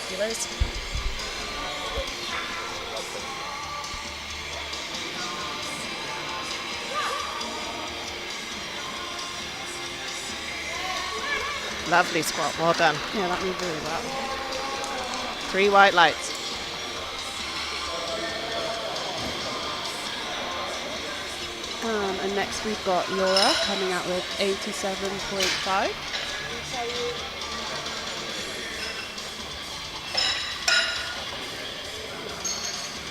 kilos. Lovely squat, well done. Yeah, that moved really well. 3 white lights. And next we've got Laura coming out with 87.5.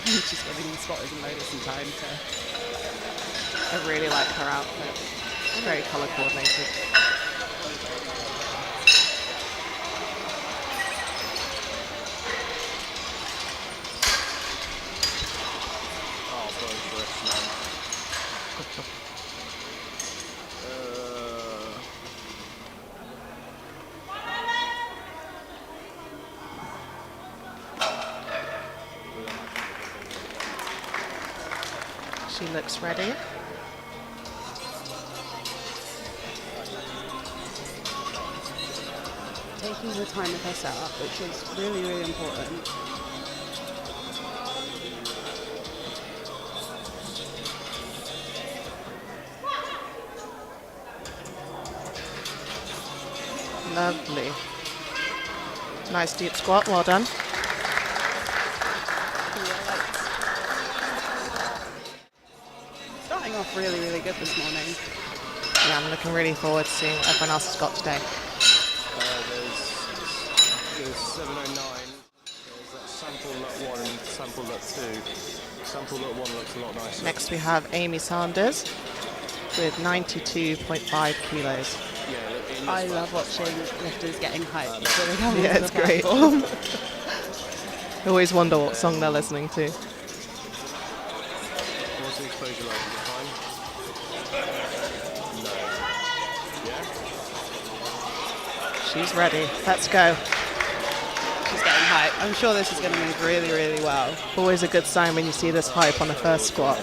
She's giving the spotters and loaders some time to... I really like her outfit. It's very colour coordinated. Oh, progress, man. She looks ready. Taking her time with her setup, which is really, really important. Lovely. Nice deep squat, well done. Starting off really, really good this morning. Yeah, I'm looking really forward to seeing what everyone else has got today. There's 709. There's that sample nut 1 and sample nut 2. Sample nut 1 looks a lot nicer. Next we have Amy Sanders with 92.5 kilos. Yeah, I love watching lifters getting hyped before they come Yeah, onto it's the great. platform. I always wonder what song they're listening to. What's the exposure like? Is it fine? No. Yeah? She's ready. Let's go. She's getting hyped. I'm sure this is going to move really, really well. Always a good sign when you see this hype on the first squat.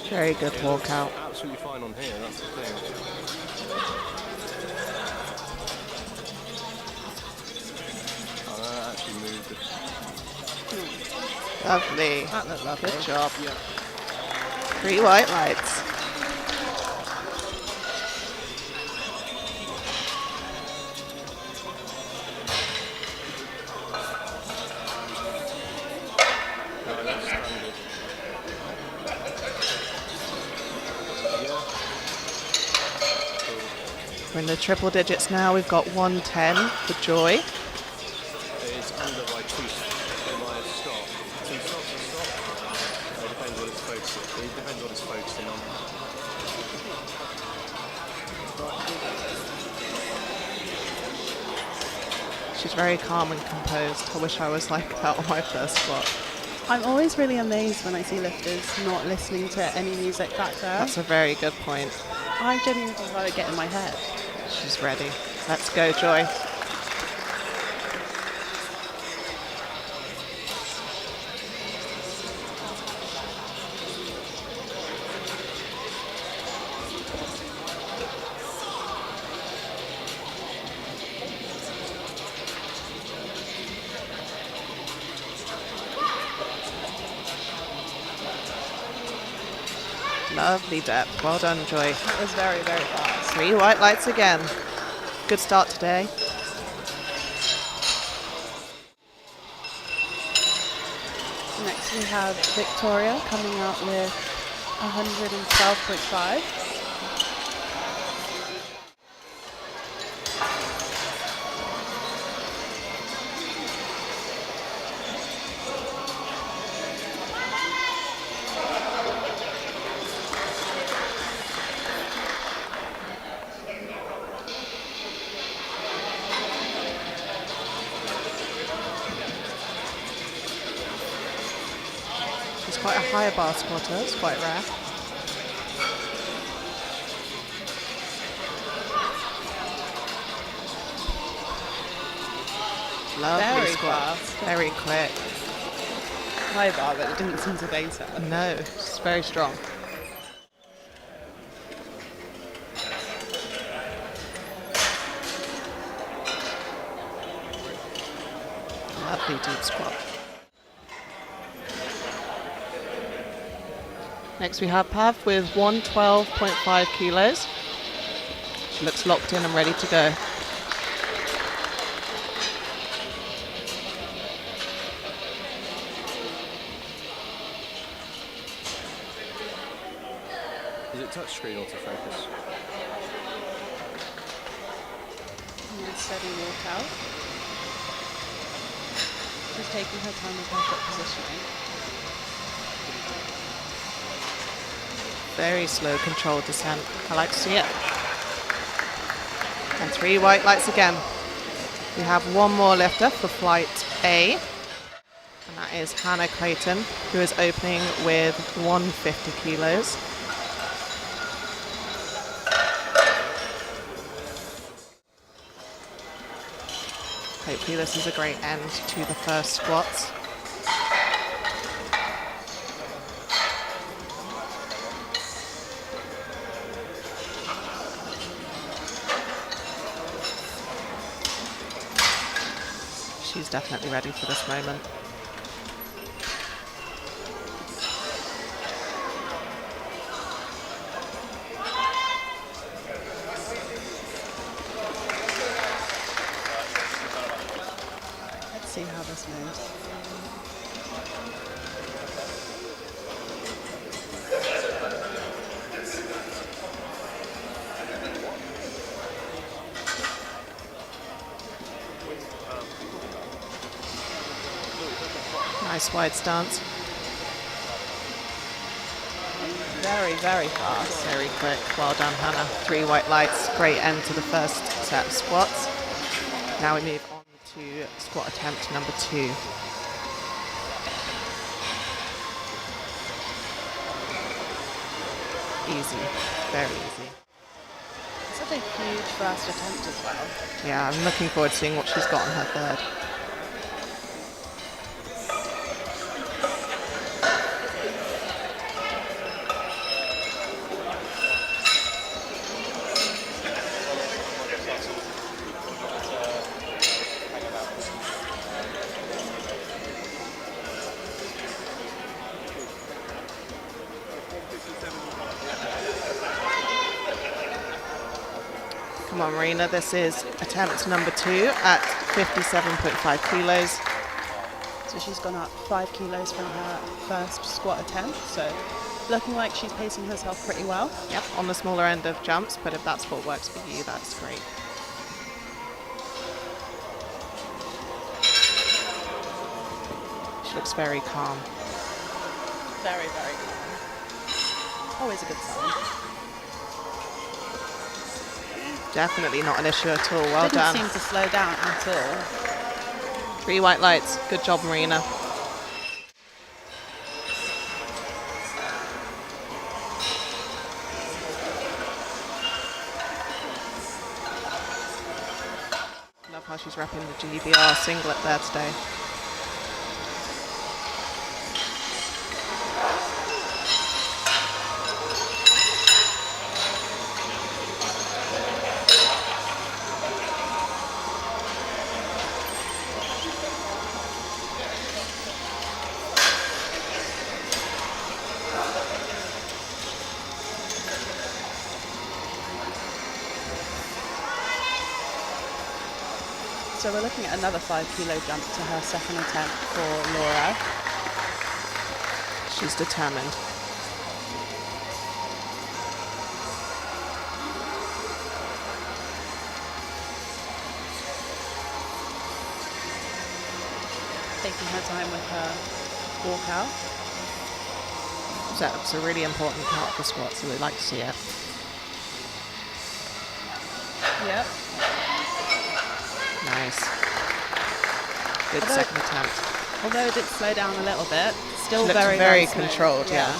Very good walkout. Absolutely fine on here, that's the thing. Oh, that actually moved. Lovely. That looked lovely. Good job. Yeah. 3 white lights. No, that's standard. Yeah. We're in the triple digits now. We've got 110 for Joy. It's under by 2 by a stop. 2 stops a stop. It depends what it's focusing. It depends what it's focusing on. She's very calm and composed. I wish I was like that on my first squat. I'm always really amazed when I see lifters not listening to any music back there. That's a very good point. I genuinely think about it get in my head. She's ready. Let's go, Joy. Lovely depth. Well done, Joy. That was very, very fast. 3 white lights again. Good start today. Next we have Victoria coming out with 112.5. She's quite a high bar squatter. It's quite rare. Lovely Very squat. fast. Very quick. high bar, but it didn't seem to phase her. No, she's very strong. Lovely deep squat. Next we have Pav with 112.5 kilos. She looks locked in and ready to go. Is it touchscreen autofocus? And a steady walk out. She's taking her time with her foot positioning. Very slow, controlled descent. I like to see it. And 3 white lights again. We have one more lifter for flight A. And that is Hannah Clayton, who is opening with 150 kilos. Hopefully this is a great end to the first squats. She's definitely ready for this moment. Let's see how this moves. Nice wide stance. Very, very fast. Very quick. Well done, Hannah. 3 white lights. Great end to the first set of squats. Now we move on to squat attempt number 2. Easy. Very easy. Such a huge first attempt as well. Yeah, I'm looking forward to seeing what she's got on her third. Come on, Marina. This is attempt number 2 at 57.5 kilos. So she's gone up 5 kilos from her first squat attempt. So looking like she's pacing herself pretty well. Yep, on the smaller end of jumps, but if that's what works for you, that's great. She looks very calm. Very, very calm. Always a good sign. Definitely not an issue at all. Well Didn't done. seem to slow down at all. 3 white lights. Good job, Marina. Love how she's wrapping the GBR singlet there today. So we're looking at another 5 kilo jump to her second attempt for Laura. She's determined. Taking her time with her walkout. That's a really important part of the squat, so we'd like to see it. Yep. Nice. Good second attempt. Although it did slow down a little bit, still She looked very, very smooth. controlled, yeah.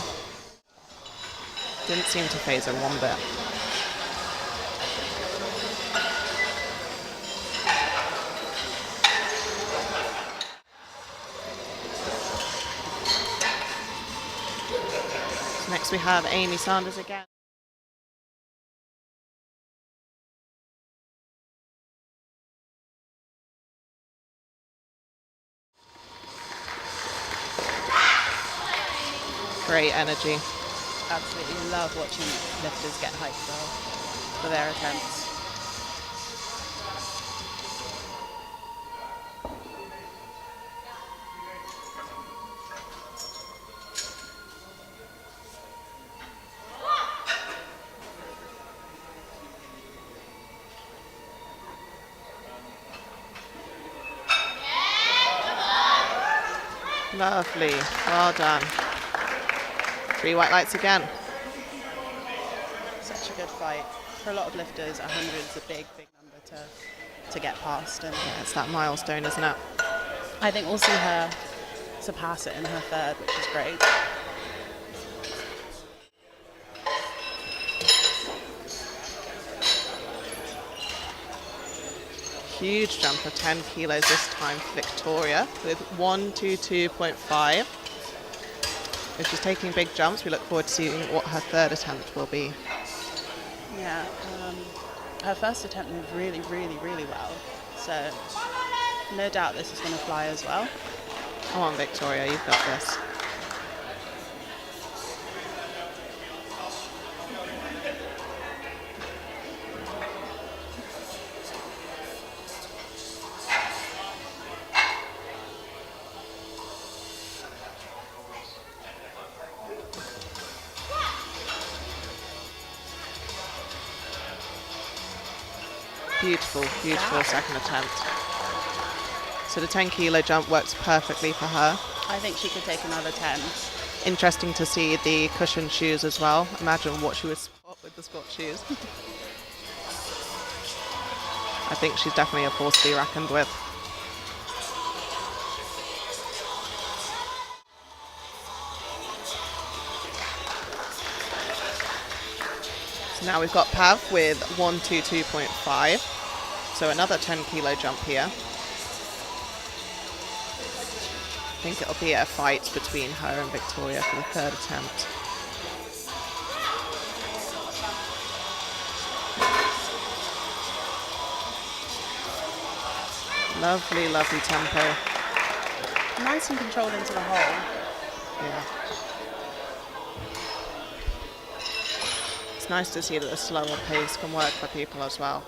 Didn't seem to phase her one bit. Next we have Amy Sanders again. Great energy. Absolutely love watching lifters get hyped though for their attempts. Lovely. Well done. 3 white lights again. Such a good fight. For a lot of lifters, 100 is a big, big number to get past. And Yeah, it's that milestone, isn't it? I think we'll see her surpass it in her third, which is great. Huge jump of 10 kilos this time for Victoria with 122.5. If she's taking big jumps, we look forward to seeing what her third attempt will be. Yeah, her first attempt moved really, really, really well. So no doubt this is going to fly as well. Come on, Victoria, you've got this. Beautiful, beautiful second attempt. So the 10 kilo jump works perfectly for her. I think she could take another 10. Interesting to see the cushioned shoes as well. Imagine what she would spot with the squat shoes. I think she's definitely a force to be reckoned with. So now we've got Pav with 122.5. So another 10 kilo jump here. I think it'll be a fight between her and Victoria for the third attempt. Lovely, lovely tempo. Nice and controlled into the hole. Yeah. It's nice to see that the slower pace can work for people as well.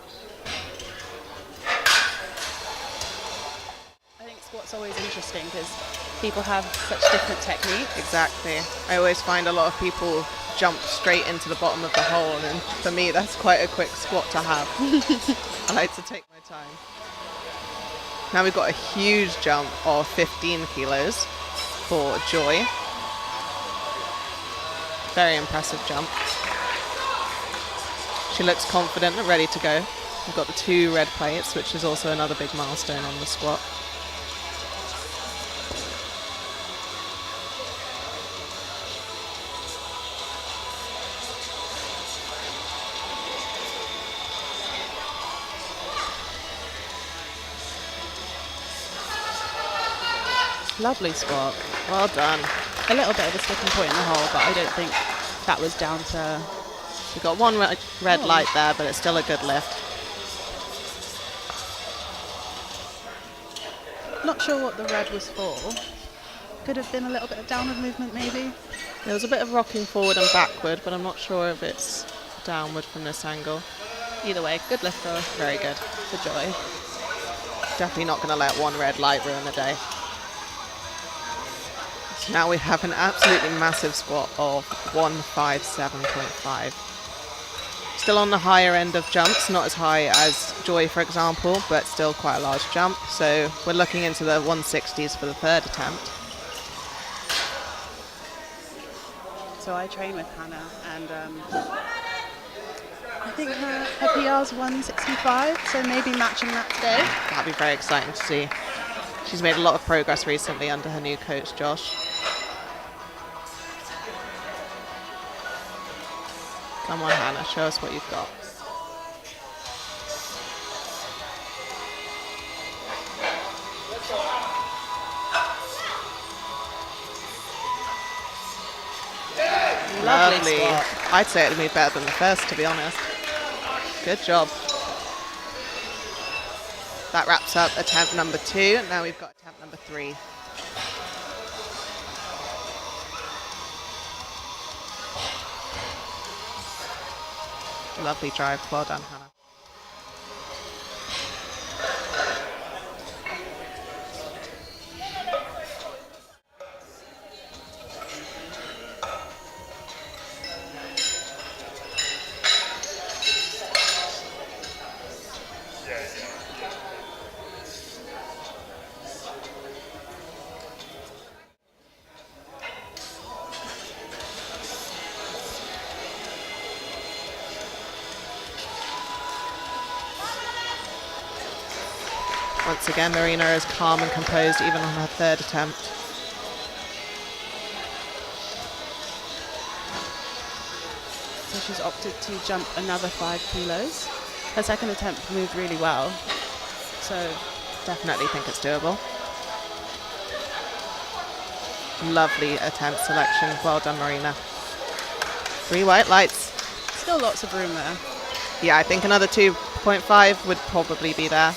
I think squat's always interesting because people have such different techniques. Exactly. I always find a lot of people jump straight into the bottom of the hole, and for me that's quite a quick squat to have. I like to take my time. Now we've got a huge jump of 15 kilos for Joy. Very impressive jump. She looks confident and ready to go. We've got the 2 red plates, which is also another big milestone on the squat. Lovely squat. Well done. A little bit of a sticking point in the hole, but I don't think that was down to... We've got 1 red light there, but it's still a good lift. Not sure what the red was for. Could have been a little bit of downward movement maybe. There was a bit of rocking forward and backward, but I'm not sure if it's downward from this angle. Either way, good lift though. Very good. For Joy. Definitely not going to let 1 red light ruin the day. So now we have an absolutely massive squat of 157.5. Still on the higher end of jumps, not as high as Joy, for example, but still quite a large jump. So we're looking into the 160s for the third attempt. So I train with Hannah, and I think her PR's 165, so maybe matching that today. That'll be very exciting to see. She's made a lot of progress recently under her new coach, Josh. Come on, Hannah, show us what you've got. Lovely squat. I'd say it'd be better than the first, to be honest. Good job. That wraps up attempt number 2. Now we've got attempt number 3. Lovely drive. Well done, Hannah. Once again, Marina is calm and composed even on her 3rd attempt. So she's opted to jump another 5 kilos. Her 2nd attempt moved really well. So Definitely think it's doable. Lovely attempt selection. Well done, Marina. 3 white lights. still lots of room there. Yeah, I think another 2.5 would probably be there.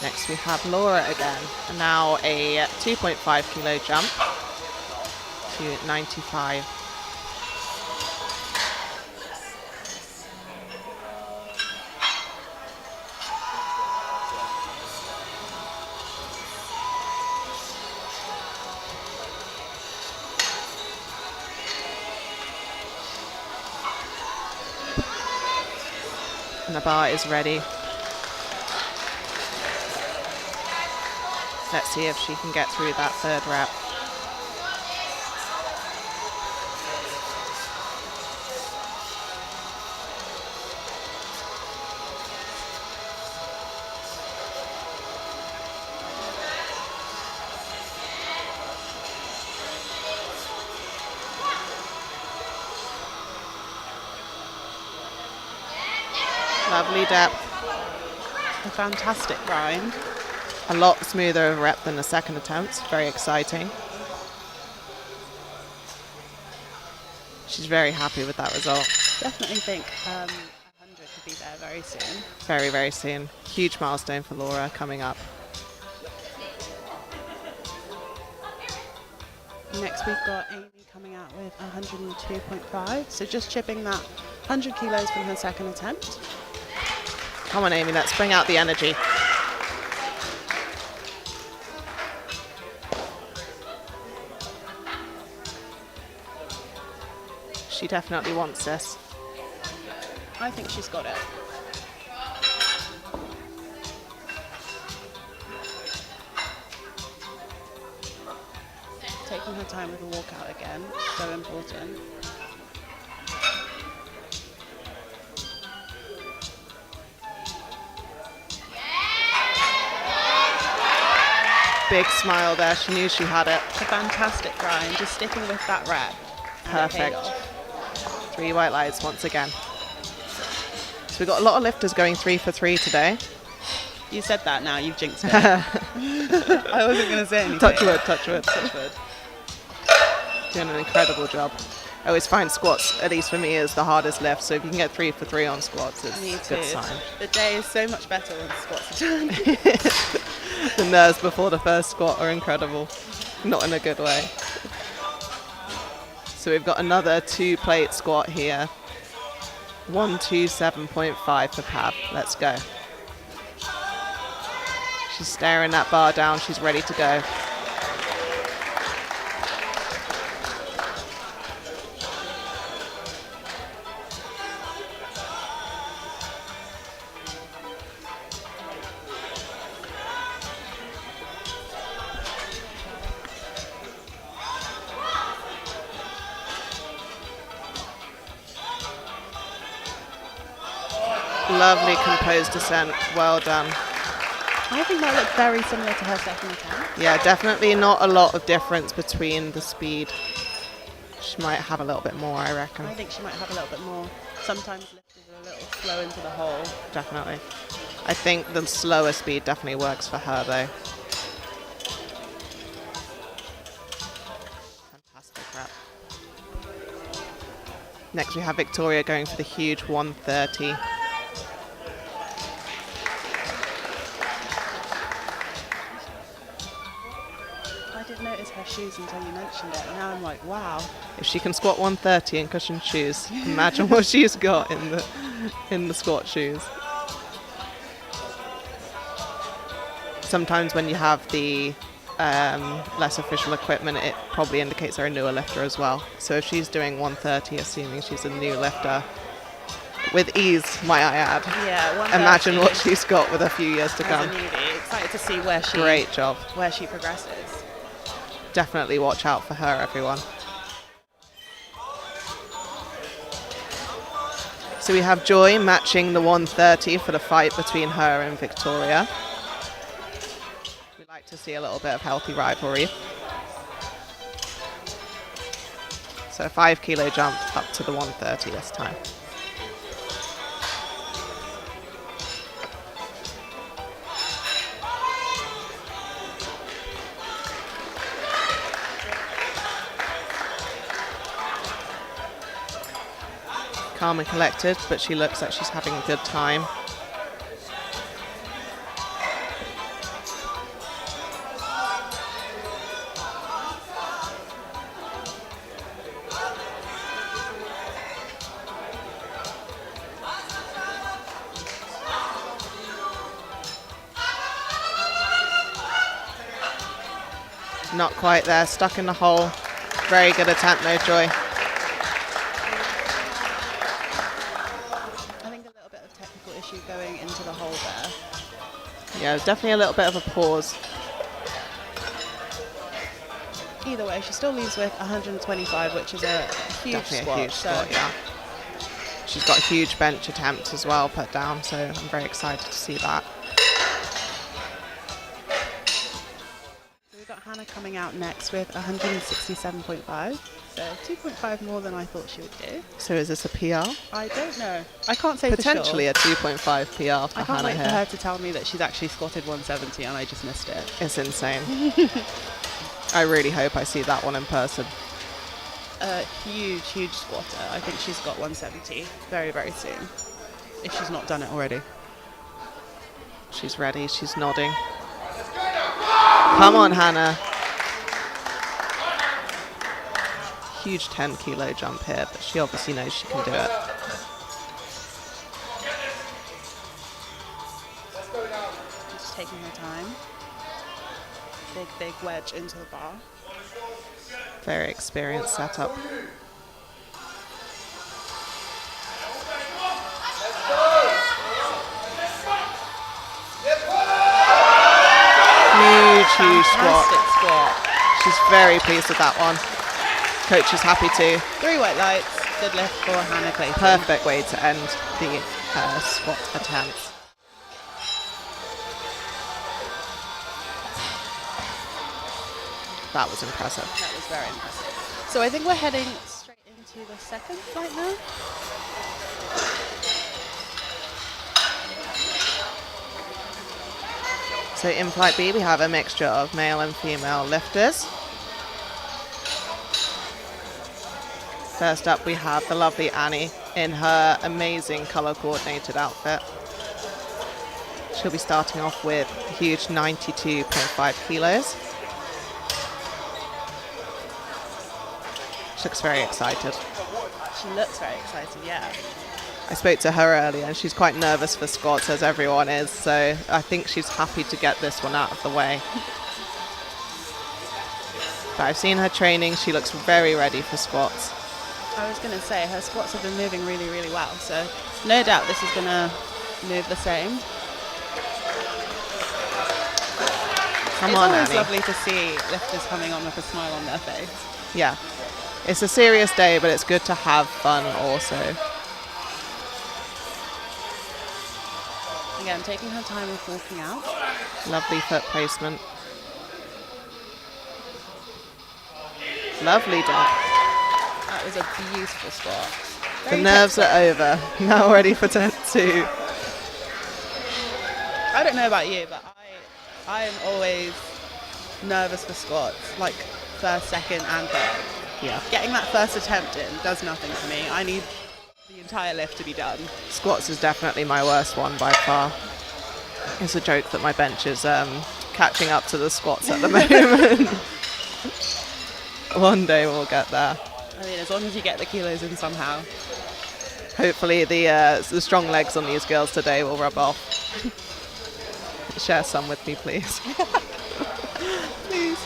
Next we have Laura again, and now a 2.5 kilo jump to 95. And the bar is ready. Let's see if she can get through that 3rd rep. Lovely depth. A fantastic grind. A lot smoother of a rep than the 2nd attempt. Very exciting. She's very happy with that result. Definitely think 100 could be there very soon. Very, very soon. Huge milestone for Laura coming up. Next we've got Amy coming out with 102.5. So just chipping that 100 kilos from her 2nd attempt. Come on, Amy, let's bring out the energy. She definitely wants this. I think she's got it. Taking her time with the walkout again, so important. Big smile there. She knew she had it. A fantastic grind, just sticking with that rep. And it paid Perfect. off. 3 white lights once again. So we've got a lot of lifters going 3 for 3 today. You said that now, you've jinxed it. I wasn't going to say anything. Touch wood, touch wood, touch wood. Doing an incredible job. I always find squats, at least for me, is the hardest lift. So if you can get 3 for 3 on squats, it's Me a too. good sign. The day is so much better when squats are done. The nerves before the first squat are incredible. Not in a good way. So we've got another 2-plate squat here. 127.5 for Pav. Let's go. She's staring that bar down. She's ready to go. Lovely composed descent. Well done. I think that looked very similar to her second attempt. Yeah, definitely not a lot of difference between the speed. She might have a little bit more, I reckon. I think she might have a little bit more. Sometimes lifters are a little slow into the hole. Definitely. I think the slower speed definitely works for her, though. Fantastic rep. Next, we have Victoria going for the huge 130. I didn't notice her shoes until you mentioned it. Now I'm like, wow. If she can squat 130 in cushioned shoes, imagine what she's got in the squat shoes. Sometimes when you have the less official equipment, it probably indicates they're a newer lifter as well. So if she's doing 130, assuming she's a new lifter, with ease, might I add. Yeah, 130. Imagine what she's got with a few years to As come. a newbie, excited to see where she Great job. where she progresses. Definitely watch out for her, everyone. So we have Joy matching the 130 for the fight between her and Victoria. We like to see a little bit of healthy rivalry. So a 5 kilo jump up to the 130 this time. Calm and collected, but she looks like she's having a good time. Not quite there, stuck in the hole. Very good attempt though, Joy. I think a little bit of technical issue going into the hole there. Yeah, definitely a little bit of a pause. Either way, she still leaves with 125, which is a huge Definitely squat. a huge squat, yeah. She's got a huge bench attempt as well put down, so I'm very excited to see that. So we've got Hannah coming out next with 167.5, so 2.5 more than I thought she would do. So is this a PR? I don't know. I can't say Potentially for sure. a 2.5 PR for I can't Hannah wait for here. her to tell me that she's actually squatted 170 and I just missed it. It's insane. I really hope I see that one in person. A huge, huge squatter. I think she's got 170 very, very soon, if she's not done it already. She's ready, she's nodding. Come on, Hannah. Huge 10 kilo jump here, but she obviously knows she can do it. Just taking her time. Big, big wedge into the bar. Very experienced setup. Huge squat. Fantastic squat. She's very pleased with that one. Coach is happy too. 3 white lights, deadlift for Hannah Clayton. Perfect way to end the squat attempt. That was impressive. That was very impressive. So I think we're heading straight into the second flight now. So in flight B, we have a mixture of male and female lifters. First up, we have the lovely Annie in her amazing color coordinated outfit. She'll be starting off with a huge 92.5 kilos. She looks very excited. She looks very excited, yeah. I spoke to her earlier and she's quite nervous for squats, as everyone is, so I think she's happy to get this one out of the way. But I've seen her training, she looks very ready for squats. I was going to say, her squats have been moving really, really well, so no doubt this is going to move the same. Come It's on, always Annie. lovely to see lifters coming on with a smile on their face. Yeah. It's a serious day, but it's good to have fun also. Again, taking her time with walking out. Lovely foot placement. Lovely dunk. That was a beautiful squat. The Very nerves textbook. are over. Now ready for 10-2. I don't know about you, but I am always nervous for squats, like first, second, and third. Yeah. Getting that first attempt in does nothing for me. I need the entire lift to be done. Squats is definitely my worst one by far. It's a joke that my bench is catching up to the squats at the moment. One day we'll get there. I mean, as long as you get the kilos in somehow. Hopefully the strong legs on these girls today will rub off. Share some with me, please. Please.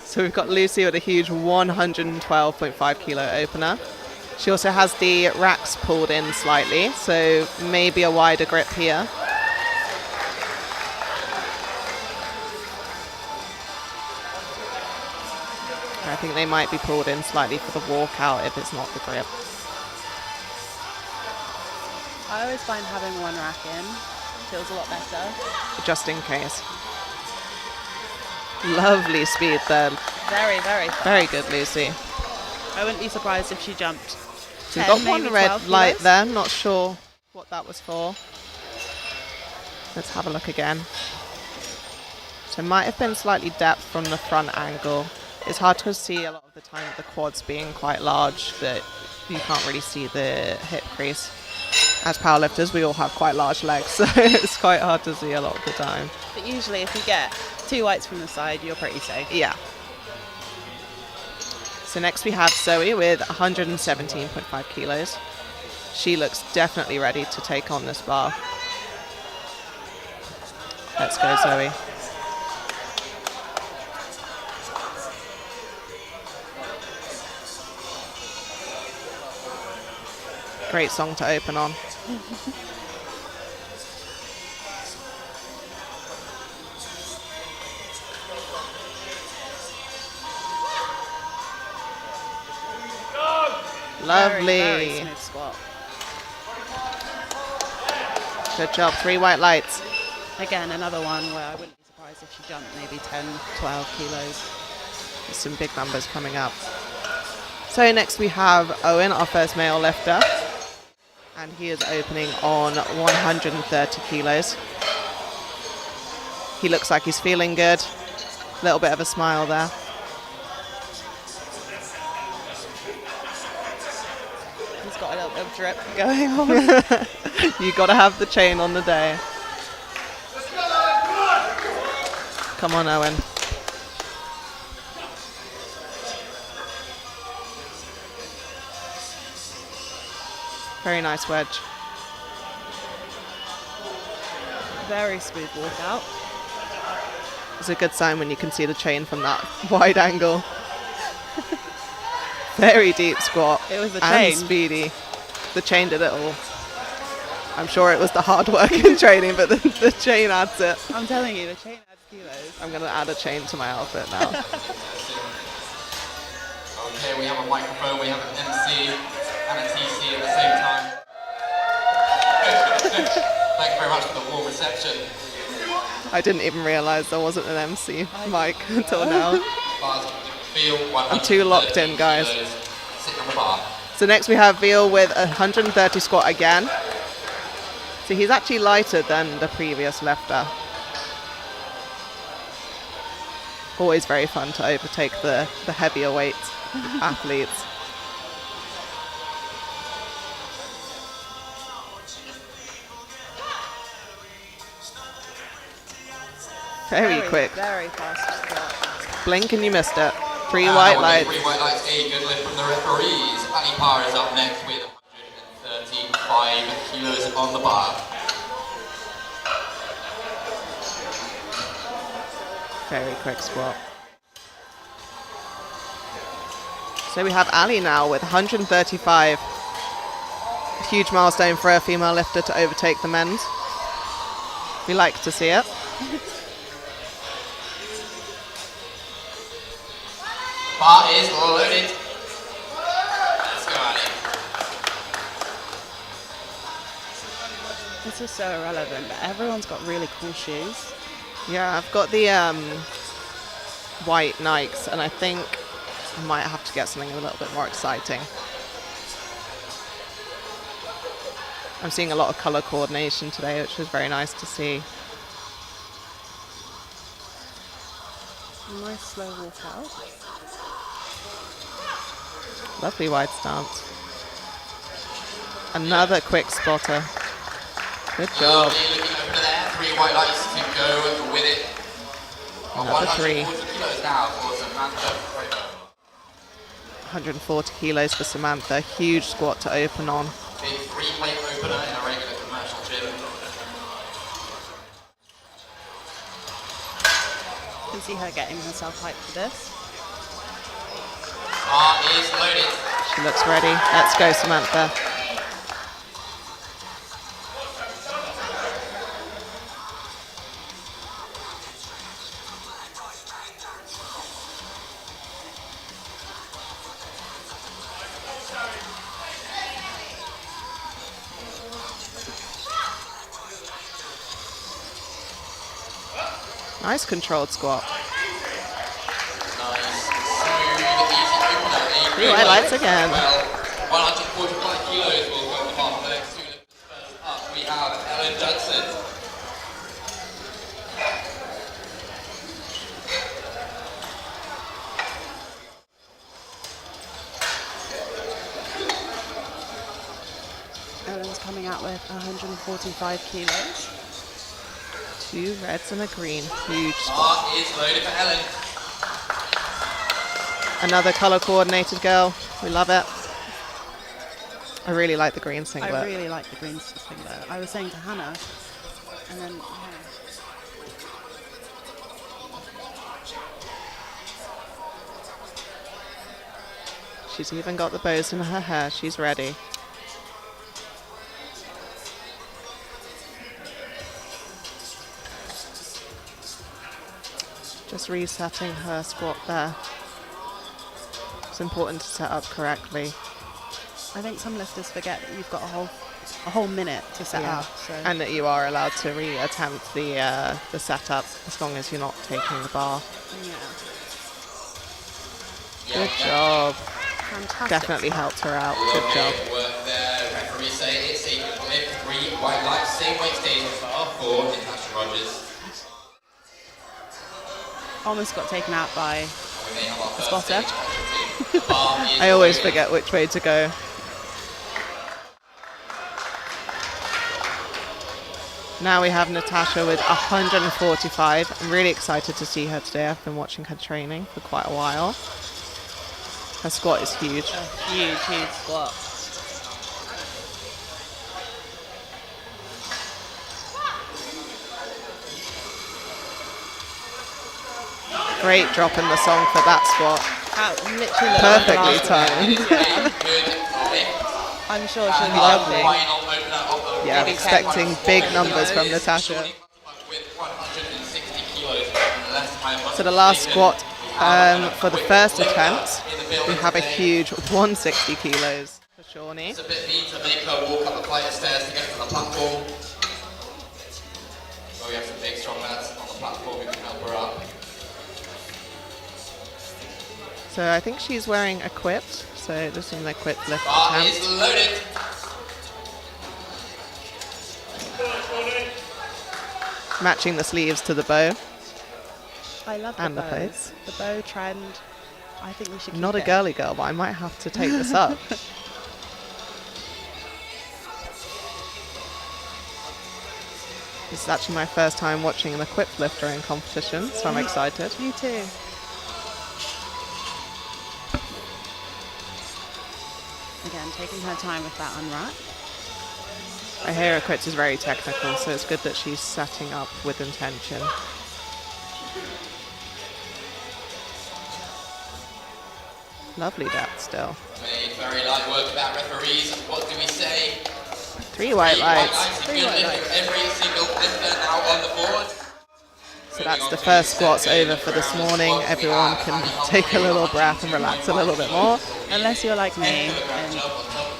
So we've got Lucy with a huge 112.5 kilo opener. She also has the racks pulled in slightly, so maybe a wider grip here. I think they might be pulled in slightly for the walkout if it's not the grip. I always find having one rack in feels a lot better. Just in case. Lovely speed there. Very, very fast. Very good, Lucy. I wouldn't be surprised if she jumped. So we've 10, got one maybe red 12 light kilos. there. Not sure what that was for. Let's have a look again. So it might have been slightly depth from the front angle. It's hard to see a lot of the time with the quads being quite large that you can't really see the hip crease. As powerlifters, we all have quite large legs, so it's quite hard to see a lot of the time. But usually if you get 2 whites from the side, you're pretty safe. Yeah. So next we have Zoe with 117.5 kilos. She looks definitely ready to take on this bar. Let's go, Zoe. Great song to open on. Lovely. Very, very smooth squat. Good job. 3 white lights. Again, another one where I wouldn't be surprised if she jumped maybe 10, 12 kilos. There's some big numbers coming up. So next we have Owen, our first male lifter. And he is opening on 130 kilos. He looks like he's feeling good. A little bit of a smile there. He's got a little bit of drip going on. You got to have the chain on the day. Come on, Owen. Very nice wedge. Very smooth walkout. It's a good sign when you can see the chain from that wide angle. Very deep squat. It was the and chain. Speedy. The chain did it all. I'm sure it was the hard work in training, but the chain adds it. I'm telling you, the chain adds kilos. I'm going to add a chain to my outfit now. Okay, we have a microphone, we have an MC and a TC at the same time. Thank you very much for the warm reception. I didn't even realise there wasn't an MC mic until now. Bars, feel I'm too locked in, guys. Sit on the bar. So next we have Veal with 130 squat again. So he's actually lighter than the previous lifter. Always very fun to overtake the heavier weight athletes. Very quick. Very fast squat. Blink and you missed it. 3 white lights. 3 white lights, a good lift from the referees. Ali Parr is up next with 135 kilos on the bar. Very quick squat. So we have Ali now with 135. A huge milestone for a female lifter to overtake the men's. We like to see it. Bar is loaded. Let's go, Ali. This this is so irrelevant, but everyone's got really cool shoes. Yeah, I've got the white Nikes, and I think I might have to get something a little bit more exciting. I'm seeing a lot of color coordination today, which is very nice to see. Nice slow walk out. Lovely wide stance. Another quick spotter. Good job. Looking over there, 3 white lights to go with it. Another 3. 140 kilos now for Samantha. 140 kilos for Samantha. Huge squat to open on. Big 3-plate opener in a regular commercial gym. You can see her getting herself hyped for this. Bar is loaded. She looks ready. Let's go, Samantha. Nice controlled squat. Nice, smooth, easy opener. Three white lights again. Well, 145 kilos will go on half the next 2 lifters. First up, we have Ellen Judson. Ellen's coming out with 145 kilos. 2 reds and a green. Huge squat. Bar is loaded for Ellen. Another color coordinated girl. We love it. I really like the green singlet. I really like the green singlet. I was saying to Hannah, and then She's even got the bows in her hair. She's ready. Just resetting her squat there. It's important to set up correctly. I think some lifters forget that you've got a whole minute to set Yeah. up. So And that you are allowed to re-attempt the setup as long as you're not taking the bar. yeah, Good job. fantastic. Definitely helped her out. Good job. Work there. Referee say it's a flip. 3 white lights, same weight stays for Natasha Rogers. Almost got taken out by We may have our first spotter. stage casualty. The bar is I always loaded. forget which way to go. Now we have Natasha with 145. I'm really excited to see her today. I've been watching her training for quite a while. Her squat is huge. A huge, huge squat. Great drop in the song for that squat. That literally looked like the Perfectly last one. timed. Good lift. I'm sure she'll be Our jumping. final opener of the Yeah, I'm Maybe expecting 10. big numbers from Natasha. With 160 kilos less time. So the last squat for the first attempt, we have a huge 160 kilos for Shawnee. It's a bit neat to make her walk up a flight of stairs to get to the platform. So we have some big strong lads on the platform who can help her up. So I think she's wearing equipped. So this is an equipped lift Bar attempt. is loaded. Matching the sleeves to the bow. I love the And the bows. face. The bow trend. I think we should keep Not a it. girly girl, but I might have to take this up. This is actually my first time watching an equipped lifter in competition, so I'm excited. Me too. Again, taking her time with that unwrap. I hear equipped is very technical, so it's good that she's setting up with intention. Lovely depth still. Made very light work of that referees. What do we say? 3 white lights. Three white lights. Every single lifter now on the board. So that's the first squats over for this morning. Everyone can take a little breath and relax a little bit more. Unless you're like me and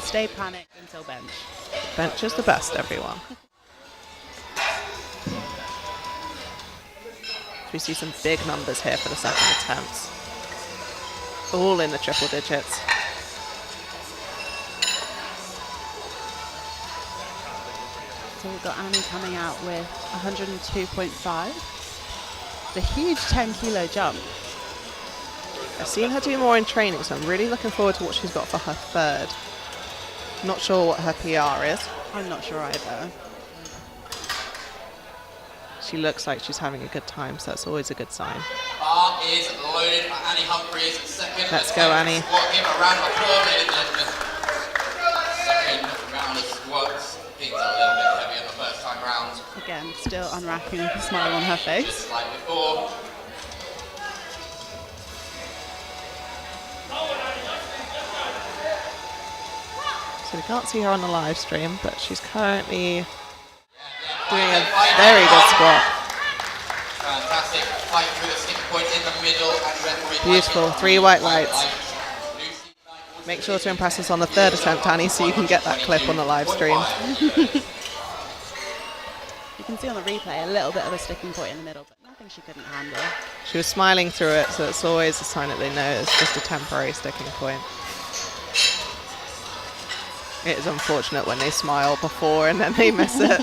stay panicked until bench. Bench is the best, everyone. We see some big numbers here for the second attempts. All in the triple digits. So we've got Annie coming out with 102.5. It's a huge 10 kilo jump. I've seen her do more in training, so I'm really looking forward to what she's got for her third. Not sure what her PR is. I'm not sure either. She looks like she's having a good time, so that's always a good sign. Bar is loaded for Annie Humphries. Second Let's go, Annie. Squat. Give a round of applause, ladies and gentlemen. Second round of squats. Things are a little bit heavier the first time round. Again, still unracking with a smile on her face. Like before. So we can't see her on the live stream, but she's currently doing a very good squat. Fantastic. Fight through the stick point in the middle and referee. Beautiful. 3 white lights. Make sure to impress us on the third attempt, Annie, so you can get that clip on the live stream. You can see on the replay a little bit of a sticking point in the middle, but nothing she couldn't handle. She was smiling through it, so it's always a sign that they know it's just a temporary sticking point. It is unfortunate when they smile before and then they miss it.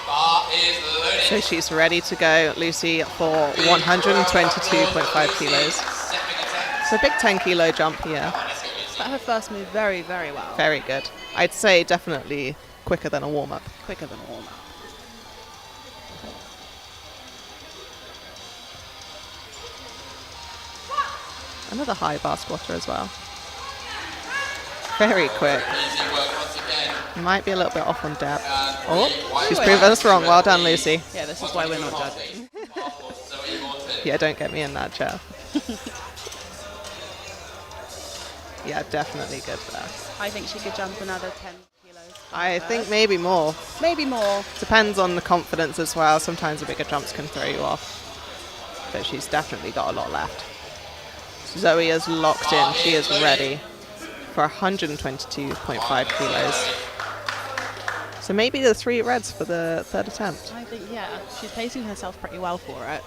Bar is loaded. So she's ready to go, Lucy, for 122.5 kilos. Second attempt. It's a big 10 kilo jump here. But her first move very, very well. Very good. I'd say definitely quicker than a warm-up. Quicker than a warm-up. Another high bar squatter as well. Very quick. Easy work once again. Might be a little bit off on depth. Oh, she's proven us wrong. Well done, Lucy. Yeah, this is why we're not judging. Yeah, don't get me in that chair. Yeah, definitely good there. I think she could jump another 10 kilos. I think maybe more. Maybe more. Depends on the confidence as well. Sometimes the bigger jumps can throw you off. But she's definitely got a lot left. Zoe is locked in. She is ready for 122.5 kilos. So maybe the 3 reds for the third attempt. I think, yeah, she's pacing herself pretty well for it.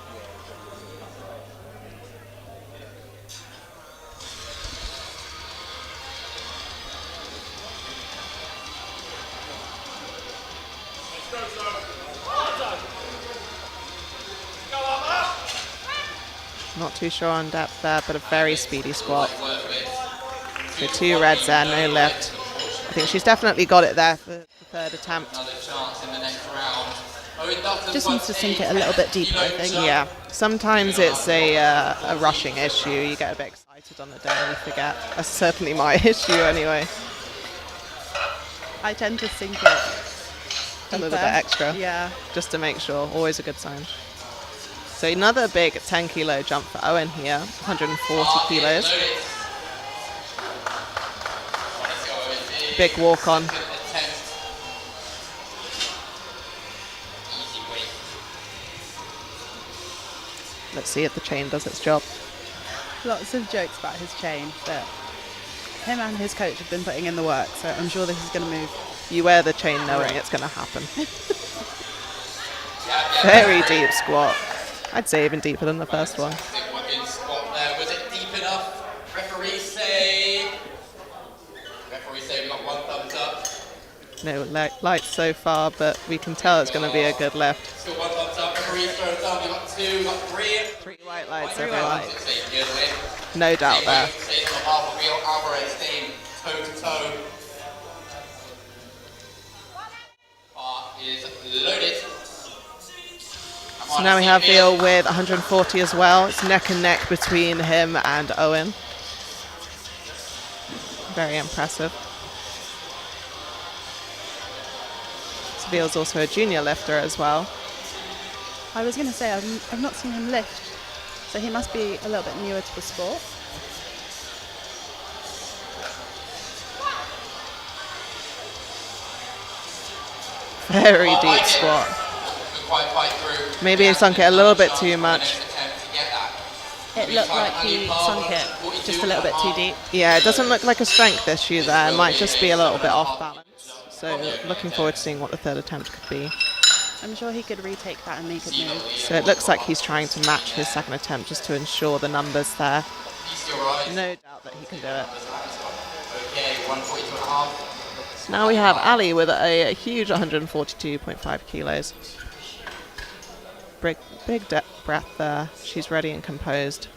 Not too sure on depth there, but a very speedy squat. So 2 reds there, no lift. I think she's definitely got it there for the third attempt. Another chance in the next round. Just needs to sink it a little bit deeper, I think. Yeah, sometimes it's a rushing issue. You get a bit excited on the day and you forget. That's certainly my issue anyway. I tend to sink it A little bit deeper. extra. Yeah. Just to make sure. Always a good sign. So another big 10 kilo jump for Owen here, 140 kilos. Big walk on. Let's see if the chain does its job. Lots of jokes about his chain, but him and his coach have been putting in the work, so I'm sure this is going to move. You wear the chain knowing it's going to happen. Very deep squat. I'd say even deeper than the first one. Was it deep enough? Referees say we got 1 thumbs up. No lights so far, but we can tell it's going to be a good lift. Still 1 thumbs up. Referees throw a thumb. We got 2, we got 3. 3 white lights, 3 everyone. white lights. It's a good win. No doubt there. Staying on behalf of Real Alvarez, staying toe to toe. Bar is loaded. So now we have Veal with 140 as well. It's neck and neck between him and Owen. Very impressive. So Veal's also a junior lifter as well. I was going to say, I've not seen him lift, so he must be a little bit newer to the sport. Very deep squat. Maybe he sunk it a little bit too much. It looked like he sunk it just a little bit too deep. Yeah, it doesn't look like a strength issue there. It might just be a little bit off balance. So looking forward to seeing what the third attempt could be. I'm sure he could retake that and make it move. So it looks like he's trying to match his second attempt just to ensure the numbers there. No doubt that he can do it. Okay, 142.5. So now we have Ali with a huge 142.5 kilos. Big breath there. She's ready and composed.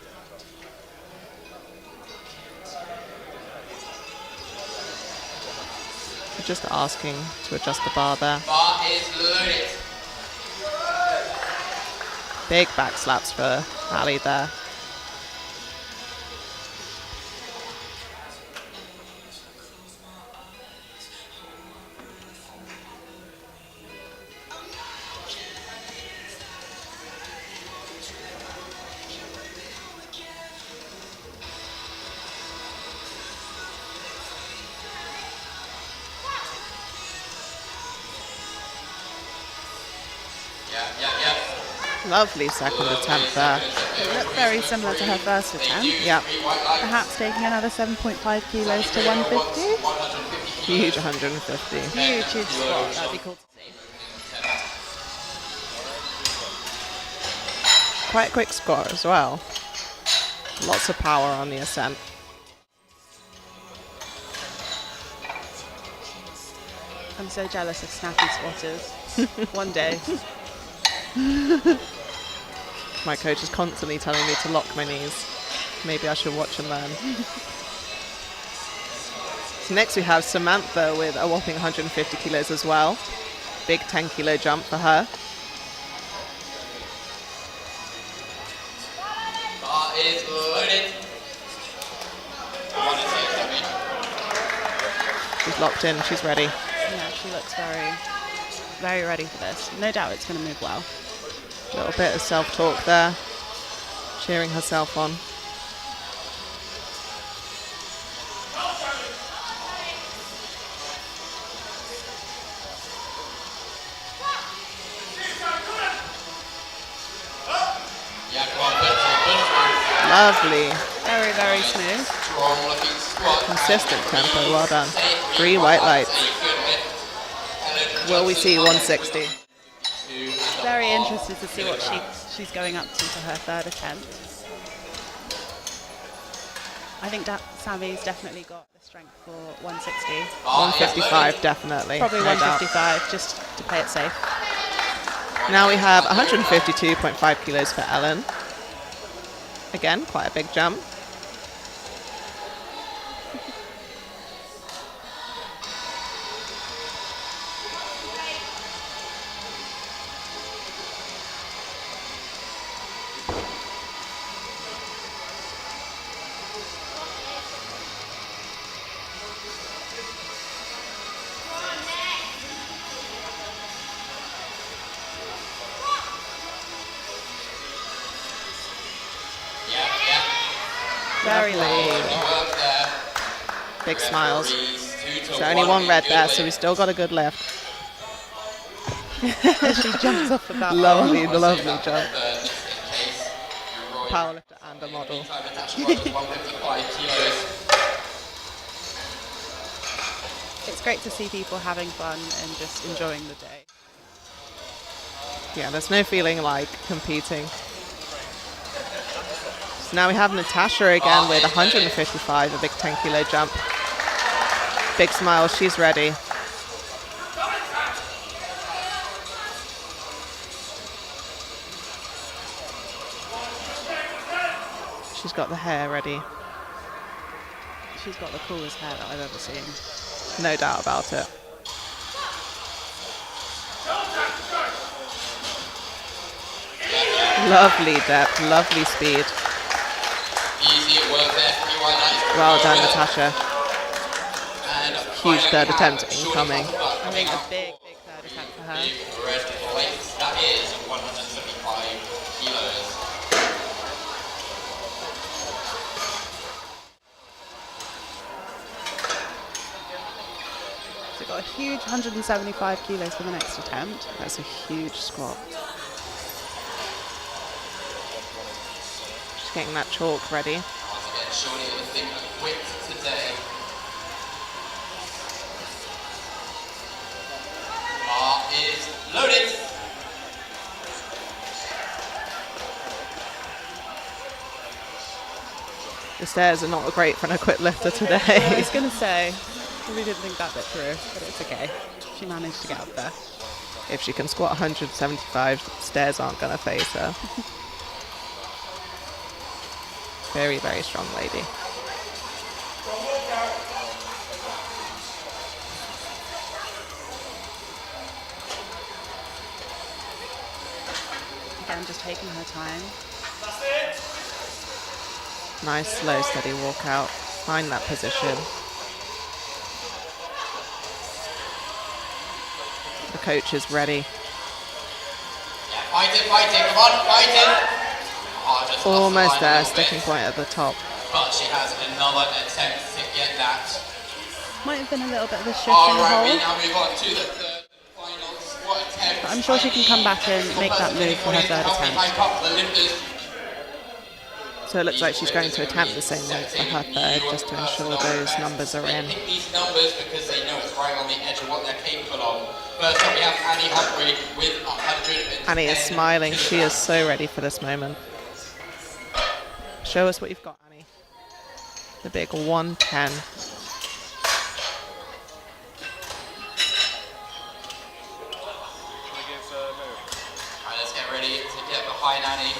Just asking to adjust the bar there. Bar is loaded. Big back slaps for Ali there. Yeah. Lovely second attempt there. It looked very similar to her first attempt. Yeah, Perhaps taking another 7.5 kilos to 150. huge 150. Huge squat. That'd be cool to see. Quite a quick squat as well. Lots of power on the ascent. I'm so jealous of snappy squatters. One day. My coach is constantly telling me to lock my knees. Maybe I should watch and learn. So next we have Samantha with a whopping 150 kilos as well. Big 10 kilo jump for her. Bar is loaded. She's locked in, she's ready. Yeah, she looks very ready for this. No doubt it's going to move well. A little bit of self-talk there. Cheering herself on. Yeah, come on, push. Lovely. Very smooth. Strong looking squat. Consistent tempo, well done. 3 white lights. Will we see 160? Very interested to see what she's going up to for her third attempt. I think Sammy's definitely got the strength for 160. 155 definitely. Probably no doubt. 155 just to play it safe. Now we have 152.5 kilos for Ellen. Again, quite a big jump. Very low. Big smiles. So only one red there, so we still got a good lift. She jumps off the bat. Lovely jump. Powerlifter and a model. It's great to see people having fun and just enjoying the day. Yeah, there's no feeling like competing. So now we have Natasha again with 155, a big 10 kilo jump. Big smile, she's ready. She's got the hair ready. She's got the coolest hair that I've ever seen. No doubt about it. Lovely depth, lovely speed. Well done, Natasha. Huge third attempt incoming. I think a big third attempt for her. That is 175 kilos. So got a huge 175 kilos for the next attempt. That's a huge squat. getting that chalk ready. Once again, surely going to think quick today. Bar is loaded. The stairs are not great for an equipped lifter today. I was going to say, probably didn't think that bit through, but it's okay. She managed to get up there. If she can squat 175, stairs aren't going to phase her. Very, very strong lady. Again, just taking her time. Nice, slow, steady walk out. Find that position. The coach is ready. Yeah, fighting, come on, fighting. Oh, just Almost there, little sticking bit. point at the top. But she has another attempt to get that. Might have been a little bit of a shift in the Alright, we hold. now move on to the third final squat attempt. But I'm sure she can come back and make that move for her third attempt. So it looks like she's going to attempt the same one for her third, just to ensure those numbers are in. They pick these numbers because they know it's right on the edge of what they're capable of. First up, we have Annie Humphrey with 110. Annie is smiling. She is so ready for this moment. Show us what you've got, Annie. The big 110. Alright, let's get ready to get behind Annie.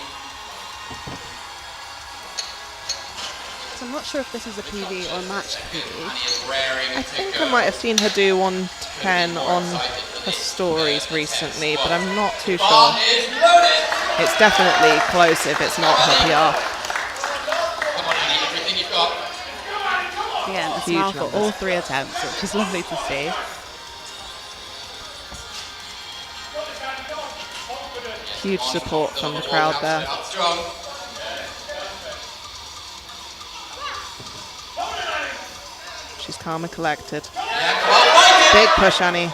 So I'm not sure if this is a PV or a matched PV. Annie is raring I to think go. I might have seen her do 110 on her stories recently, but I'm not too sure. Bar is loaded. It's definitely close if it's not her PR. Come on, Annie, everything you've got. Again, a Huge smile for numbers. all 3 attempts, which is lovely to see. Huge support from the crowd there. Up strong. She's calm and collected. Yeah, come on, fight it. Big push, Annie.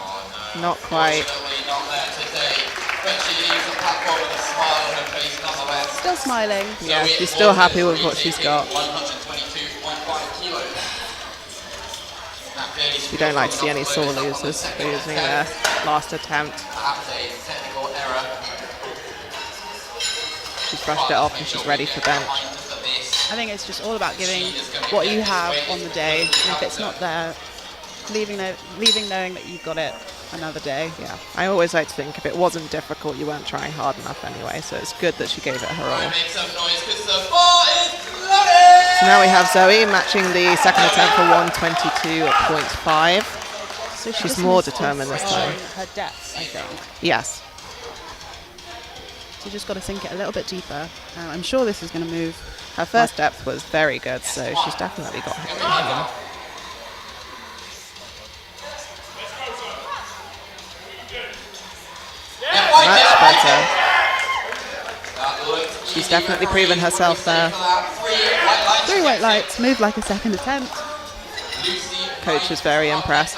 Not quite. Unfortunately, not there today, but she leaves the platform with a smile on her face nonetheless. Still smiling. Yeah, So she's it still was happy with what she's retaining got. 122.5 kilos. That clearly We don't like to see any sore losers for using their last attempt. Perhaps a technical error. She's brushed it off and she's ready for bench. I think it's just all about giving what you have on the day. And if it's not there, leaving knowing that you've got it another day. Yeah, I always like to think if it wasn't difficult, you weren't trying hard enough anyway, so it's good that she gave it her all. Make some noise because the bar is loaded! So now we have Zoe matching the second attempt for 122.5. So she She's just more missed determined this on time. her depth, I think. Yes. So you just got to sink it a little bit deeper. I'm sure this is going to move. Her first depth was very good, so she's definitely got it in her. Much better. She's definitely proven herself there. 3 white lights, move like a second attempt. Coach was very impressed.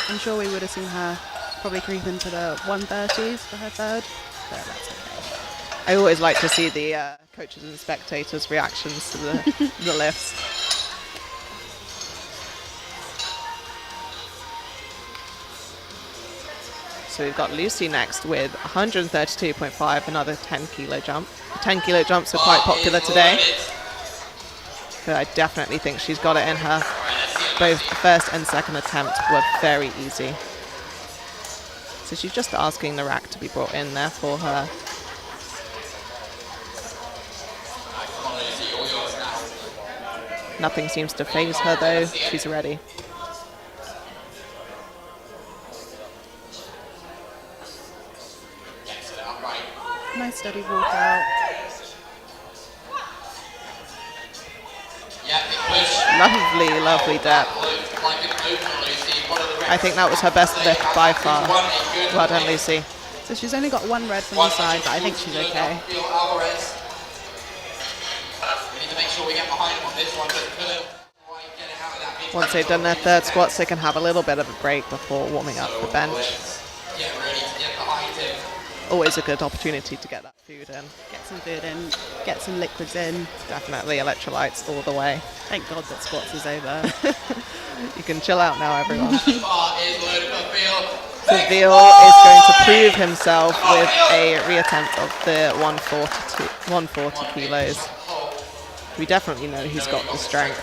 I'm sure we would have seen her probably creep into the 130s for her third, but that's okay. I always like to see the coaches and spectators' reactions to the, the lifts. So we've got Lucy next with 132.5, another 10 kilo jump. 10 kilo jumps are quite popular today, but I definitely think she's got it in her. Both the first and second attempt were very easy. So she's just asking the rack to be brought in there for her. Nothing seems to faze her though, she's ready. Nice steady walk out. Lovely, lovely depth. I think that was her best lift by far. Well done, Lucy. So she's only got 1 red from the side, but I think she's okay. Once they've done their third squats, they can have a little bit of a break before warming up the bench. always a good opportunity to get that food in. Get some food in, get some liquids in. Definitely electrolytes all the way. Thank God that squats is over. You can chill out now, everyone. Bar is loaded for Veal. So Veal is going to prove himself with a reattempt of the 140 kilos. We definitely know he's got the strength.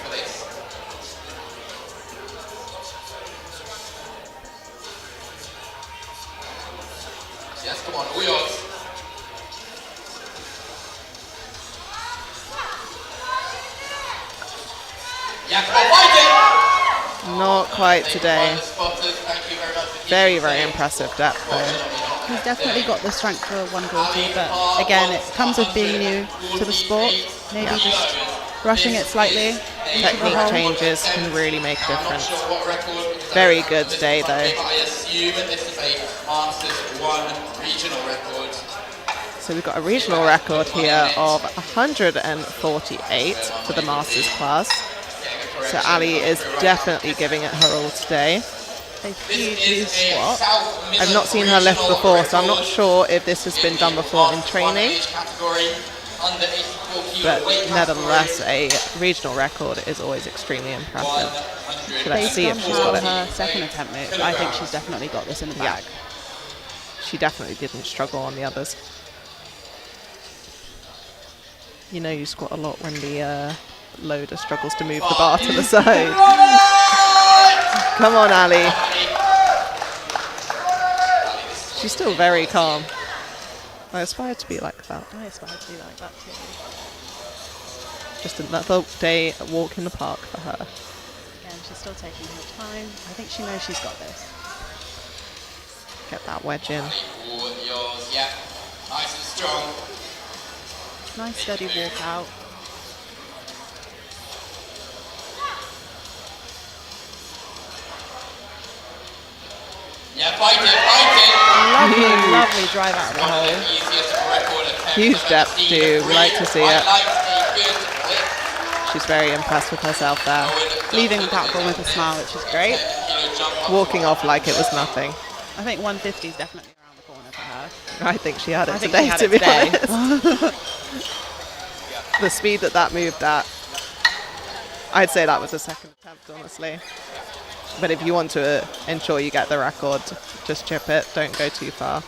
Yes, come on, all yours. Yeah, come on, fight it! Not quite today. Spotters, thank you very much for Very, very impressive depth though. He's definitely got the strength for 140, but again, it comes with being new to the sport. Maybe just rushing it slightly. Technique changes can really make a difference. Very good today though. I assume this is a Masters 1 regional record. So we've got a regional record here of 148 for the Masters class. So Ali is definitely giving it her all today. A huge squat. I've not seen her lift before, so I'm not sure if this has been done before in training. But nevertheless, a regional record is always extremely impressive. So let's see if she's got it. Her second attempt move, I think she's definitely got this in the bag. She definitely didn't struggle on the others. You know you squat a lot when the loader struggles to move the bar to the side. Come on, Ali. She's still very calm. I aspire to be like that. I aspire to be like that too. Just another day a walk in the park for her. Again, she's still taking her time. I think she knows she's got this. Get that wedge in. All yours, yeah. Nice and strong. Nice steady walk out. Yeah, fight it. Lovely, lovely drive out of the hole. Easiest record attempt. Huge depth too. We like to see it. Like a good lift. She's very impressed with herself there. Leaving the platform with a smile, which is great. Walking off like it was nothing. I think 150 is definitely around the corner for her. I think she had it I think today, she had to it be today. honest. The speed that moved at, I'd say that was a second attempt, honestly. But if you want to ensure you get the record, just chip it, don't go too far.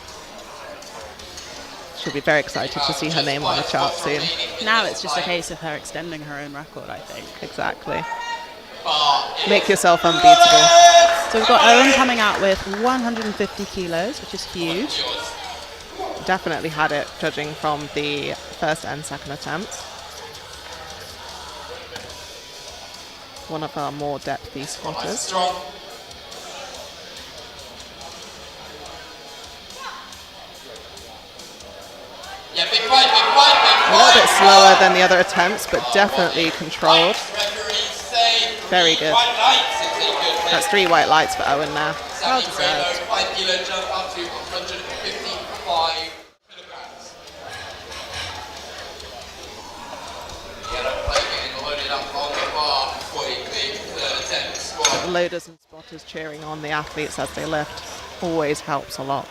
She'll be very excited to see her name on the chart soon. Now it's just a case of her extending her own record, I think. Exactly. Make yourself unbeatable. So we've got Owen coming out with 150 kilos, which is huge. Definitely had it, judging from the first and second attempts. One of our more depthy squatters. Strong. Yeah, big fight, big fight, big fight. A little bit slower than the other attempts, but definitely controlled. Very good. That's 3 white lights for Owen now. Well deserved. 5 kilo jump up to 155 kilograms. Yellow plate getting loaded up on the bar for a big third attempt squat. Loaders and spotters cheering on the athletes as they lift always helps a lot.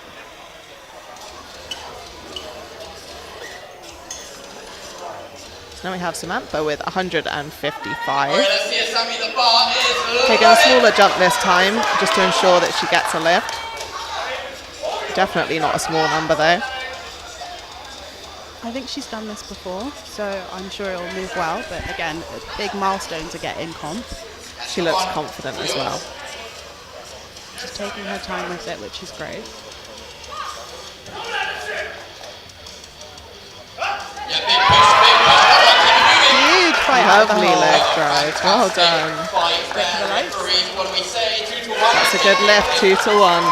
So now we have Samantha with 155. Let's see if Sammy the bar is Taking a smaller jump this time just to ensure that she gets a lift. Definitely not a small number though. I think she's done this before, so I'm sure it'll move well. But again, a big milestone to get in comp. She looks confident as well. She's taking her time with it, which is great. Yeah, big push, big push. Huge fight out of the Lovely hole. leg drive. Well done. That's a good lift, 2 to 1.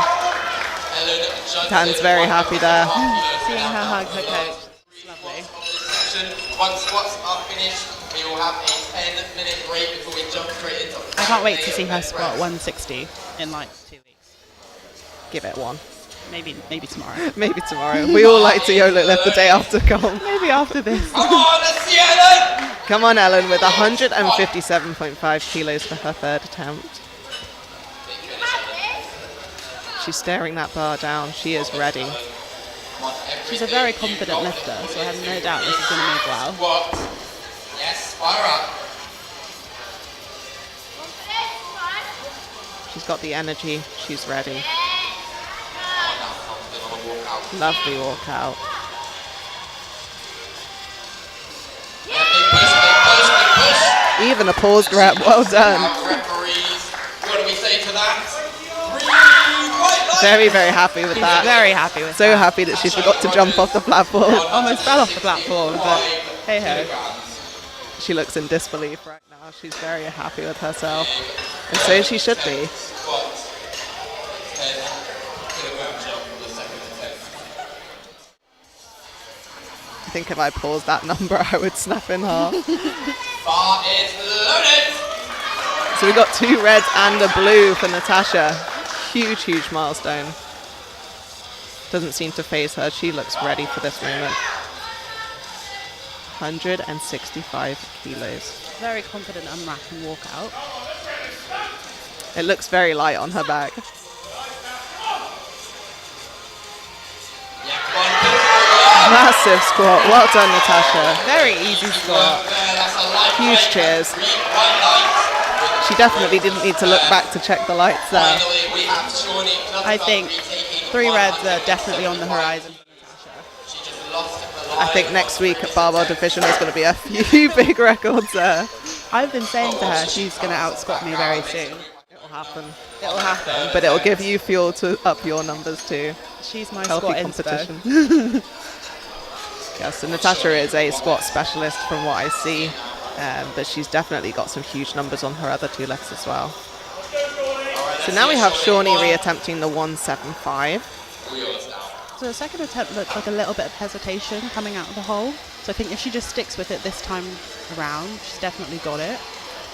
Dan's very happy there. Seeing her hug her coach. It's lovely. Once squats are finished, we will have a 10-minute break before we jump straight into. I can't wait to see her squat 160 in like 2 weeks. Give it 1. Maybe tomorrow. Maybe tomorrow. We all like to YOLO lift the day after comp. Maybe after this. Come on, let's see Ellen! Come on, Ellen, with 157.5 kilos for her third attempt. She's staring that bar down. She is ready. She's a very confident lifter, so I have no doubt this is going to move well. Squat. Yes, fire up. She's got the energy. She's ready. Lovely walkout. Yeah, big push, big push, big push. Even a paused rep. Well done. Now, referees, what do we say to that? Green, white light. Very, very happy with that. Very happy with So that. happy that she forgot to jump off the platform. Almost fell off the platform, but hey ho. She looks in disbelief right now. She's very happy with herself. And so she should be. Squat. 10 kilogram jump for the second attempt. I think if I paused that number, I would snap in half. Bar is loaded. So we got 2 reds and a blue for Natasha. Huge, huge milestone. Doesn't seem to faze her. She looks ready for this moment. 165 kilos. Very confident unrack and walk out. It looks very light on her back. Yeah, come on. Massive squat. Well done, Natasha. Very easy squat. That's a light Huge light. cheers. Green, white light. She definitely didn't need to look back to check the lights there. Finally, we have Shawnee I think retaking 3 one reds under are definitely on the horizon for Natasha. She just lost the I think next week at Barbell Division there's going to be a few big records there. I've been saying to her she's going to out-squat me very soon. It'll happen. It'll happen. But it'll give you fuel to up your numbers too. She's my Healthy squat competition. inspo. Yes, so Natasha is a squat specialist from what I see. But she's definitely got some huge numbers on her other 2 lifts as well. So now we have Shawnee reattempting the 175. So the second attempt looked like a little bit of hesitation coming out of the hole. So I think if she just sticks with it this time around, she's definitely got it.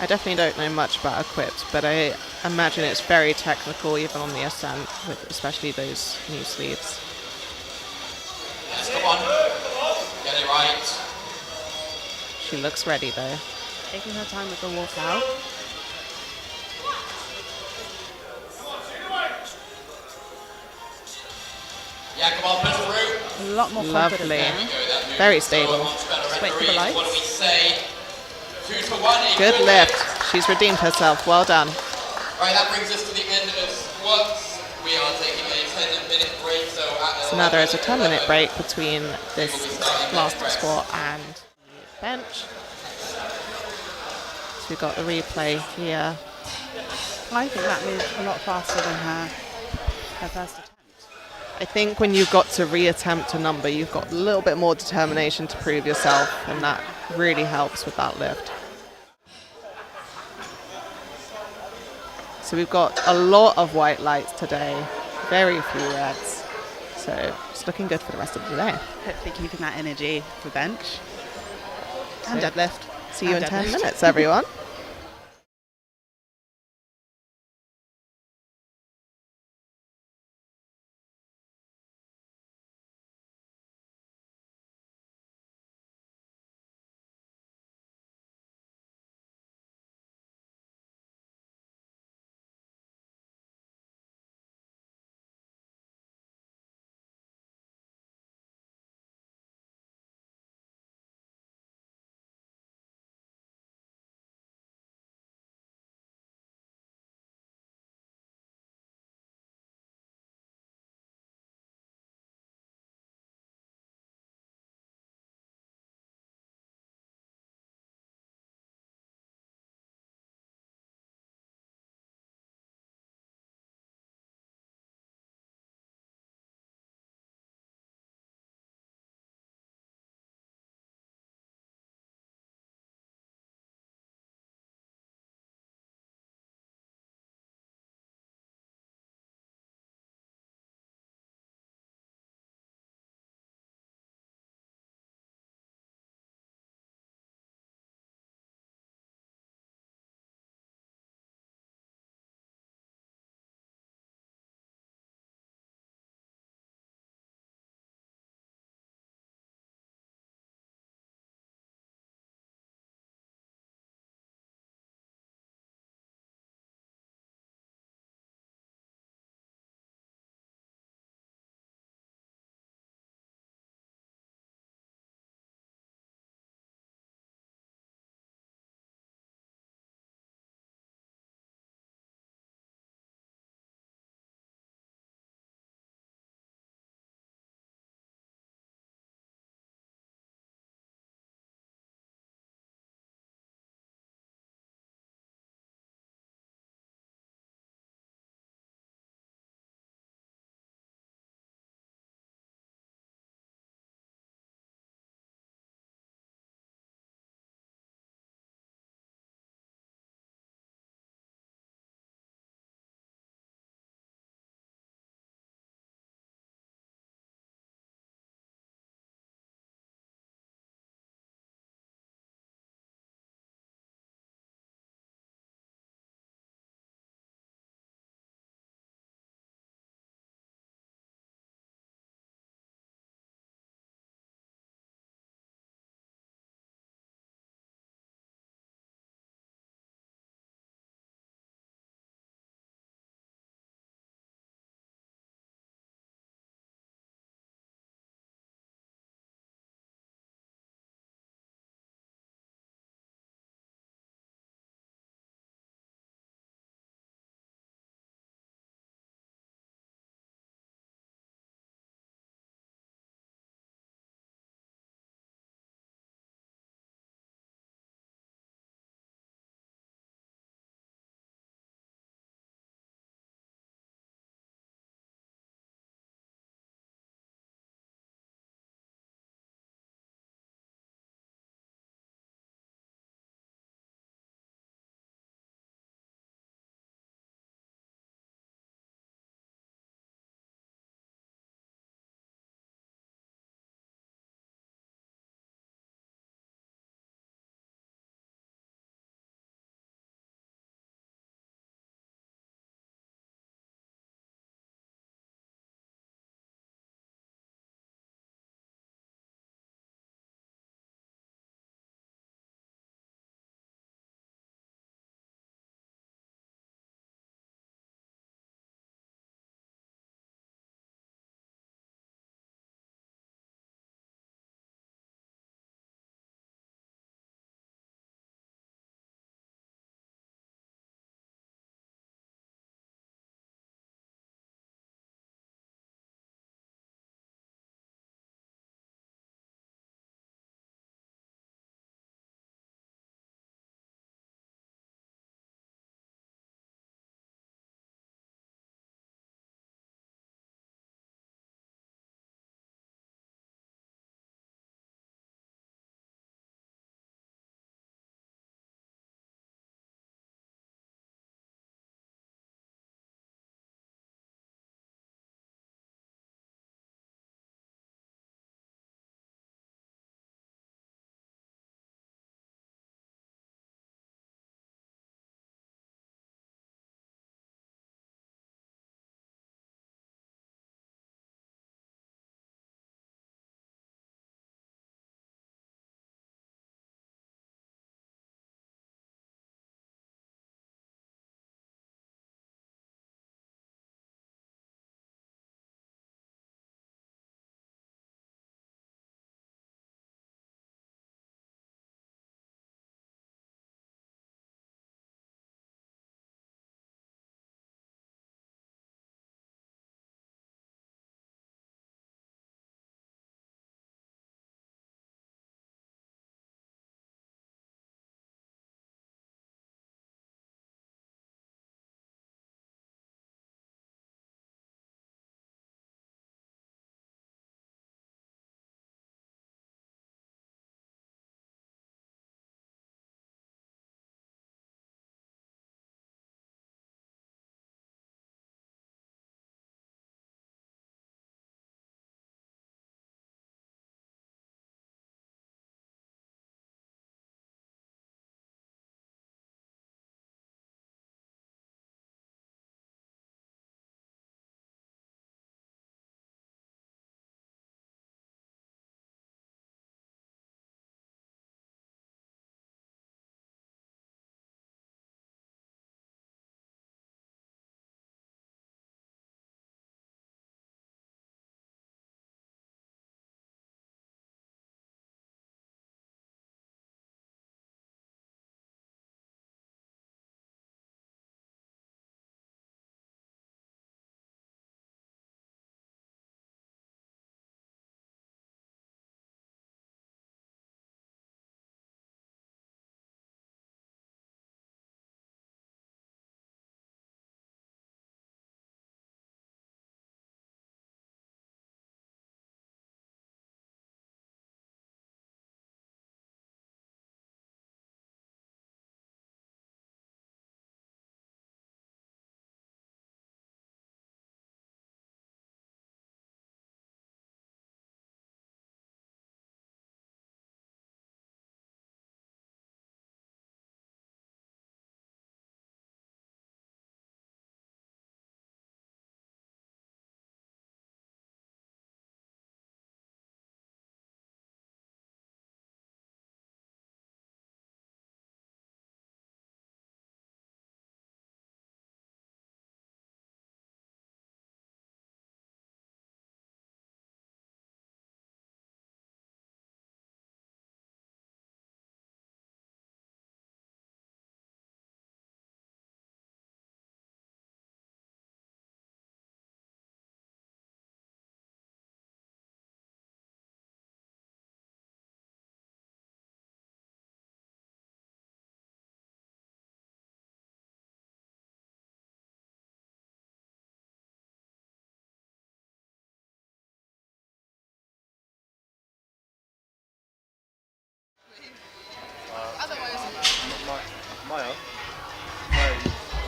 I definitely don't know much about equipped, but I imagine it's very technical even on the ascent, with especially those knee sleeves. Yes, come on. Get it right. She looks ready though. Taking her time with the walkout. Yeah, come on, push through. A lot more confident Lovely. there. Very stable. Much better Just wait for the referees. lights. What do we say? 2 to 1. a Good lift. She's redeemed herself. Well done. Right, that brings us to the end of squats. We are taking a 10-minute break. So now there is a 10-minute break between this last squat and the bench. So we've got the replay here. I think that moved a lot faster than her first attempt. I think when you've got to reattempt a number, you've got a little bit more determination to prove yourself, and that really helps with that lift. So we've got a lot of white lights today, very few reds. So it's looking good for the rest of the day. Hopefully keeping that energy for bench and deadlift. See you in And 10 deadlift. minutes, everyone.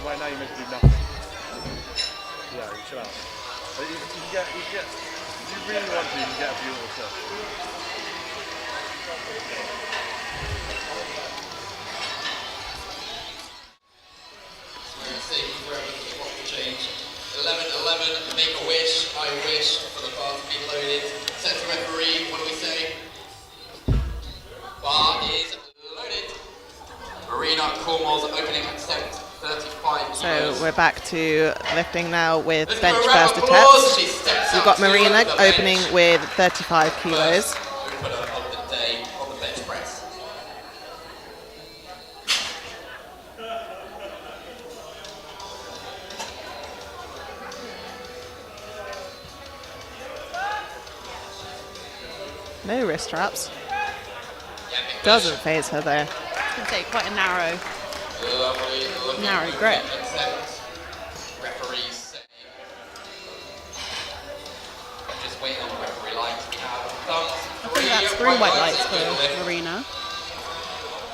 right now you're meant to do nothing. Yeah, you chill out. But if you really want to, you can get a beautiful set. Change. 11-11, make a wish, I wish for the bar to be loaded. Set to referee, what do we say? Bar is loaded. Marina Cornwall's opening attempt, 35 So kilos. we're back to lifting now with Let's bench give a round first of applause. attempts. She steps We've out got to Marina the opening bench. with 35 kilos. First opener of the day on the bench press. No wrist straps. Yeah, big Doesn't push. phase her though. I was gonna say quite a narrow. Lovely. Narrow grip. Attempt. Referees say. Just waiting on the referee lights. We have thumbs. I think that's 3 white lights for Marina.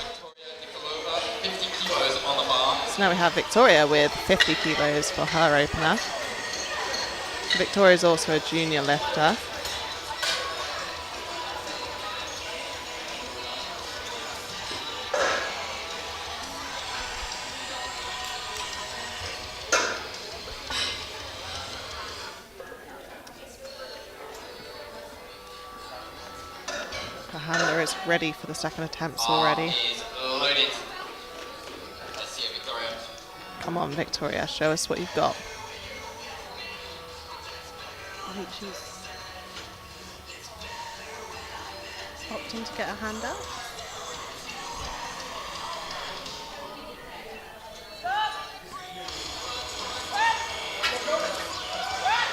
Victoria Nikolova, 50 kilos on the bar. So now we have Victoria with 50 kilos for her opener. Victoria's also a junior lifter. Her handler is ready for the second attempts already. Is loaded. Let's see it, Victoria. Come on, Victoria, show us what you've got. I think she's opting to get her hand up.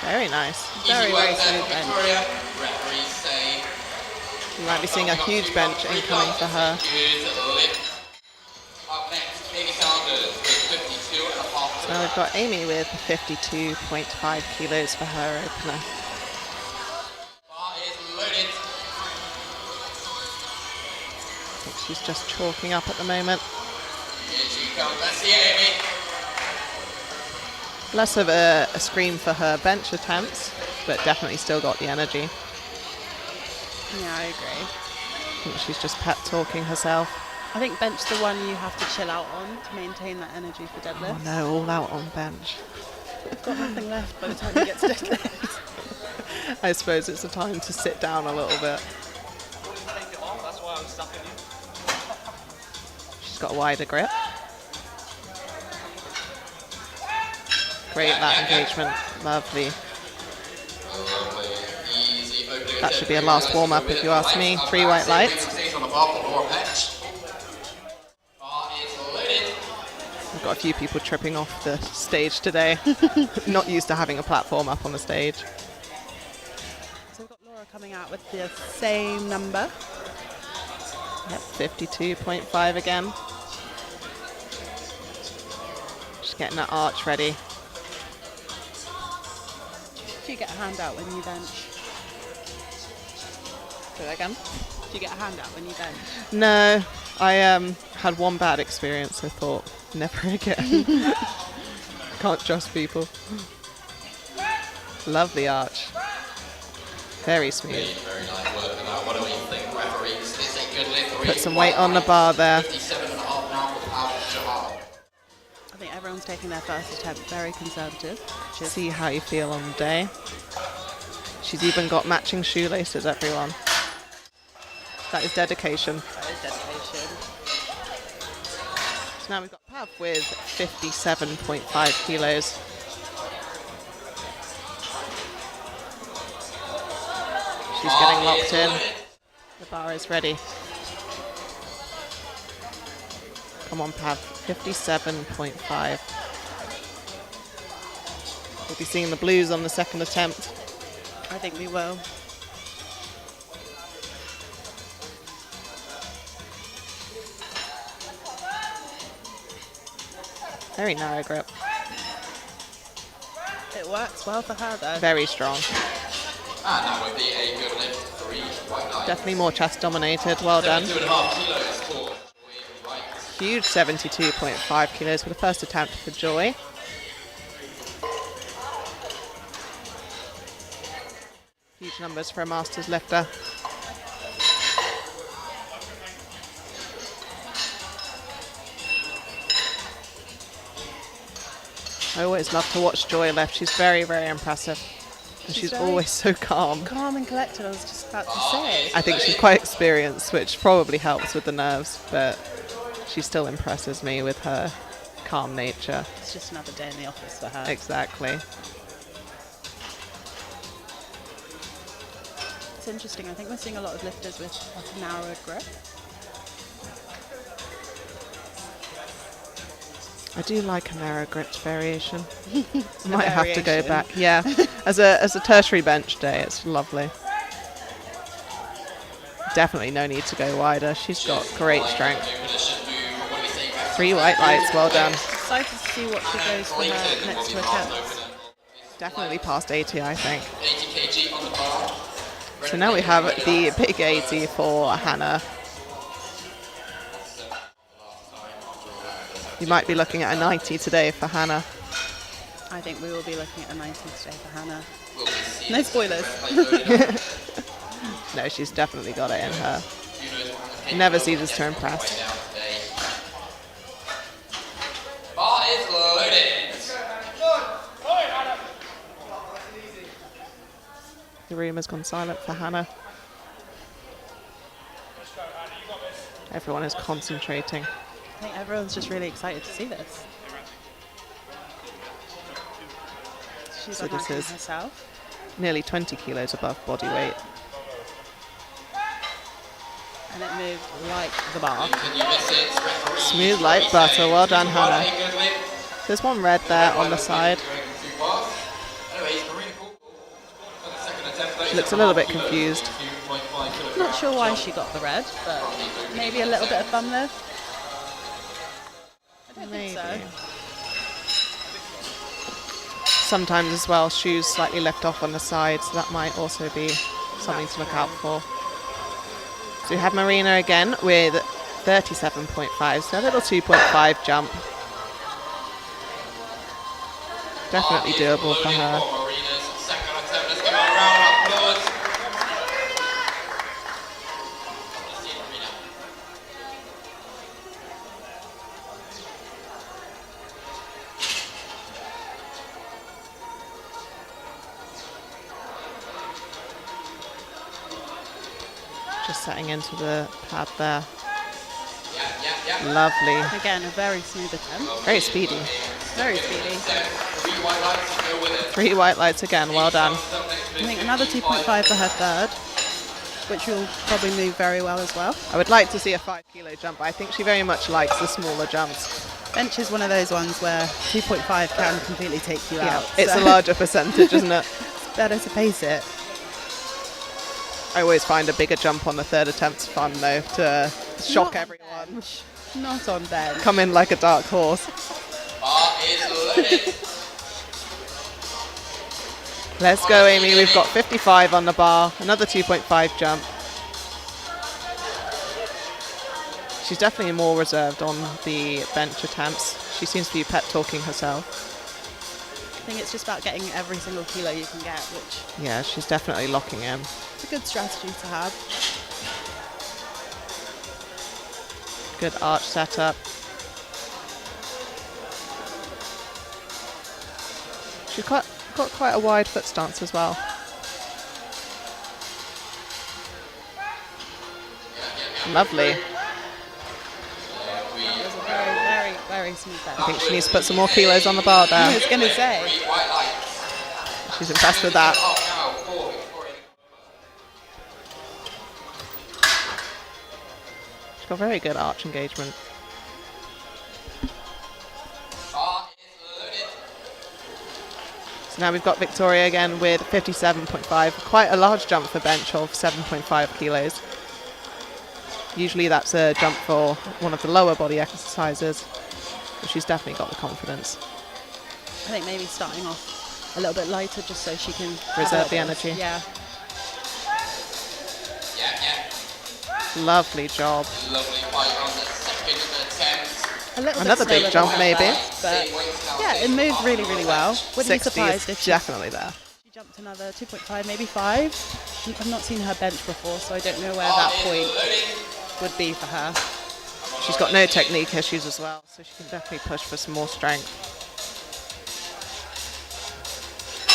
Very nice. Very, Easy work very there smooth for bench. Victoria. Referees say. You might be seeing a huge bench incoming for her. Good lift. Up next, Amy Sanders with 52.5. So now we've got Amy with 52.5 kilos for her opener. Bar is loaded. I think she's just chalking up at the moment. Here she comes. Let's see it, Amy. Less of a scream for her bench attempts, but definitely still got the energy. Yeah, I agree. I think she's just pep talking herself. I think bench the one you have to chill out on to maintain that energy for Oh deadlift. no, all out on bench. Got nothing left by the time you get to deadlift. I suppose it's a time to sit down a little bit. Take it off, that's why I'm stuck in you. She's got a wider grip. Great lat engagement, lovely. Lovely. Easy opening That should be a last warm-up if you ask me. 3 white lights. On the bar for Laura Petch. Bar is loaded. We've got a few people tripping off the stage today. Not used to having a platform up on the stage. So we've got Laura coming out with the same number. Yep, 52.5 again. Just getting that arch ready. Do you get a hand out when you bench? Say that again. Do you get a hand out when you bench? No, I had one bad experience. I thought, never again. Can't trust people. Lovely arch. Very smooth. Very nice work on that. What do you think, referees? It's a good lift. Put some weight on the bar there. 57.5 now for Paul Jahar. I think everyone's taking their first attempt very conservative. Which is See how you feel on the day. She's even got matching shoelaces, everyone. That is dedication. that is dedication. So now we've got Pav with 57.5 kilos. She's getting locked in. The bar is ready. Come on, Pav. 57.5. We'll be seeing the blues on the second attempt. I think we will. Very narrow grip. It works well for her though. Very strong. And that would be a good lift. 3 white lights. Definitely more chest dominated. Well done. 2.5 kilos for Wayne Wright. Huge 72.5 kilos for the first attempt for Joy. Huge numbers for a Masters lifter. I always love to watch Joy lift. She's very, very impressive. And she's very always so calm. Calm and collected, I was just about to say. I think she's quite experienced, which probably helps with the nerves, but she still impresses me with her calm nature. It's just another day in the office for her. Exactly. It's interesting. I think we're seeing a lot of lifters with like a narrower grip. I do like a narrow gripped variation. Might have to go variation. back. Yeah, as a tertiary bench day, it's lovely. Definitely no need to go wider. She's got great strength. 3 white lights, well done. Excited to see what she goes for her next two attempts. Definitely past 80, I think. 80 kg on the bar. So now we have the big 80 for Hannah. You might be looking at a 90 today for Hannah. I think we will be looking at a 90 today for Hannah. No spoilers. No, she's definitely got it in her. Never ceases to impress. Bar is loaded. The room has gone silent for Hannah. Everyone is concentrating. I think everyone's just really excited to see this. She's So this unhappy is- herself. Nearly 20 kilos above body weight. And it moved like the bar. Can you miss it? Referee. Smooth like butter. Well done, Hannah. Good lift. There's one red there on the side. Anyways, Marina Poole. Second attempt. She looks a little bit confused. Not sure why she got the red, but maybe a little bit of thumb lift. I don't think so. Maybe. Sometimes as well, shoes slightly left off on the side, so that might also be something to look out for. So we have Marina again with 37.5, so a little 2.5 jump. Definitely doable for her. Marina's second attempt. Let's give her a round of applause. Let's see Marina. Just setting into the pad there. Yeah. Lovely. Again, a very smooth attempt. Very speedy. Very speedy. 3 white lights to go with it. 3 white lights again, well done. I think another 2.5 for her third, which will probably move very well as well. I would like to see a 5 kilo jump, but I think she very much likes the smaller jumps. Bench is one of those ones where 2.5 can completely take you out. It's so a larger percentage, isn't it? it's better to pace it. I always find a bigger jump on the third attempt's fun though, to shock Not on everyone. bench. Not on bench. Come in like a dark horse. Bar is loaded. Let's go, Amy. We've got 55 on the bar. Another 2.5 jump. She's definitely more reserved on the bench attempts. She seems to be pep talking herself. I think it's just about getting every single kilo you can get, which Yeah, she's definitely locking in. is a good strategy to have. Good arch setup. She's got quite a wide foot stance as well. Lovely. It was a very, very, very smooth bench. I think she needs to put some more kilos on the bar I there. was going to say. 3 white lights. She's impressed with that. Half now. 4 Victoria. She's got very good arch engagement. Bar is loaded. So now we've got Victoria again with 57.5. Quite a large jump for bench of 7.5 kilos. Usually that's a jump for one of the lower body exercises, but she's definitely got the confidence. I think maybe starting off a little bit lighter just so she can Reserve the have a bit of- energy. Yeah. Yeah. Lovely job. Lovely fight on the second A little Another bit big slower jump, than maybe. first, but yeah, it moved really, really well. Wouldn't be 60 surprised is if she definitely there. jumped another 2.5, maybe 5. I've not seen her bench before, so I don't know where that point would be for her. She's got no technique issues as well, so she can definitely push for some more strength.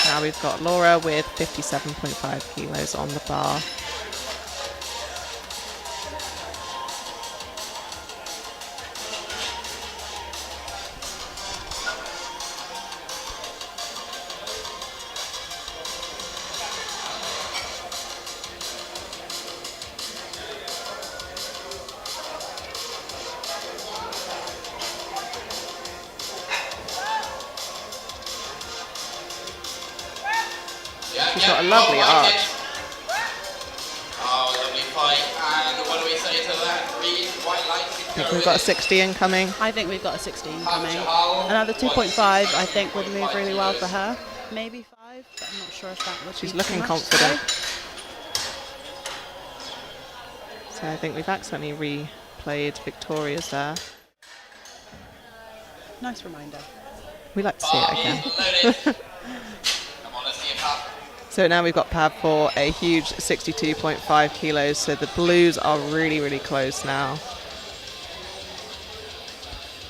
Now we've got Laura with 57.5 kilos on the bar. She's got a lovely arch. Oh, lovely fight. And what do we say to that? Green, white light. I think we've got a 60 incoming. I think we've got a 16 coming. Another 2.5, I think, would move really well for her. Maybe 5, but I'm not sure if that would She's be looking too much confident. to say. So I think we've accidentally replayed Victoria's there. Nice reminder. We like to see it again. Come on, let's see it up. So now we've got Pav for a huge 62.5 kilos. So the blues are really, really close now.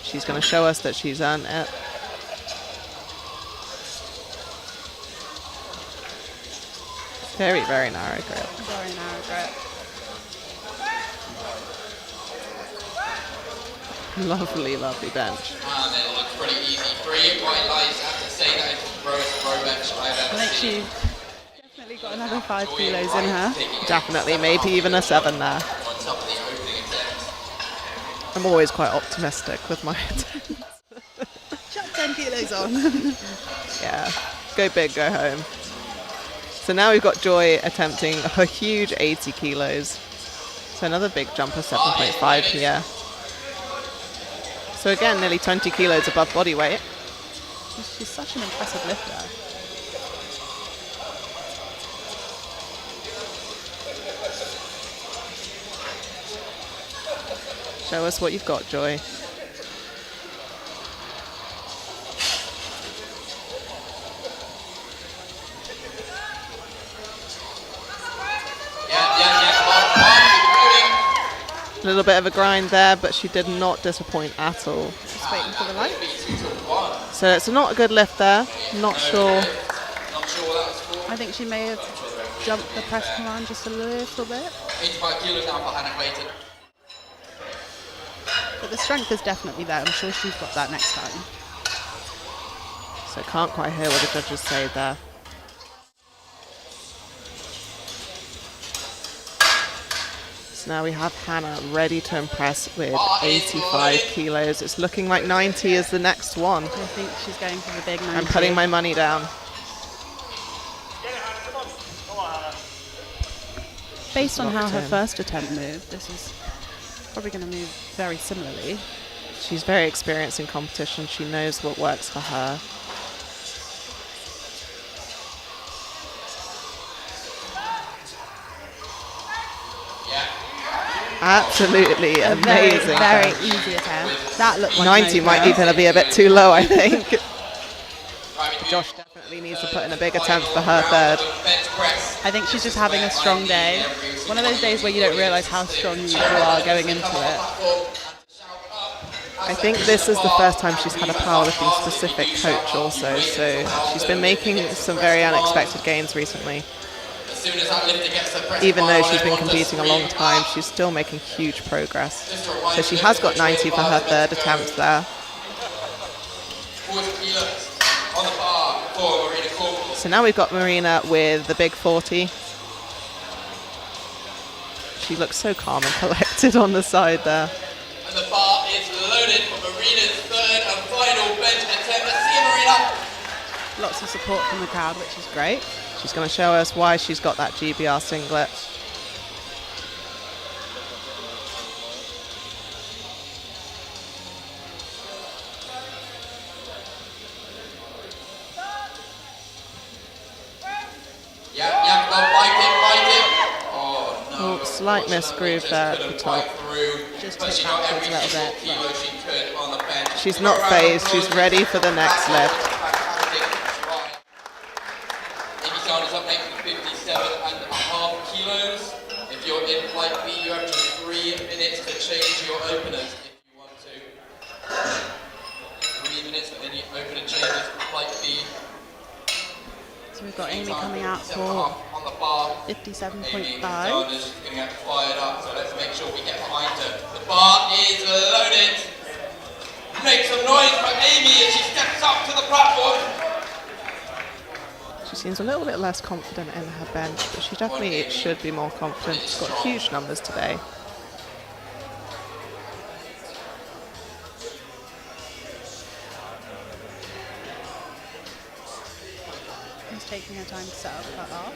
She's going to show us that she's earned it. Very, very narrow grip. Very narrow grip. Lovely, lovely bench. And it looks pretty easy. 3 white lights. I have to say that is the lowest row bench I've I ever think seen. she definitely got another 5 kilos in her. Definitely, maybe even a 7 there. On top of the opening attempt. I'm always quite optimistic with my attempts. Chuck 10 kilos on. Yeah, go big, go home. So now we've got Joy attempting a huge 80 kilos. So another big jump of 7.5 here. So again, nearly 20 kilos above body weight. She's such an impressive lifter. Show us what you've got, Joy. A little bit of a grind there, but she did not disappoint at all. Just waiting for the light. So it's not a good lift there. Not sure. I think she may have jumped the press command just a little bit. 85 kilos now for Hannah Clayton. But the strength is definitely there. I'm sure she's got that next time. So can't quite hear what the judges say there. So now we have Hannah ready to impress with 85 kilos. It's looking like 90 is the next one. I think she's going for the big 90. I'm putting my money down. Based on how Locked her in. first attempt moved, this is probably going to move very similarly. She's very experienced in competition. She knows what works for her. Absolutely amazing. Very bench. easy attempt. That looked like 90 no might go. even be a bit too low, I think. Josh definitely needs to put in a big attempt for her third. I think she's just having a strong day. One of those days where you don't realise how strong you are going into it. I think this is the first time she's had a powerlifting specific coach also, so she's been making some very unexpected gains recently. Even though she's been competing a long time, she's still making huge progress. So she has got 90 for her third attempt there. So now we've got Marina with the big 40. She looks so calm and collected on the side there. And the bar is loaded for Marina's third and final bench attempt. Let's see Marina. Lots of support from the crowd, which is great. She's going to show us why she's got that GBR singlet. Yeah, fight it. Oh, no. Oops. slight misgroove there at the top. Just tip backwards a little bit. But She's not phased, she's ready for the next lift. Amy is up next with 57.5 kilos. If you're in flight B, you have just 3 minutes to change your openers if you want to. 3 minutes, but then your opener changes flight B. so we've got Amy coming out for On the bar. 57.5. She's going to get fired up, so let's make sure we get behind her. The bar is loaded. Make some noise for Amy as she steps up to the platform. She seems a little bit less confident in her bench, but she definitely should be more confident. She's got huge numbers today. She's taking her time to set up her arch.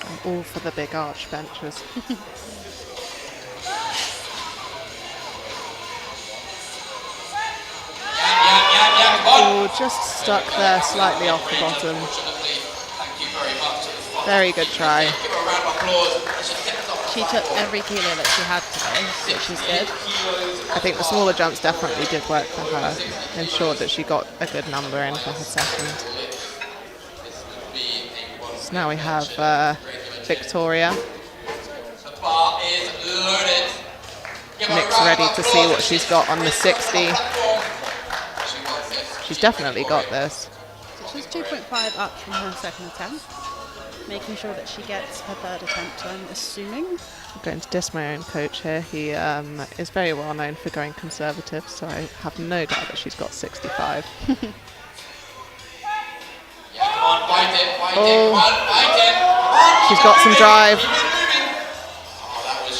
I'm all for the big arch benches. Oh, just stuck there, slightly off the bottom. Very good try. She took every kilo that she had today, which is good. I think the smaller jumps definitely did work for her. Ensured that she got a good number in for her second. So now we have Victoria. Nick's ready to see what she's got on the 60. She's definitely got this. So she's 2.5 up from her second attempt, making sure that she gets her third attempt, I'm assuming. I'm going to diss my own coach here. He is very well known for going conservative, so I have no doubt that she's got 65. She's got some drive.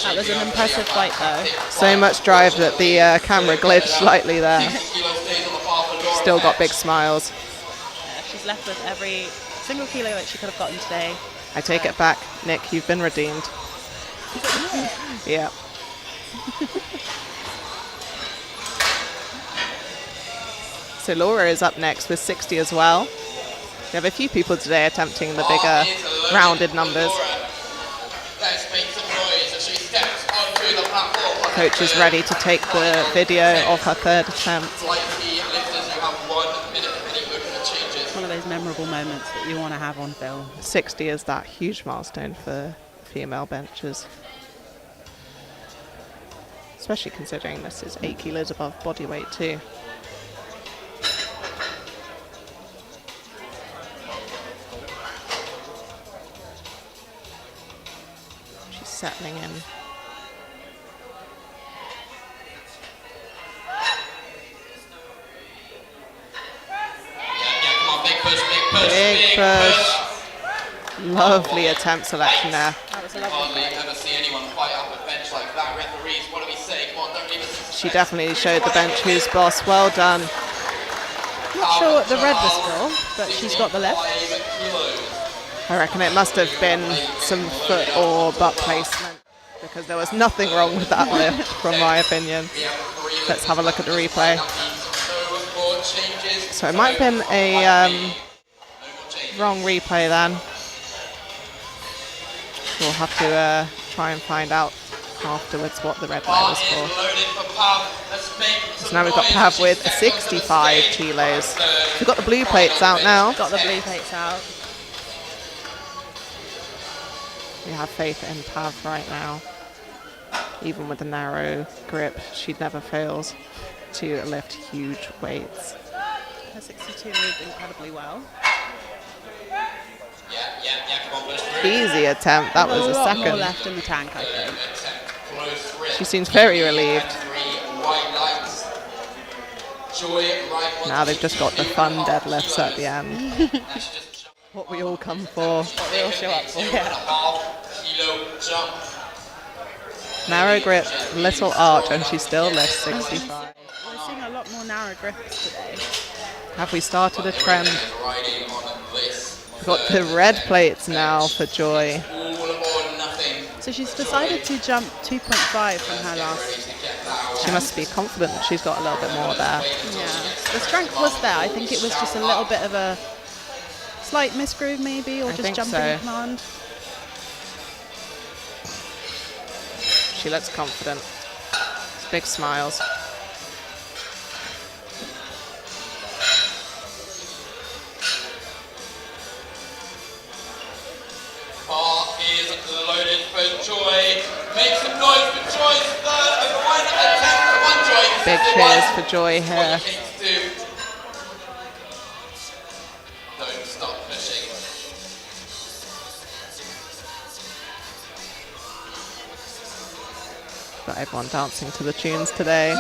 That was an impressive fight though. So much drive that the camera glitched slightly there. Still got big smiles. Yeah, she's left with every single kilo that she could have gotten today. I take it back. Nick, you've been redeemed. Yeah. So Laura is up next with 60 as well. We have a few people today attempting the bigger rounded numbers. Coach is ready to take the video of her third attempt. It's one of those memorable moments that you want to have on film. 60 is that huge milestone for female benchers. Especially considering this is 8 kilos above body weight too. She's settling in. Big push. Lovely attempt selection there. That was a lovely fight. She definitely showed the bench who's boss. Well done. Not sure what the red was for, but she's got the lift. I reckon it must have been some foot or butt placement because there was nothing wrong with that lift from my opinion. Let's have a look at the replay. So it might have been a wrong replay then. We'll have to try and find out afterwards what the red light was for. So now we've got Pav with 65 kilos. We've got the blue plates out now. Got the blue plates out. We have faith in Pav right now. Even with the narrow grip, she never fails to lift huge weights. Her 62 moved incredibly well. Easy attempt, that was a lot more second. left in the tank, I think. She seems very relieved. Now they've just got the fun deadlifts at the end. What we all come for. What we all show up for, yeah. Narrow grip, little arch, and she still lifts 65. We're seeing a lot more narrow grips today. Have we started a trend? We've got the red plates now for Joy. So she's decided to jump 2.5 from her last. She must be confident that she's got a little bit more there. Yeah, the strength was there. I think it was just a little bit of a Slight misgroove maybe, or I just think jumping so. command. She looks confident. Big smiles. Bar is loaded for Joy. Make some noise for Joy's third and final attempt. Come on, Joy. Big cheers for Joy here. What you need to do. Don't stop pushing. Got everyone dancing to the tunes today.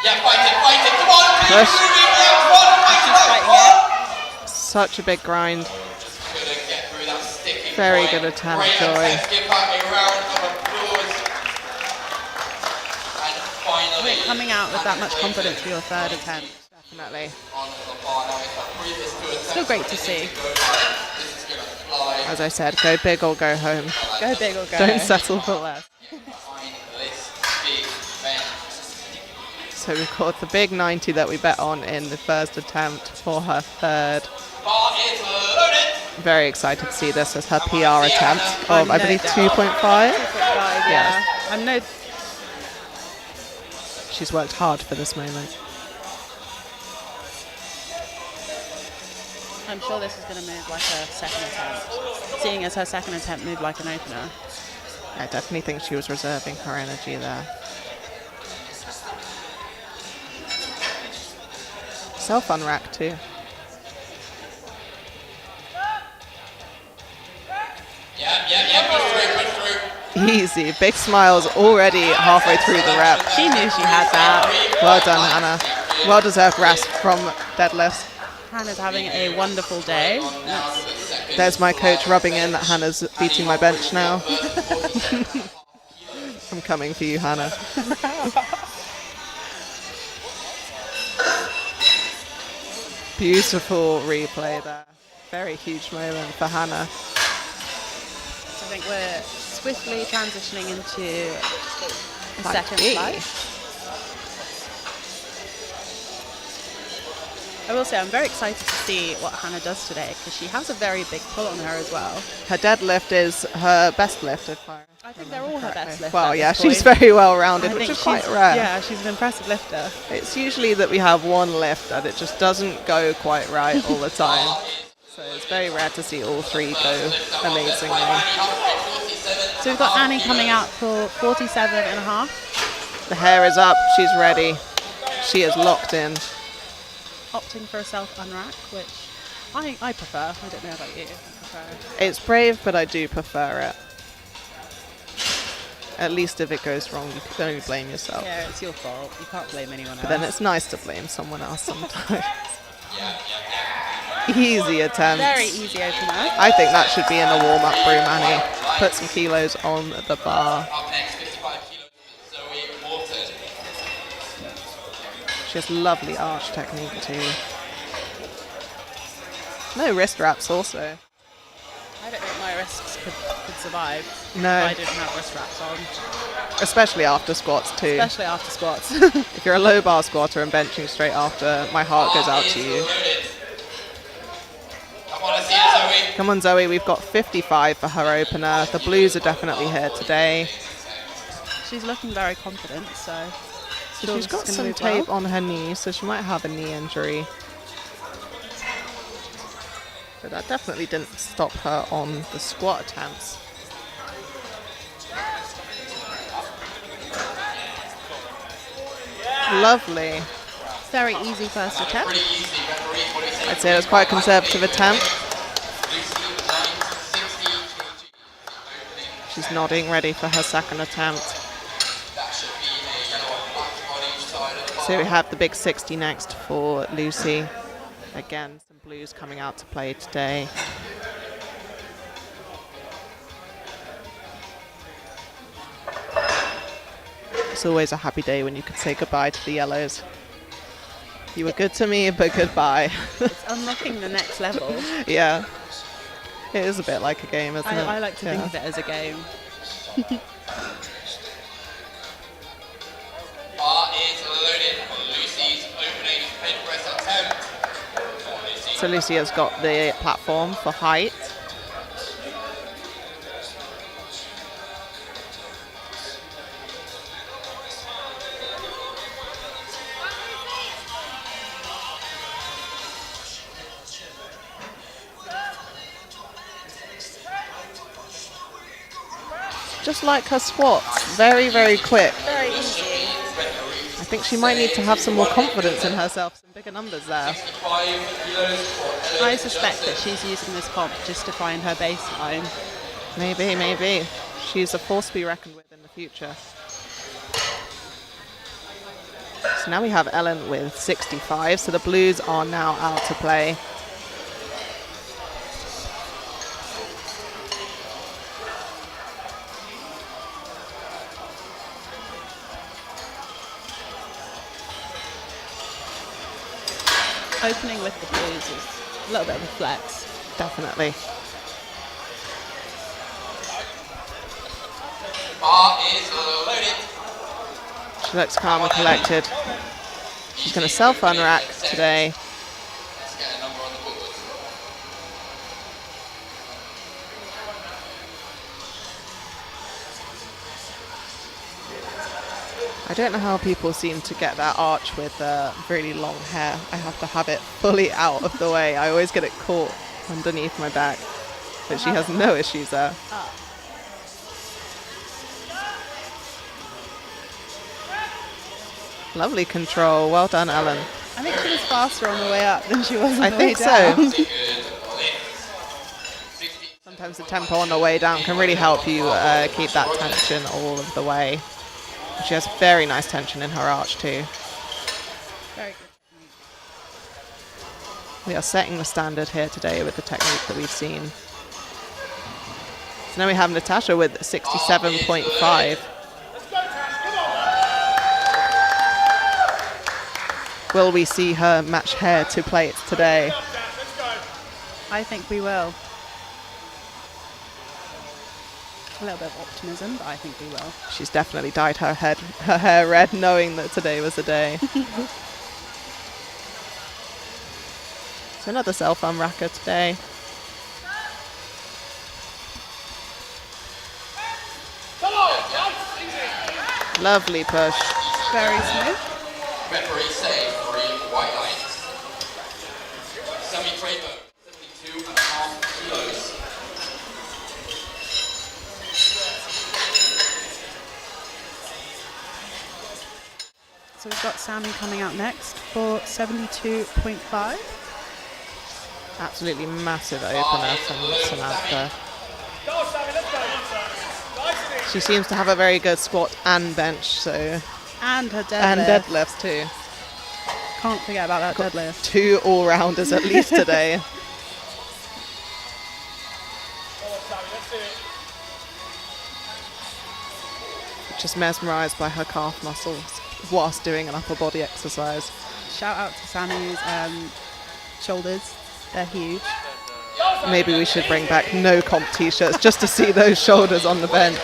Yeah, fight it, fight it. Come on, keep Push. moving. Yeah, come on, fight it out. Come on. Such a big grind. Couldn't get through that sticky Very point. good attempt, Great Joy. attempt. Give her a round of applause. And finally, Coming out with that much confidence for your third attempt. Definitely. on the bar now. It's her previous two attempts. Still great to see. Go high. This is gonna fly. As I said, go big or go home. Go big or go Don't home. settle for less. Behind this big bench. So we've got the big 90 that we bet on in the first attempt for her third. Bar is loaded. Very excited to see this as her PR attempt of, I believe, 2.5. 2.5, yeah. I'm no. She's worked hard for this moment. I'm sure this is going to move like a second attempt. Seeing as her second attempt moved like an opener. I definitely think she was reserving her energy there. Self-unrack too. Yeah, push through. Easy. Big smiles already halfway through the rep. She knew she had that. Well done, Hannah. Well-deserved rest from Deadlift. Hannah's having a wonderful day. There's my coach rubbing in that Hannah's beating my bench now. I'm coming for you, Hannah. Beautiful replay there. Very huge moment for Hannah. I think we're swiftly transitioning into the Flight second B. flight. I will say I'm very excited to see what Hannah does today because she has a very big pull on her as well. Her deadlift is her best lift, if I think they're all her best lifters. Well, at yeah, this she's point. very well rounded, I which think is quite she's- rare. Yeah, she's an impressive lifter. It's usually that we have one lift and it just doesn't go quite right all the time. So it's very rare to see all three go amazingly. So we've got Annie coming out for 47.5, The hair is up, she's ready. She is locked in. opting for a self unrack, which I prefer. I don't know about you. I prefer. It's brave, but I do prefer it. At least if it goes wrong, you can only blame yourself. Yeah, it's your fault. You can't blame anyone else. But then it's nice to blame someone else sometimes. Easy attempt. Very easy opener. I think that should be in the warm-up room, Annie. Put some kilos on the bar. Up next, 55 kilos, Zoe Morton. She has lovely arch technique too. No wrist wraps also. I don't think my wrists could survive No. if I didn't have wrist wraps on, Especially after squats too. especially after squats. If you're a low bar squatter and benching straight after, my heart goes out to you. Come on, let's see it, Zoe. Come on, Zoe, we've got 55 for her opener. The blues are definitely here today. She's looking very confident, so sure She's this got is gonna some move tape well. on her knee, so she might have a knee injury. But that definitely didn't stop her on the squat attempts. Lovely. Very easy first attempt. Pretty easy, referee. What do you say? I'd say it was quite a conservative attempt. Lucy, 960 kg. She's nodding, ready for her second attempt. That should be a yellow and black on each side of the bar. So we have the big 60 next for Lucy. Again, some blues coming out to play today. It's always a happy day when you can say goodbye to the yellows. You were good to me, but goodbye. It's unlocking the next level. Yeah. It is a bit like a game, isn't it? I like to Yeah. think of it as a game. Bar is loaded for Lucy's opening pin press. So Lucia's got the platform for height. Just like her squats, very, very quick. Very easy. I think she might need to have some more confidence in herself, some bigger numbers there. I suspect that she's using this comp just to find her baseline. Maybe. She's a force to be reckoned with in the future. So now we have Ellen with 65, so the Blues are now out to play. Opening with the Blues is a little bit of a flex. Definitely. Bar is loaded. She looks calm and collected. She's going to self-unrack today. Let's get a number on the board. I don't know how people seem to get that arch with really long hair. I have to have it fully out of the way. I always get it caught underneath my back. But she has no issues there. Lovely control. Well done, Ellen. I think she was faster on the way up than she was on I the way think down. so. Sometimes the tempo on the way down can really help you keep that tension all of the way. She has very nice tension in her arch too. Very good technique. We are setting the standard here today with the technique that we've seen. So now we have Natasha with 67.5. Will we see her match hair to plates today? I think we will. A little bit of optimism, but I think we will. She's definitely dyed her hair red, knowing that today was the day. So another self-unracker today. Lovely push. Very smooth. Referee say 3 white lines. Semi-Trabo, 72.5 kilos. So we've got Sammy coming out next for 72.5. Absolutely massive opener from Samantha. She seems to have a very good squat and bench, so And her deadlift. and deadlifts too. Can't forget about that deadlift. 2 all-rounders at least today. Just mesmerised by her calf muscles whilst doing an upper body exercise. Shout out to Sammy's shoulders. They're huge. Maybe we should bring back no comp t-shirts just to see those shoulders on the bench.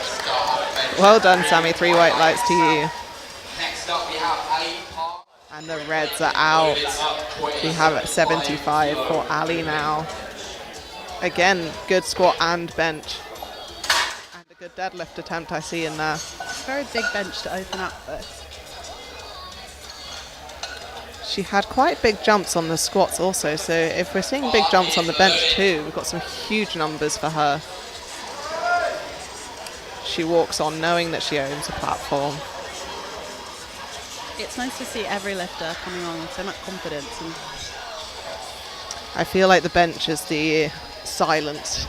Well done, Sammy. 3 white lights to you. Next up we have Ali Park. And the reds are out. We have at 75 for Ali now. Again, good squat and bench. And a good deadlift attempt I see in there. Very big bench to open up with. She had quite big jumps on the squats also, so if we're seeing big jumps on the bench too, we've got some huge numbers for her. She walks on knowing that she owns a platform. It's nice to see every lifter coming on with so much confidence. And I feel like the bench is the silent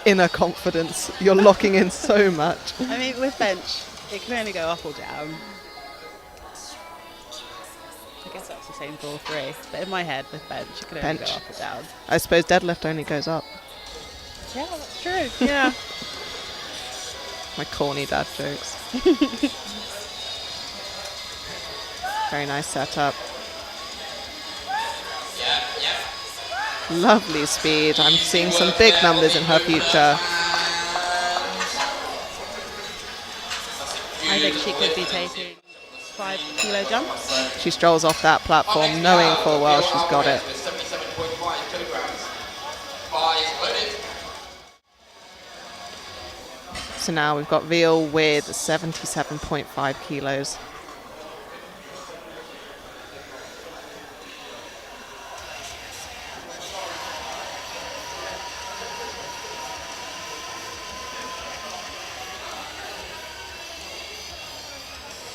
inner confidence. You're locking in so much. I mean, with bench, it can only go up or down. I guess that's the same for all 3. But in my head, with bench, it can only go Bench. up or down. I suppose deadlift only goes up. Yeah, that's true. Yeah. My corny dad jokes. Very nice setup. Lovely speed. I'm seeing some big numbers in her future. I think she could be taking 5 kilo jumps. She strolls off that platform knowing full well she's got it. So now we've got Veal with 77.5 kilos.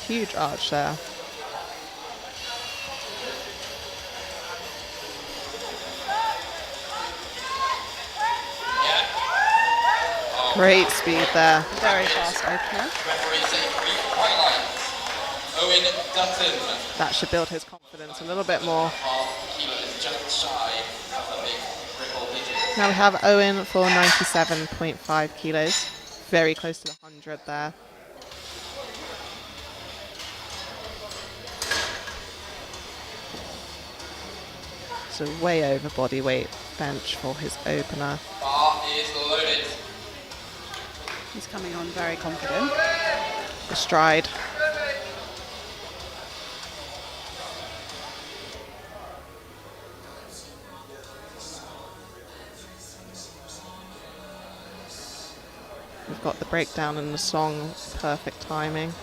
Huge arch there. Great speed there. Very fast opener. Referee say 3 white lights. Owen Dutton. That should build his confidence a little bit more. Half kilos, just shy of a big triple digit. Now we have Owen for 97.5 kilos. Very close to the 100 there. So way over body weight bench for his opener. Bar is loaded. He's coming on very confident. The stride. We've got the breakdown in the song, perfect timing.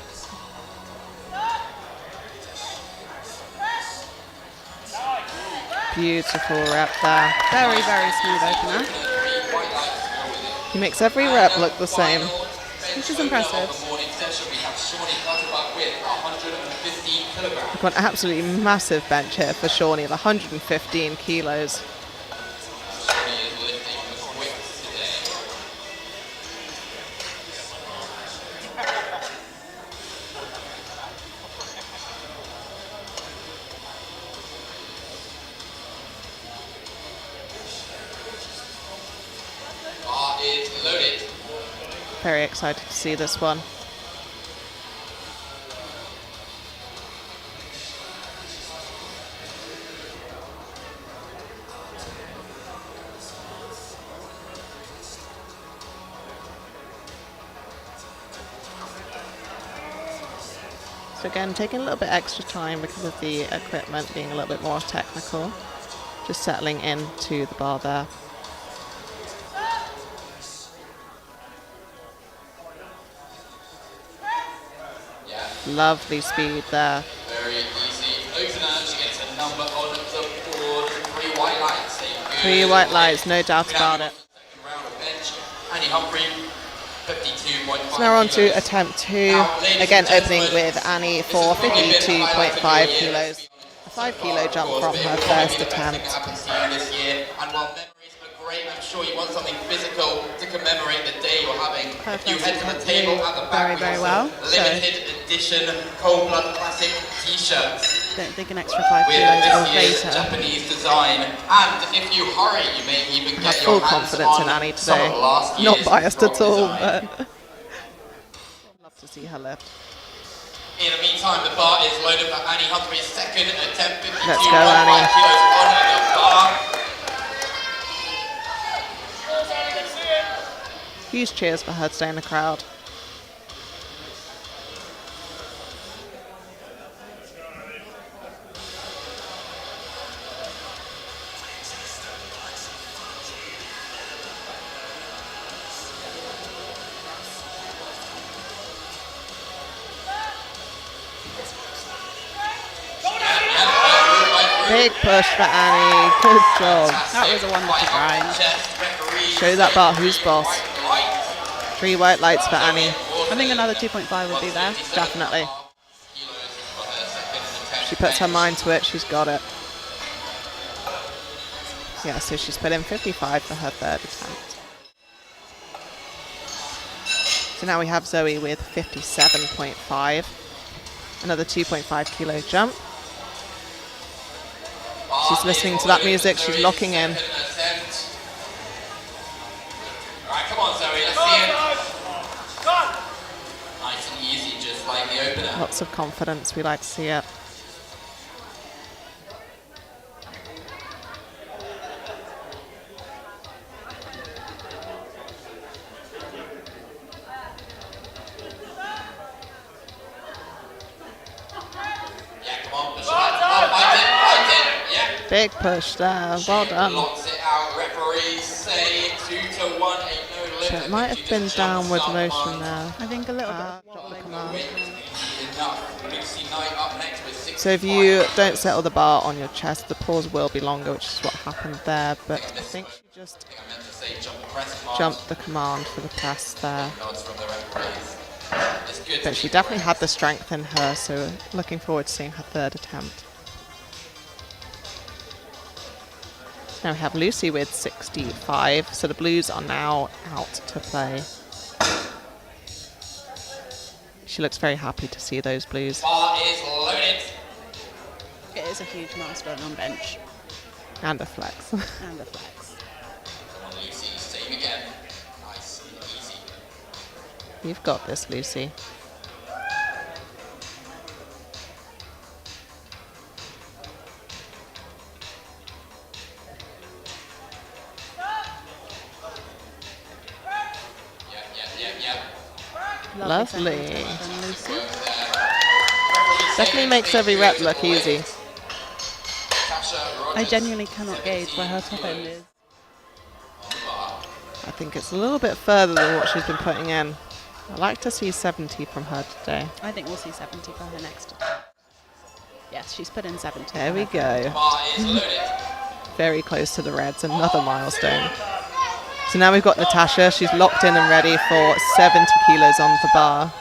Beautiful rep there. Very, very smooth opener. He makes every rep look the same. Which is impressive. We've got an absolutely massive bench here for Shawnee of 115 kilos. Very excited to see this one. So again, taking a little bit extra time because of the equipment being a little bit more technical. Just settling into the bar there. Lovely speed there. Very easy opener. She gets a number on the board. 3 white lights. 3 white lights, no doubt about it. Second round of bench. Annie Humphrey, 52.5. So now we're on to attempt 2. Again, opening with Annie for 52.5 kilos. A 5 kilo jump from her first attempt. And while memories are great, I'm sure you want something physical to commemorate the day you're having. If you head to the table at the back, very well. Limited edition Cold Blood Classic t-shirts. Don't think an extra 5 With kilos this will year's later. Japanese design, and if you hurry, you may even I have get full your hands confidence on in Annie some today. of last Not year's biased at strong all, design. but love to see her lift. In the meantime, the bar is loaded for Annie Humphrey's second attempt. 52.5 Let's go, Annie. kilos on the bar. Huge cheers for her today in the crowd. Big push for Annie. Good job. That was a wonderful grind. Show that bar who's boss. 3 white lights for Annie. I think another 2.5 would be there. Definitely. She puts her mind to it, she's got it. Yeah, so she's put in 55 for her third attempt. So now we have Zoe with 57.5. Another 2.5 kilo jump. She's listening to that music, she's locking in. Alright, come on Zoe, let's see it. Nice and easy, just like the opener. Lots of confidence, we like to see it. Yeah, come on, push it out. Oh, fight it, yeah. Big push there, well done. Locks it out, referees say 2-1, ain't no So it might have been downward motion there. I think a little Drop the command. Enough. Lucy Knight up next with 65. So if you don't settle the bar on your chest, the pause will be longer, which is what happened there. But I think she just I meant to say jump the press command. jumped the command for the press there. Nods from the referees. It's good to But she be definitely had correct. the strength in her, so looking forward to seeing her third attempt. Now we have Lucy with 65, so the Blues are now out to play. She looks very happy to see those Blues. Bar is loaded. It is a huge milestone on bench And a flex. and a flex. Come on, Lucy. Same again. Nice and easy. You've got this, Lucy. Yeah. Lovely. sentence from Lucy. Definitely makes every rep look easy. Tasha Rogers. I genuinely cannot gauge where her top end is. I think it's a little bit further than what she's been putting in. I'd like to see 70 from her today. I think we'll see 70 for her next attempt. Yes, she's put in 70. There for we her go. Bar is loaded. Very close to the Reds, another milestone. So now we've got Natasha. She's locked in and ready for 70 kilos on the bar.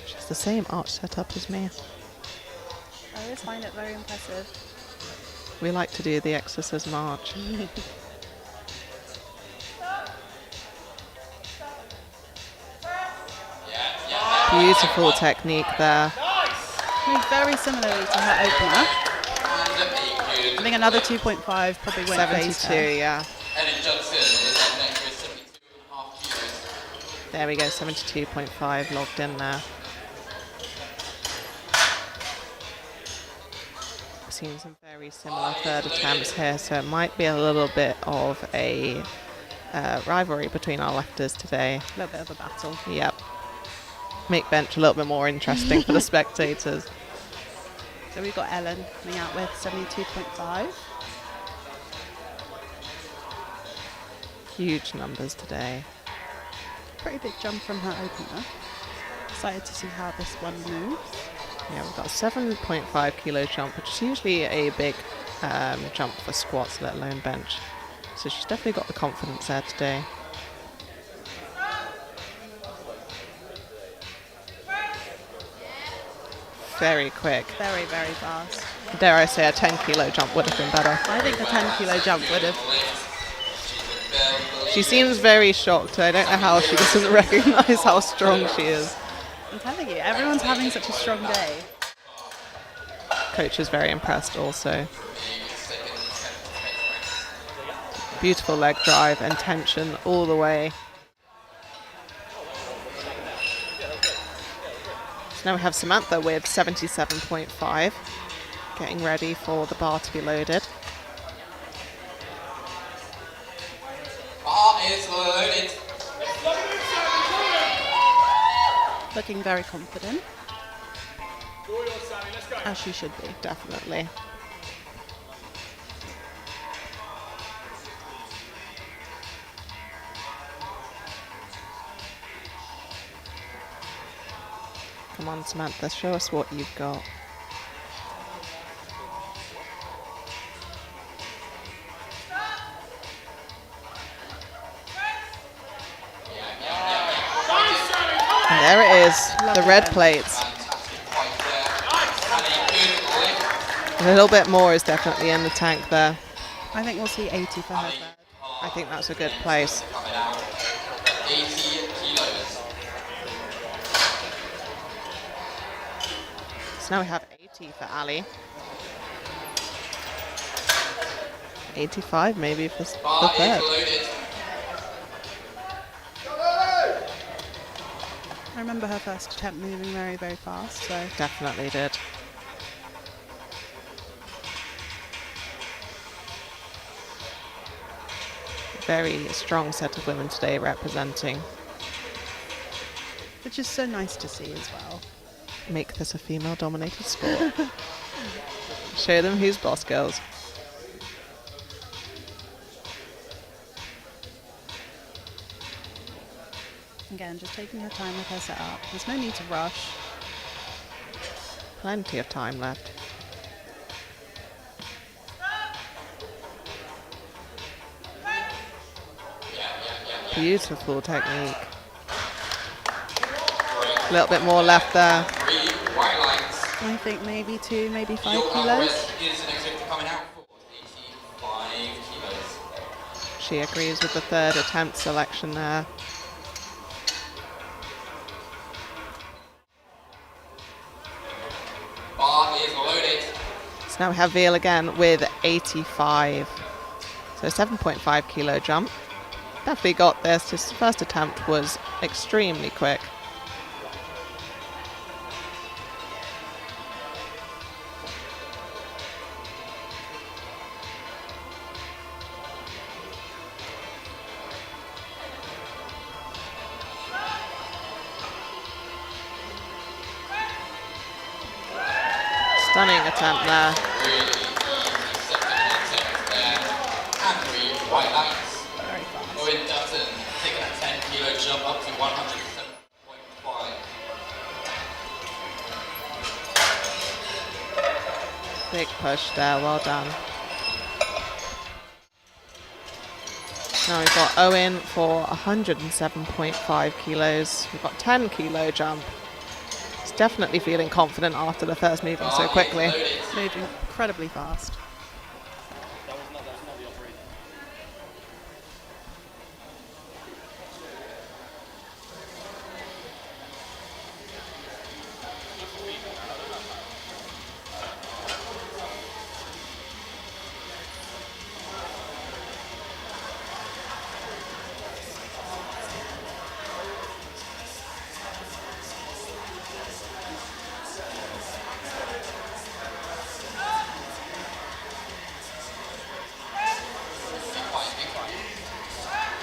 She's the same arch setup as me. I always find it very impressive. We like to do the exorcism arch. Beautiful technique there. I mean, very similarly to her opener. I think another 2.5 probably went phase 72, her. yeah. Ellen Johnson is up next with 72.5 kilos. There we go, 72.5 logged in there. I've seen some very similar third attempts here, so it might be a little bit of a rivalry between our lefters today. A little bit of a battle. Yep. Make bench a little bit more interesting for the spectators. So we've got Ellen coming out with 72.5. Huge numbers today. Pretty big jump from her opener. Excited to see how this one moves. Yeah, we've got a 7.5 kilo jump, which is usually a big jump for squats, let alone bench. So she's definitely got the confidence there today. Very quick. Very, very fast. Dare I say a 10 kilo jump would have been better. I think the 10 kilo jump would have. She seems very shocked. I don't know how she doesn't recognize how strong she is. I'm telling you, everyone's having such a strong day. Coach is very impressed also. Beautiful leg drive and tension all the way. So now we have Samantha with 77.5, getting ready for the bar to be loaded. Bar is loaded. Looking very confident. As she should be. Definitely. Come on, Samantha, show us what you've got. And there it is, the red plates. A little bit more is definitely in the tank there. I think we'll see 80 for her third. I think that's a good place. 80 kilos. So now we have 80 for Ali. 85 maybe for the Bar is third. loaded. I remember her first attempt moving very, very fast, so Definitely did. Very strong set of women today representing. which is so nice to see as well. Make this a female-dominated sport. Show them who's boss, girls. Again, just taking her time with her setup. There's no need to rush. Plenty of time left. Beautiful technique. A little bit more left there. I think maybe 2, maybe 5 Your kilos. rest is the next victim coming out for 85 kilos. She agrees with the third attempt selection there. Bar is loaded. So now we have Veal again with 85. So 7.5 kilo jump. Definitely got this. His first attempt was extremely quick. Stunning attempt there. Really easy second attempt there. And 3 white lights. Very fast. Owen Dutton taking a 10 kilo jump up to 107.5. Big push there, well done. Now we've got Owen for 107.5 kilos. We've got 10 kilo jump. He's definitely feeling confident after the first moving so quickly. Moving incredibly fast.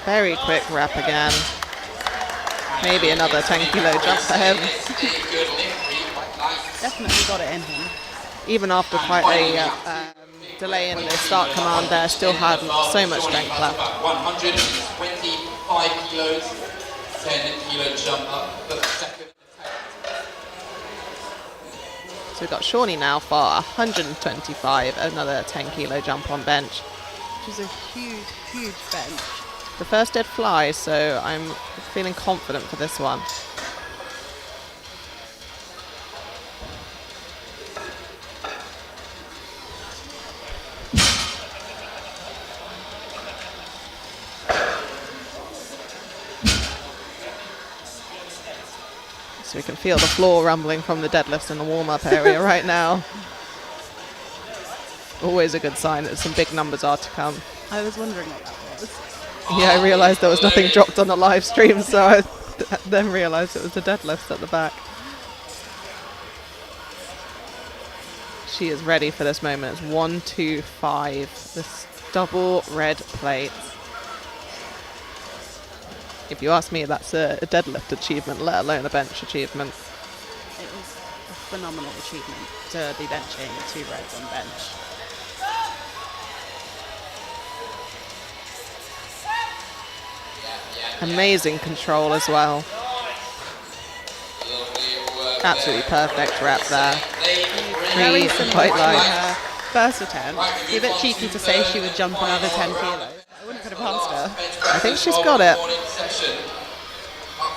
Very quick rep again. Maybe another 10 kilo jump for him. Definitely got it in him. Even after quite a delay in the start command there, still had so much strength left. 125 kilos, 10 kilo jump up for the second attempt. So we've got Shawnee now for 125, another 10 kilo jump on bench. Which is a huge, huge bench. The first did fly, so I'm feeling confident for this one. So we can feel the floor rumbling from the deadlifts in the warm-up area right now. Always a good sign that some big numbers are to come. I was wondering what that was. Yeah, I realised there was nothing dropped on the live stream, so I then realised it was the deadlifts at the back. She is ready for this moment. It's 1, 2, 5. This double red plate. If you ask me, that's a deadlift achievement, let alone a bench achievement. It was a phenomenal achievement to be benching 2 reds on bench. Amazing control as well. Absolutely perfect rep there. Very 3 similar quite to light. her first attempt. It'd be a bit cheeky to say she would jump another 10 kilos. I wouldn't put it past her. I think she's got it. Up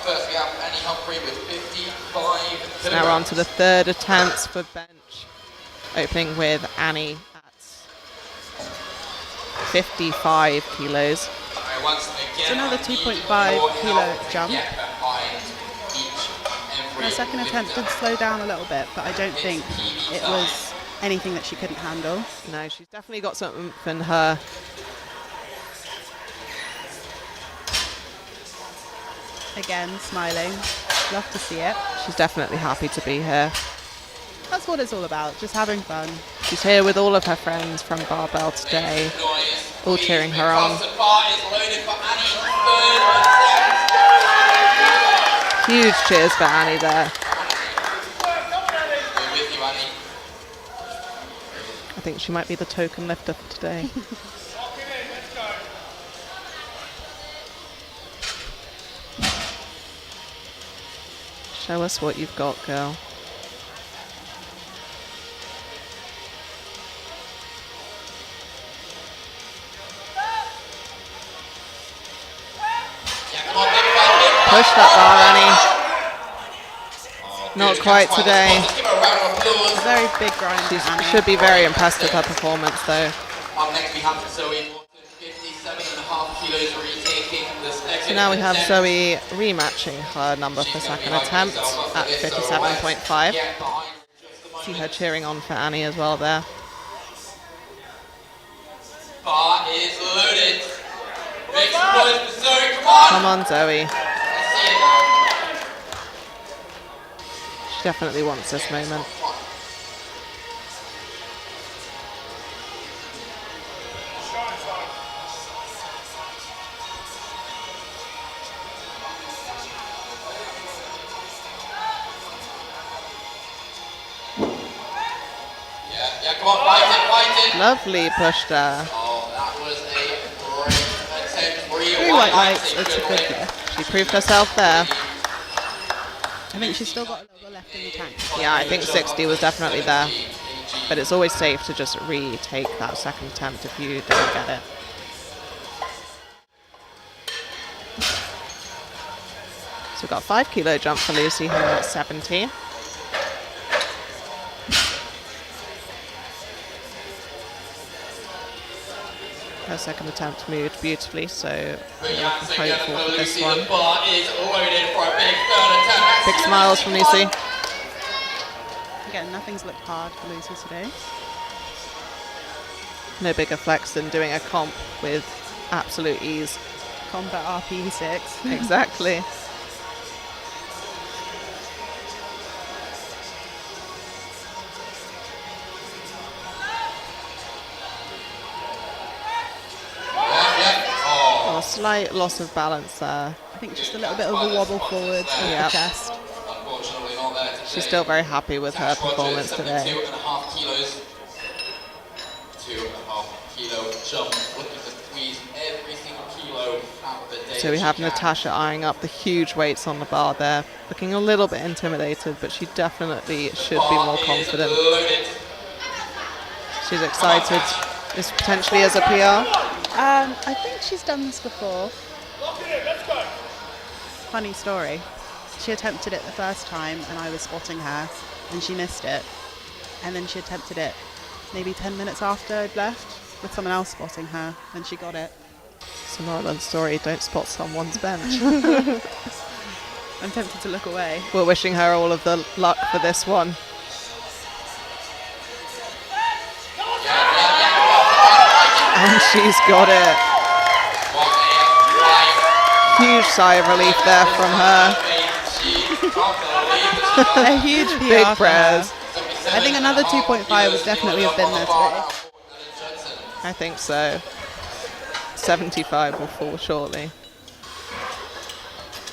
first we have Annie Humphrey with 55 So now we're on to the third attempts for bench. Opening with Annie at 55 kilos. It's another 2.5 kilo jump. Her second attempt did slow down a little bit, but I don't think it was anything that she couldn't handle. No, she's definitely got something in her. Again, smiling. Love to see it. She's definitely happy to be here. That's what it's all about, just having fun. She's here with all of her friends from Barbell today, all cheering her on. Huge cheers for Annie there. I think she might be the token lifter for today. Show us what you've got, girl. Push that bar, Annie. Not quite today. A very big grind. She should be very impressed with her performance, though. Up next we have Zoe, 57.5 kilos, retaking this So now we have Zoe rematching her number for second attempt at 57.5. See her cheering on for Annie as well there. Bar is loaded. Make some noise for Zoe, come on! Come on, Zoe. Let's see it now. She definitely wants this moment. Yeah, come on, fight it. Lovely push there. Oh, that was a great attempt. 3 white lights, it's a good lift. She proved herself there. I think she's still got a little bit left in the tank. Yeah, I think 60 was definitely there. But it's always safe to just retake that second attempt if you don't get it. So we've got a 5 kilo jump for Lucy here at 70. Her second attempt moved beautifully, so we're hopeful for this one. The bar is loaded for a big third attempt. Big smiles from Lucy. Again, nothing's looked hard for Lucy today. No bigger flex than doing a comp with absolute ease. Combat RP6. Exactly. Oh, slight loss of balance there. I think just a little bit of a wobble forward with Yep. the chest. Unfortunately not there today. She's still very happy with her performance today. 2.5 kilos. 2.5 kilo jump. Looking to squeeze every single kilo out of the day. So we if have she can. Natasha eyeing up the huge weights on the bar there, looking a little bit intimidated, but she definitely should be more confident. Loaded. She's excited. This potentially is a PR. I think she's done this before. Funny story. She attempted it the first time and I was spotting her and she missed it. And then she attempted it maybe 10 minutes after I'd left with someone else spotting her and she got it. So moral of the story, don't spot someone's bench. I'm tempted to look away. We're wishing her all of the luck for this one. And she's got it. Huge sigh of relief there from her. A huge PR Big for prayers. her. I think another 2.5 would definitely have been there today. I think so. 75 will fall shortly.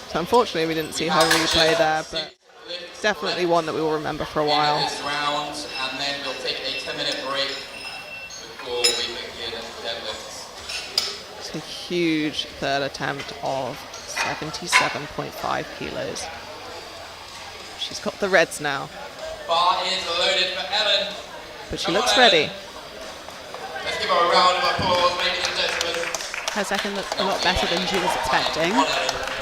So unfortunately we didn't see her replay there, but definitely one that we will remember for a while. This round, and then we'll take a 10-minute break before we begin deadlifts. It's a huge third attempt of 77.5 kilos. She's got the reds now, Bar is loaded for Ellen. but she Come looks on, Ellen. ready. Let's give her a round of applause, ladies and gentlemen. Her second looked a lot better than she was expecting.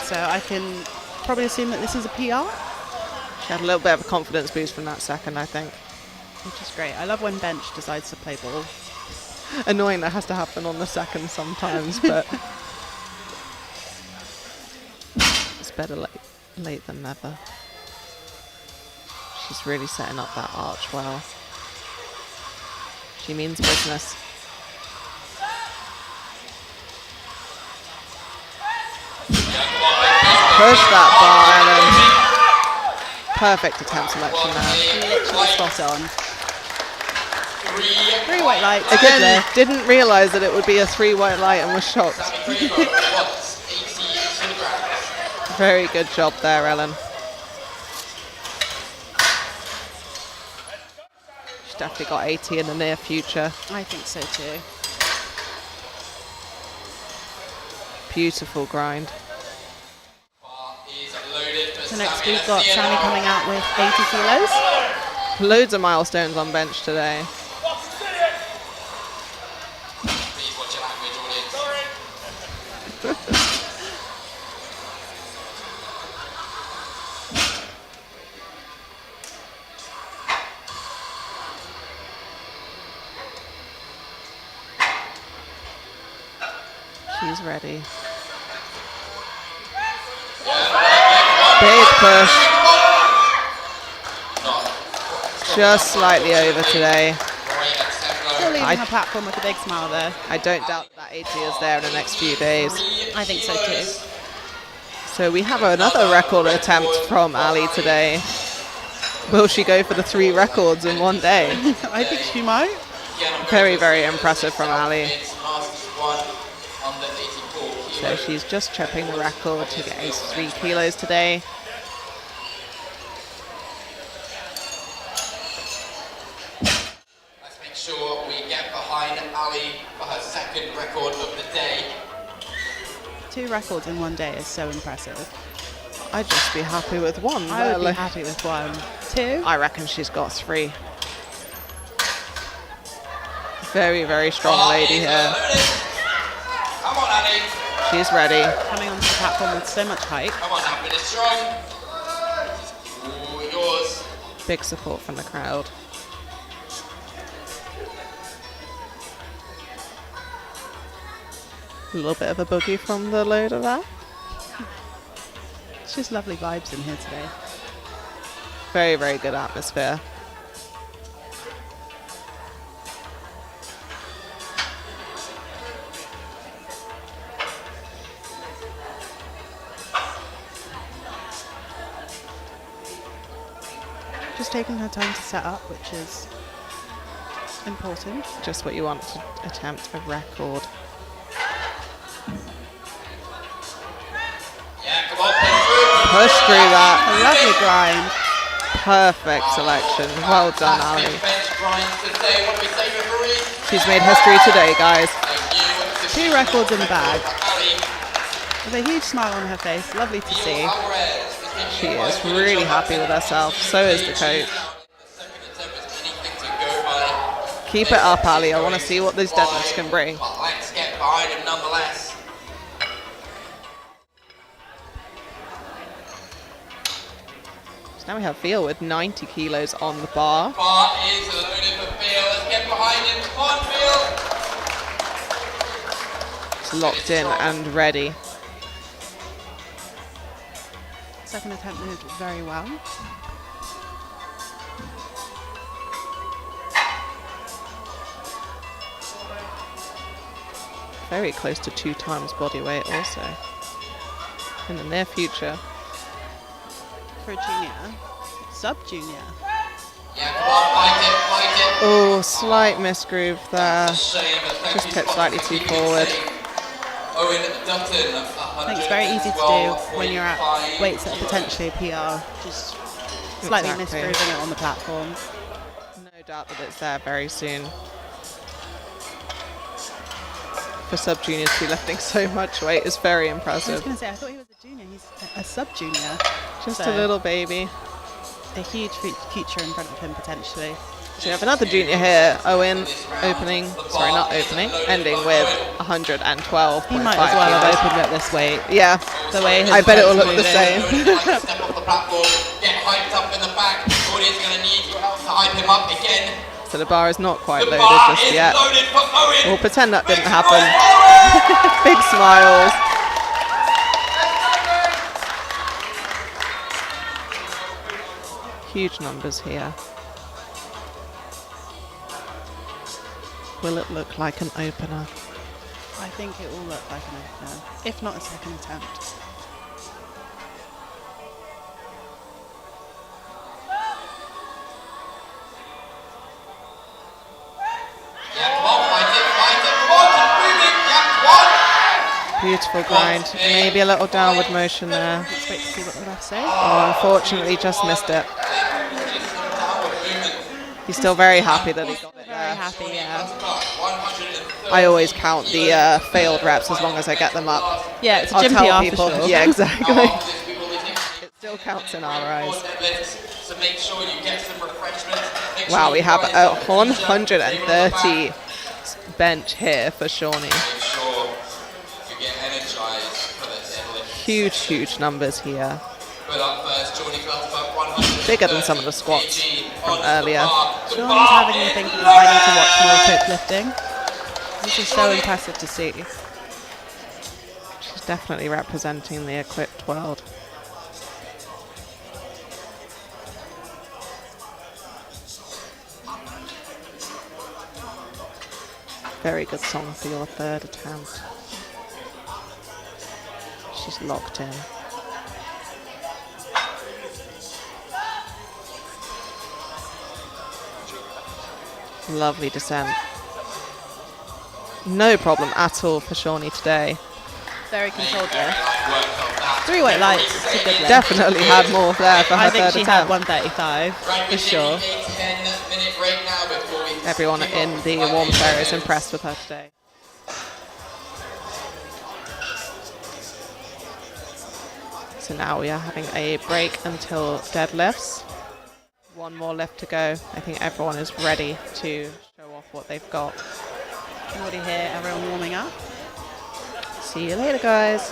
So I can probably assume that this is a PR, She had a little bit of a confidence boost from that second, I think. which is great. I love when bench decides to play ball. Annoying that has to happen on the second sometimes, but it's better late than never. She's really setting up that arch well. She means business. Push that bar, Ellen. Perfect attempt selection there. Literally spot on. 3 white lights. good Again, lift. didn't realise that it would be a 3 white light and was shocked. Very good job there, Ellen. She's definitely got 80 in the near future. I think so too. Beautiful grind. Bar is loaded for So next Sammy. we've got Sammy coming out with 80 kilos. Loads of milestones on bench today. Please watch your language, audience. She's ready. Big push. Just slightly over today. Still leaving her platform with a big smile there. I don't doubt that 80 is there in the next few days. I think so too. So we have another record attempt from Ali today. Will she go for the 3 records in one day? I think she might. Very, very impressive from Ali. So she's just chipping the record to get 83 kilos today. Let's make sure we get behind Ali for her second record of the day. 2 records in one day is so impressive. I'd just be happy with one. I would be really. happy with 1. 2? I reckon she's got 3. Very, very strong lady here. Come on, Ali. She's ready. Coming onto the platform with so much height. Come on, now, finish strong. Ooh, yours. Big support from the crowd. A little bit of a boogie from the load of that. It's just lovely vibes in here today. Very, very good atmosphere. Just taking her time to set up, which is important. Just what you want to attempt a record. Yeah, come on, push Push through that. A lovely grind. Perfect selection. Well done, Ali. bench grinds today. What do we say, referee? She's made history today, guys. Thank you. 2 records in the bag. Ali. With a huge smile on her face. Lovely to see. Alvarez. She is really happy with herself. So is the coach. Keep it up, Ali. I want to see what these deadlifts can bring. But let's get behind him nonetheless. So now we have Veal with 90 kilos on the bar. Bar is loaded for Phil. Let's get behind him. Come on, Phil. It's locked in and ready. Second attempt moved very well. Very close to 2 times body weight also. In the near future. For a junior. Sub-junior. Yeah, come on, fight it. Oh, slight misgroove there. Shame, but thank Just you kept for slightly too keeping forward. safe. Owen Dutton, I think it's very easy to do when you're at weights that are potentially a PR. Just slightly Exactly. misgrooving it on the platform. No doubt that it's there very soon. For sub-juniors to be lifting so much weight is very I was impressive. going to say, I thought he was a junior. He's a sub-junior. Just So, a little baby. A huge future in front of him, potentially. So we have another junior here, Owen, ending with 112.5 He might as well have kilos. opened at this weight. Yeah, The way his I bet it will hips look the moving. same. Step off the platform, get hyped up in the back. The audience are going to need your help to hype him up again. So the bar is not quite The loaded bar just is yet. loaded for Owen. We'll pretend that didn't Make happen. noise, Owen! Big smiles. Huge numbers here. Will it look like an opener? I think it will look like an opener, if not a second attempt. Yeah, come on, fight it, come on, keep moving, yeah, come on! Beautiful grind. Maybe a little downward motion there. Let's wait to see what the refs say. Oh, unfortunately just missed it. Just some downward movement. He's still very happy that he got it Very there. happy, yeah. I always count the failed reps as long as I get them up. Yeah, it's a I'll gym tell PR people. for sure. Yeah, exactly. It still counts in our eyes. So make sure you get some refreshments. Make Wow, sure we you have guys a do the t-shirt, 130 bench here for Shawnee. Make sure you get energized for the deadlift. Huge numbers here. Put up first, Jordy Clark above 100. Bigger than some of the squats from earlier. Shawnee's having me thinking that I need to watch more equipped lifting. This is so impressive to see. She's definitely representing the equipped world. Very good song for your third attempt. She's locked in. Lovely descent. No problem at all for Shawnee today. Very controlled lift. 3 weight lights to good lift. Definitely had more there for her I think third she had attempt. 135 for sure. Everyone in the warm area is impressed with her today. So now we are having a break until deadlifts. One more lift to go. I think everyone is ready to show off what they've got. You can already hear everyone warming up. See you later, guys.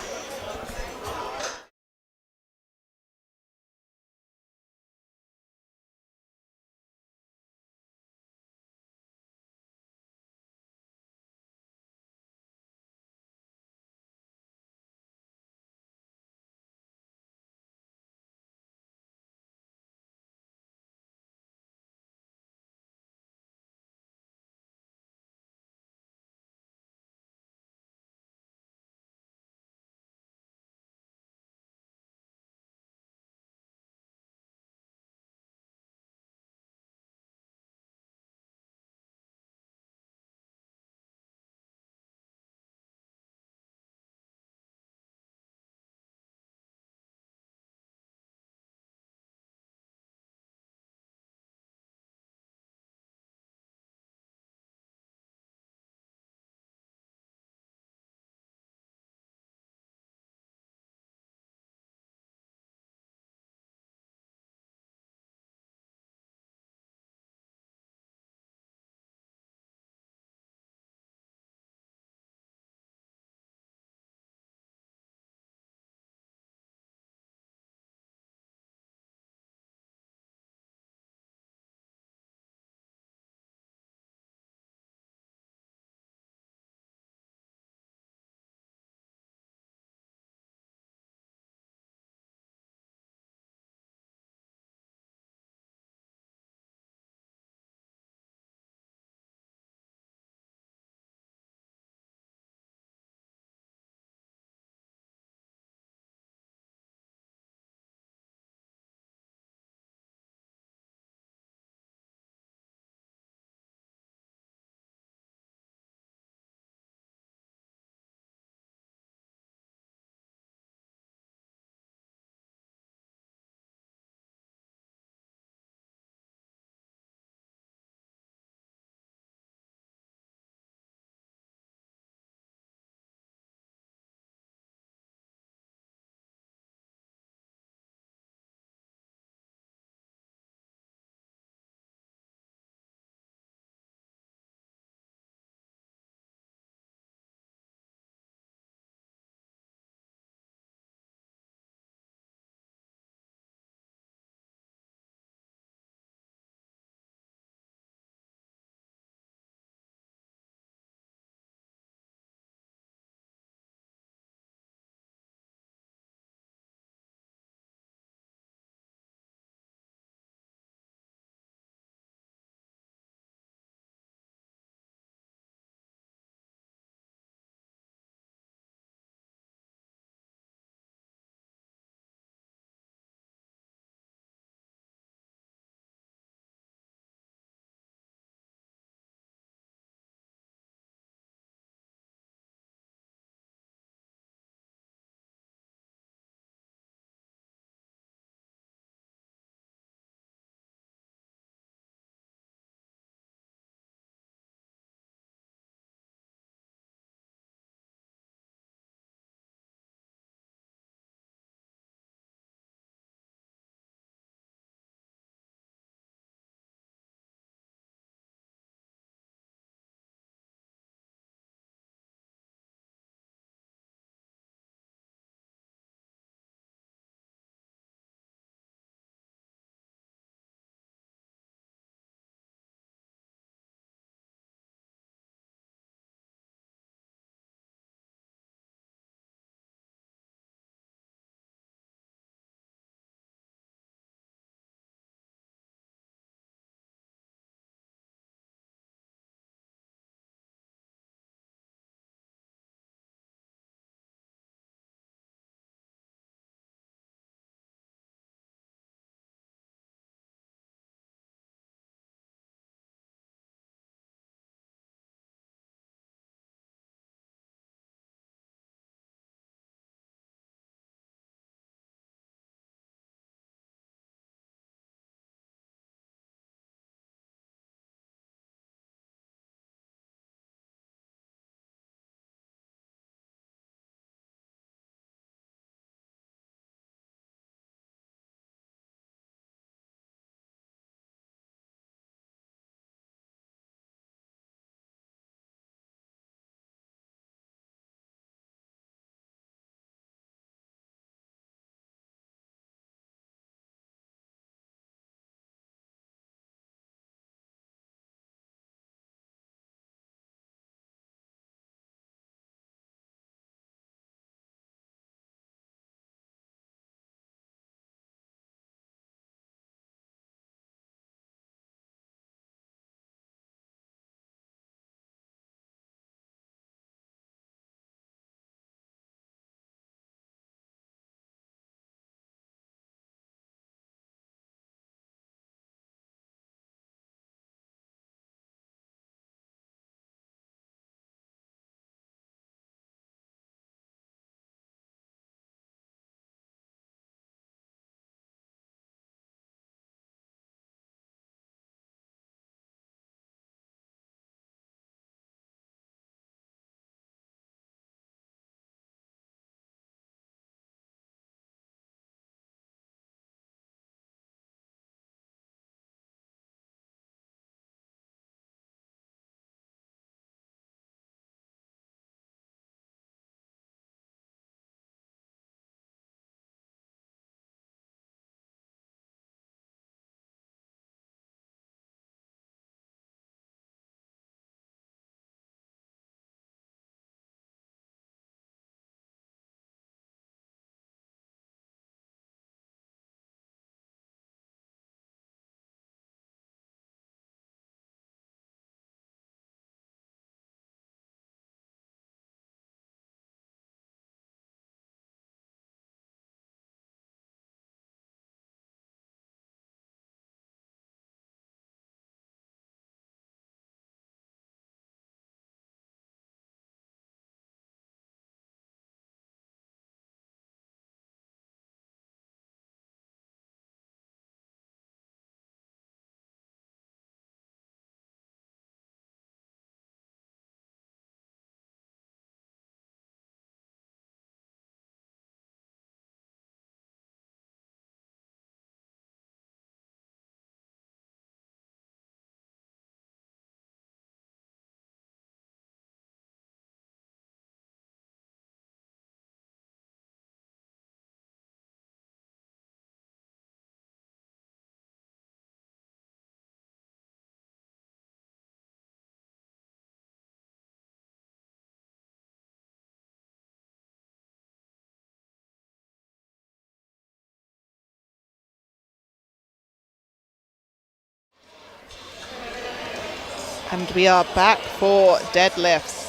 And we are back for deadlifts,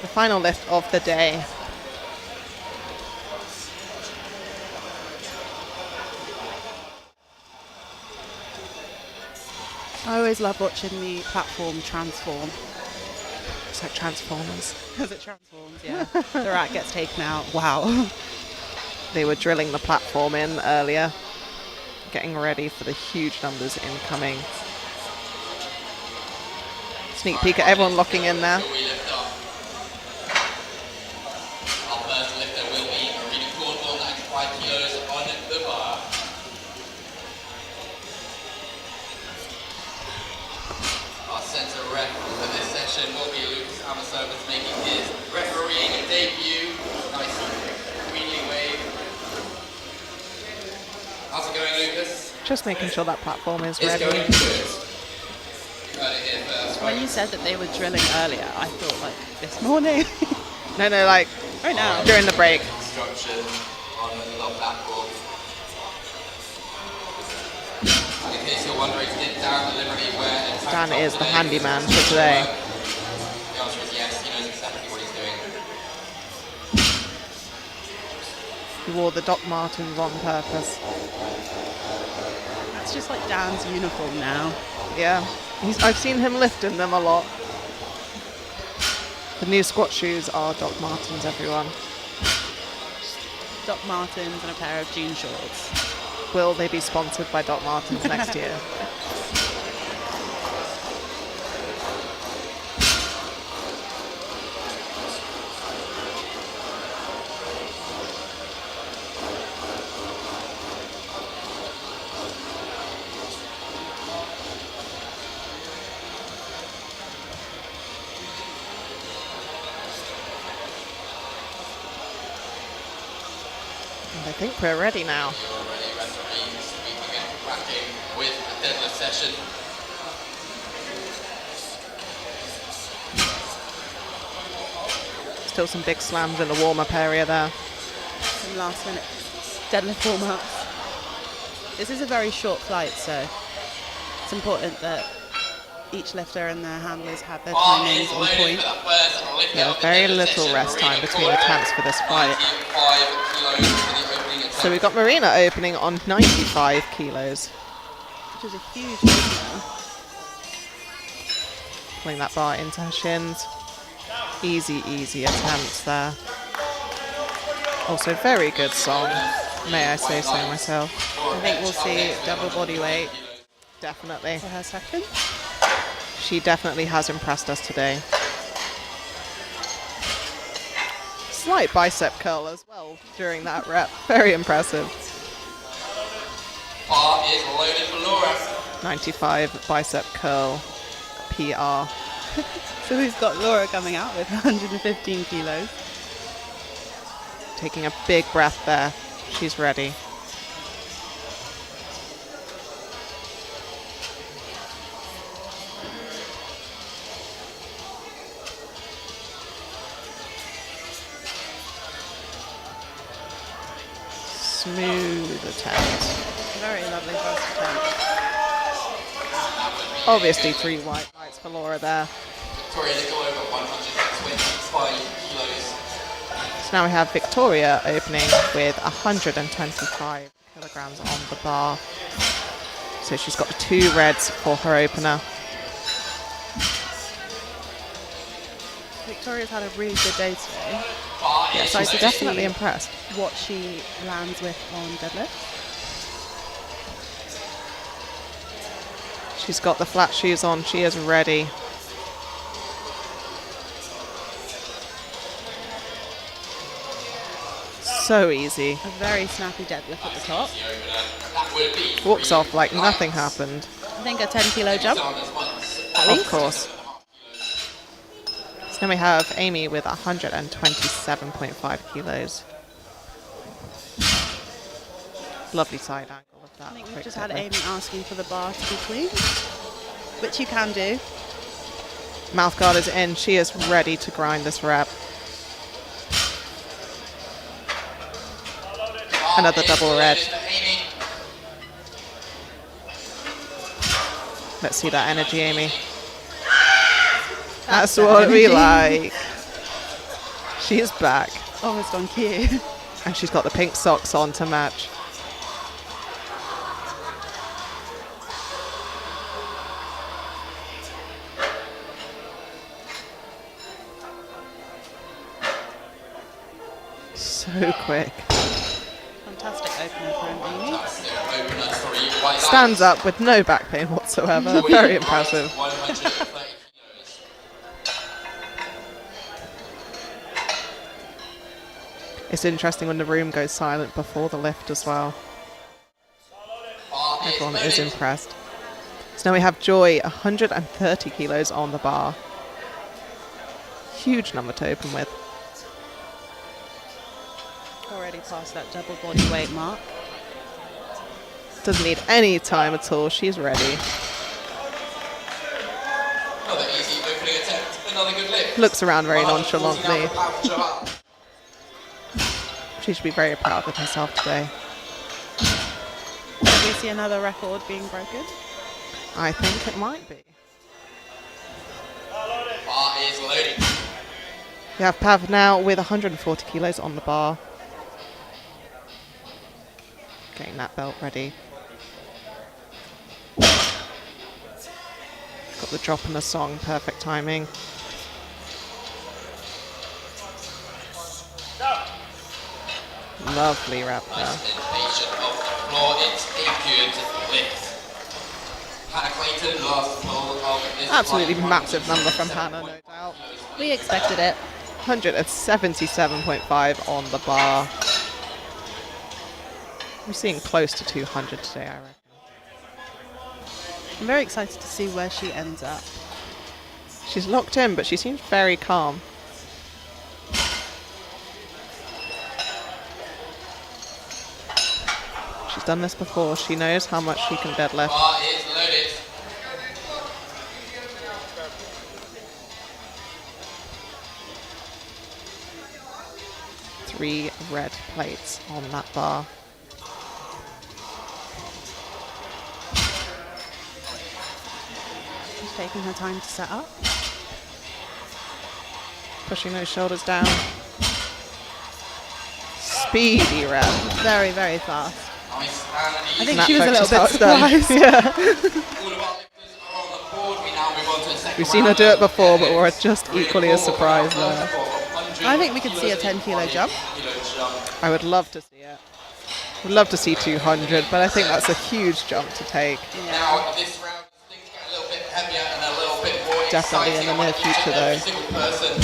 the final lift of the day. I always love watching the platform transform. It's like Transformers. Because it transforms, yeah. The rack gets taken out. Wow. They were drilling the platform in earlier, getting ready for the huge numbers incoming. Sneak peek at everyone locking in there. Our first lifter will be Marina Cornwall, 95 kilos on the bar. Our centre ref for this session will be Lucas Amaservice making his refereeing debut. Nice queenly wave. How's it going, Lucas? Just making sure that platform is It's ready. going good. You heard it here first. When you said that they were drilling earlier, I thought like this morning. No, like Right now. during the break. Instruction on the platform. In case you're wondering, did Dan deliberately wear a tank Dan top is the today? handyman for today. The answer is yes, he knows exactly what he's doing. He wore the Doc Martens on purpose. That's just like Dan's uniform now. Yeah, I've seen him lift in them a lot. The new squat shoes are Doc Martens, everyone. Doc Martens and a pair of jean shorts. Will they be sponsored by Doc Martens next year? And I think we're ready now. You're already refereeing, sweeping and whacking with the deadlift session. Still some big slams in the warm-up area there. Some last minute deadlift warm-ups. This is a very short flight, so it's important that each lifter and their handlers have their Bar is timings on loaded point. for the first lifter Yeah, of the very deadlift little session. rest time Marina between Cornwall, attempts for this flight. 95 kilos for the opening attempt. So we've got Marina opening on 95 kilos. Which is a huge opener. Pulling that bar into her shins. Easy attempts there. Also very good song, may I say so myself. I think we'll see double body weight Definitely. for her second. She definitely has impressed us today. Slight bicep curl as well during that rep. Very impressive. Bar is loaded for Laura. 95 bicep curl PR. So we've got Laura coming out with 115 kilos. Taking a big breath there. She's ready. Smooth attempt. Very lovely first attempt. Obviously 3 white lights for Laura there. Victoria Nickel over 125 kilos. So now we have Victoria opening with 125 kilograms on the bar. So she's got 2 reds for her opener. Victoria's had a really good day today. Bar is She's Excited to definitely see impressed. what she lands with on deadlift. She's got the flat shoes on. She is ready. So easy. A very snappy deadlift at the top. that would be Walks off like nothing happened. I think a 10 kilo jump. Of course. So then we have Amy with 127.5 kilos. Lovely side angle of that. I think we've quick just had deadlift. Amy asking for the bar to be clean, which you can do. Mouth guard is in. She is ready to grind this rep. Another double red. Let's see that energy, Amy. That's what we like. She is back. Almost on cue. And she's got the pink socks on to match. So quick. Fantastic opener from Amy. Fantastic opener for you. White Stands lights. up with no back pain whatsoever. Very impressive. 130 kilos. It's interesting when the room goes silent before the lift as well. Bar Everyone is loaded. impressed. So now we have Joy, 130 kilos on the bar. Huge number to open with. Already past that double body weight mark. Doesn't need any time at all. She's ready. Another easy opening attempt. Another good lift. Looks around very 140 nonchalantly. now for Pal Johar. She should be very proud of herself today. Did we see another record being broken? I think it might be. Bar is loaded. We have Pav now with 140 kilos on the bar. Getting that belt ready. Got the drop in the song, perfect timing. Lovely wrap there. Nice invasion of the floor. It's a good lift. Hannah Clayton, last pull of this Absolutely one. massive number from Hannah, no doubt. We expected it. 177.5 on the bar. We're seeing close to 200 today, I reckon. I'm very excited to see where she ends up. She's locked in, but she seems very calm. She's done this before. She knows how much she can deadlift. Bar is loaded. Three red plates on that bar. She's taking her time to set up. Pushing those shoulders down. Speedy rep. Very, very fast. Nice and I easy. think That she was a folks, little is bit how it's done. surprised. Yeah. All of our lifters are on the board. We now move on to the second We've seen her round do it of before, but we're deadlifts. just equally as surprised there. I think we could see a 10 kilo jump. I would love to see it. Would love to see 200, but I think that's a huge jump to take. Now, this round, things get a little bit heavier and a little bit more Definitely in exciting. the near future, though. Every single person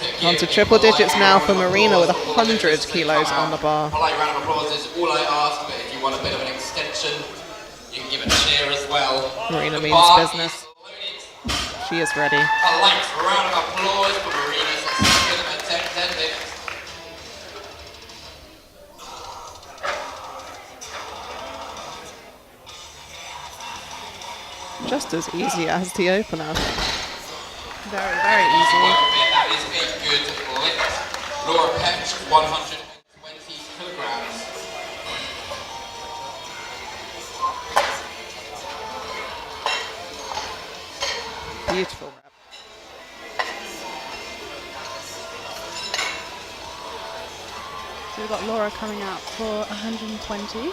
to On give to triple a polite digits now round for of Marina with applause. 100 kilos on the bar. Polite round of applause is all I ask, but if you want a bit of an extension, you can give it a cheer as well. Marina The means bar business. is loaded. She is ready. Polite round of applause for Marina's second attempt deadlift. Just as easy as the opener. Very, very easy. That is a good lift. Laura Petch, 120 kilograms. Beautiful rep. So we've got Laura coming out for 120.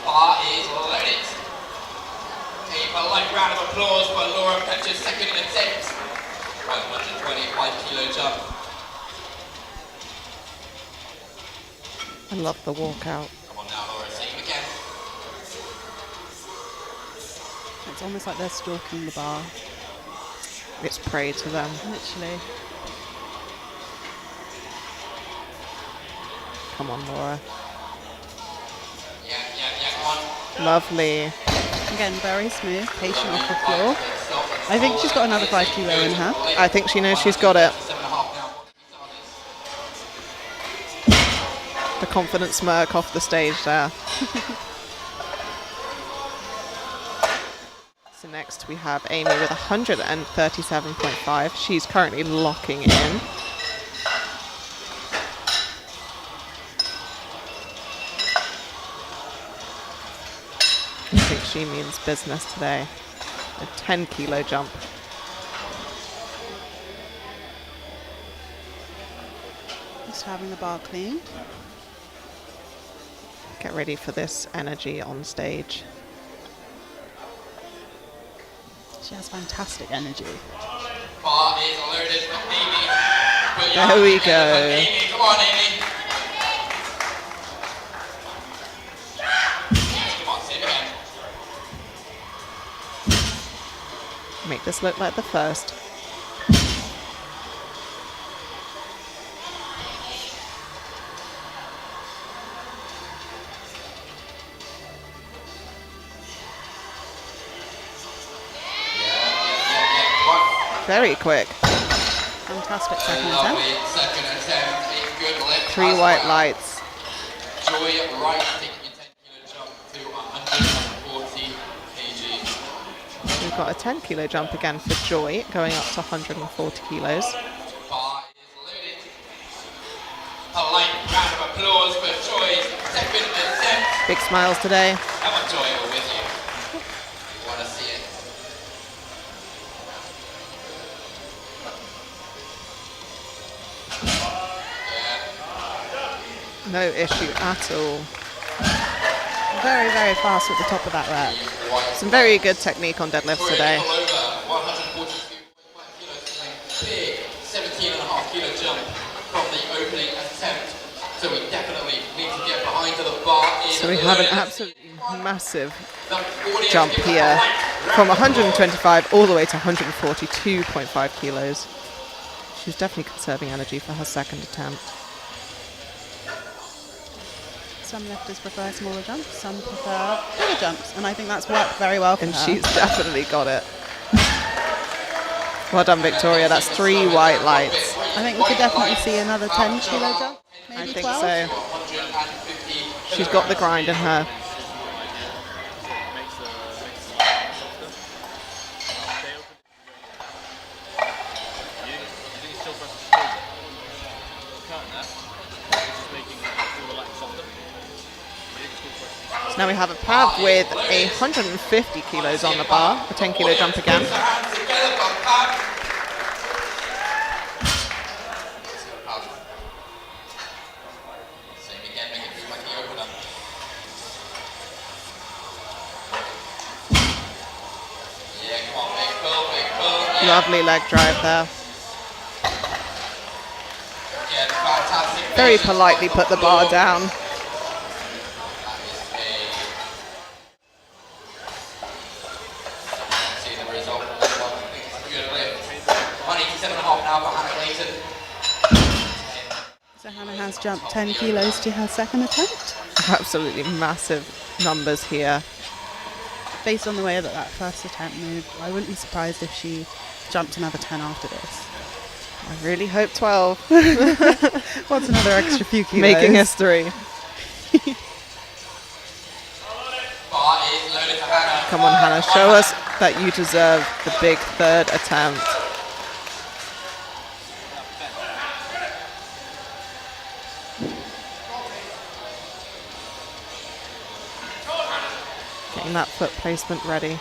Bar is loaded. A polite round of applause for Laura Petch's second attempt. 125 kilo jump. I love the walkout. Come on now, Laura, same again. It's almost like they're stalking the bar. It's prey to them. Literally. Come on, Laura. Yeah, come on. Lovely. Again, very smooth, patient off the floor. I think she's got another 5 kilo in her. I think she knows she's got it. 7.5 now. The confident smirk off the stage there. So next we have Amy with 137.5. She's currently locking in. I think she means business today. a 10 kilo jump. Just having the bar cleaned. Get ready for this energy on stage. She has fantastic energy. Bar is loaded for Amy. Put your There we hands together for go. Amy. Come on, Amy. Come on, say it again. Make this look like the first. Very quick. Fantastic second attempt. Second attempt, a good lift. 3 white lights. Joy Wright taking your 10 kilo jump to 140 kg. We've got a 10 kilo jump again for Joy, going up to 140 kilos. Bar is loaded. A light round of applause for Joy's second attempt. Big smiles today. Come on, Joy, we're with you. We want to see it. No issue at all. Very, very fast at the top of that rep. Some very good technique on deadlifts today. Over 142.5 kilos, big 17.5 kilo jump from the opening attempt. So we definitely need to get behind to the bar. So we have an absolutely massive jump here from 125 all the way to 142.5 kilos. She's definitely conserving energy for her second attempt. Some lifters prefer smaller jumps, some prefer bigger jumps, and I think that's worked very well for And her. she's definitely got it. Well done, Victoria. That's 3 white lights. I think we could definitely see another 10 kilo jump, I maybe think 12. so. She's got the grind in her. Makes the softer. You think it's still for us to squeeze it? Curtain there. It's just making all the light softer. You think it's still for us to So now we have a pad with 150 kilos on the bar, a 10 kilo jump again. Lovely leg drive there. Very politely put the bar down. See the result of this one. I think it's a good lift. 187.5 now for Hannah Clayton. So Hannah has jumped 10 kilos to her second attempt. Absolutely massive numbers here. Based on the way that first attempt moved, I wouldn't be surprised if she jumped another 10 after this. I really hope 12. What's another extra few kilos? Making history. Bar is loaded for Hannah. Come on, Hannah, show us that you deserve the big third attempt. Getting that foot placement ready.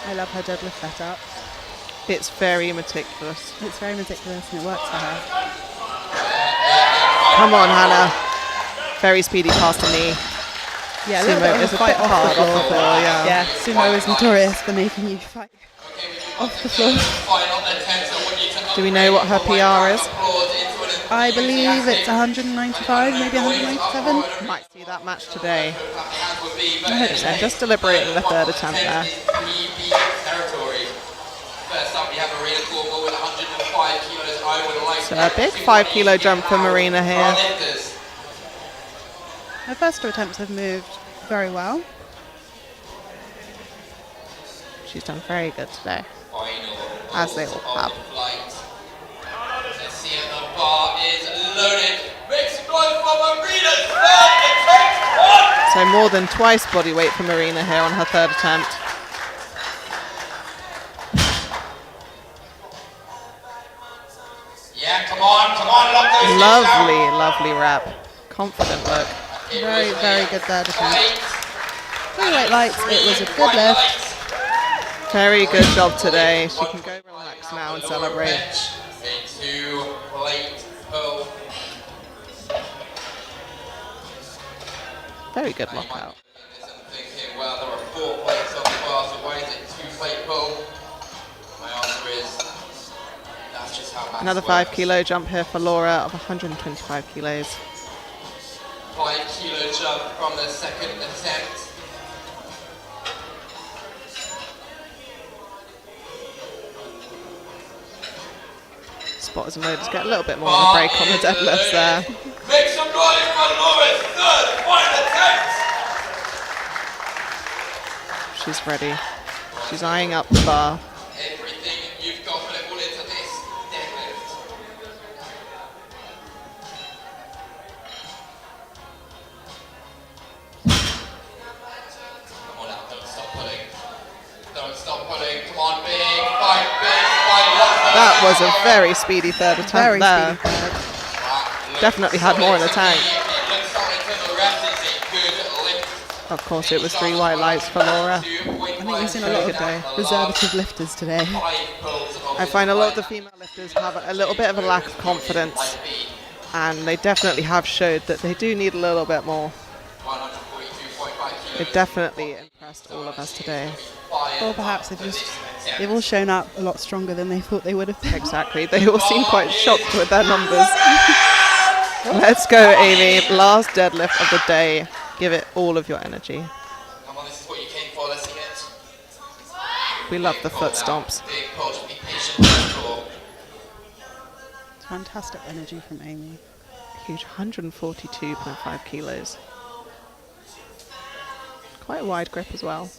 I love her deadlift setup. It's very meticulous. It's very meticulous and it works for her. Come on, Hannah. Very speedy past the knee. Yeah, a little Sumo bit is of a a fight bit off hard the off the floor. floor, yeah. Yeah, sumo is notorious for making you fight off the floor. Do we know what her PR is? I believe it's 195, maybe 197. Might see that match today. I hope so. And just deliberating the third attempt there. First up, we have Marina Cornwall with 105 kilos. I would like So a big 5 kilo jump for Marina here. Her first two attempts have moved very well. She's done very good today, as they all have. Let's see if the bar is loaded. Makes it go for Marina's third attempt. So more than twice body weight for Marina here on her third attempt. Yeah, come on, lock those hips Lovely, down. lovely rep. Confident look. Very, very good third attempt. Tight. Heavyweight lights, it was a good lift. Very good job today. She can go relax now and celebrate. Into plate pull. Very good lockout. Thinking, well, there are 4 plates on the bar, so why is it 2 plate pull? My answer is, that's just how maths Another works. 5 kilo jump here for Laura of 125 kilos. 5 kilo jump from the second attempt. Spotters and loaders get a little bit more of a break on the deadlifts there. Make some noise for Laura's third final attempt. She's ready. She's eyeing up the bar. Everything you've got, put it all into this deadlift. Come on now, don't stop pulling. Don't stop pulling. Come on, big, fight, lots of That was a very speedy third attempt Very there. speedy third. Definitely had more in the tank. It looks solid to the rest. It's a good lift. Of course, it was 3 white lights for Laura. I think we've seen a lot Good day. of reservative lifters today. I find a lot of the female lifters have a little bit of a lack of confidence, and they definitely have showed that they do need a little bit more. It definitely impressed all of us today. Or perhaps they've all shown up a lot stronger than they thought they would have been. Exactly. They all seem quite shocked with their numbers. Let's go, Amy. Last deadlift of the day. Give it all of your energy. Come on, this is what you came for. Let's see it. We love the foot stomps. Big push, be patient. Cool. Fantastic energy from Amy. Huge 142.5 kilos. Quite a wide grip as well.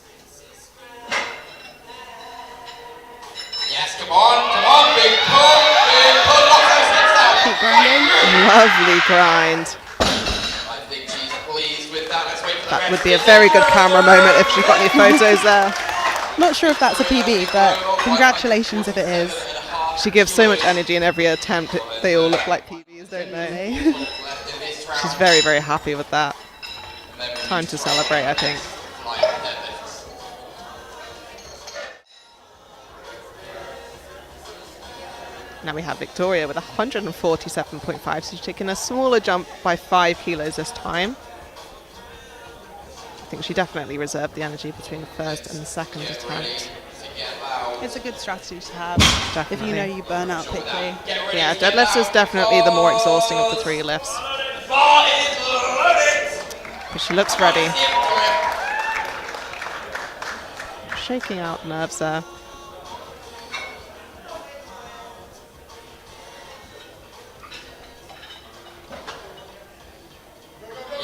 Yes, come on, big pull, lock those hips out. Keep grinding. Lovely grind. I think she's pleased with that. Let's wait for the That rest would of be a this. very good camera moment if she's got any photos there. Not sure if that's a PB, but congratulations if it is. She gives so much energy in every attempt. They all look like PBs, don't they? Left in this round. She's very, very happy with that. Time to celebrate, I think. Flying deadlifts. Now we have Victoria with 147.5, so she's taken a smaller jump by 5 kilos this time. I think she definitely reserved the energy between the first and the second attempt. It's a good strategy to have if you Definitely. know you burn out quickly. Yeah, deadlifts is definitely the more exhausting of the 3 lifts. Bar is loaded. But she looks ready. See it, Victoria. Shaking out nerves there.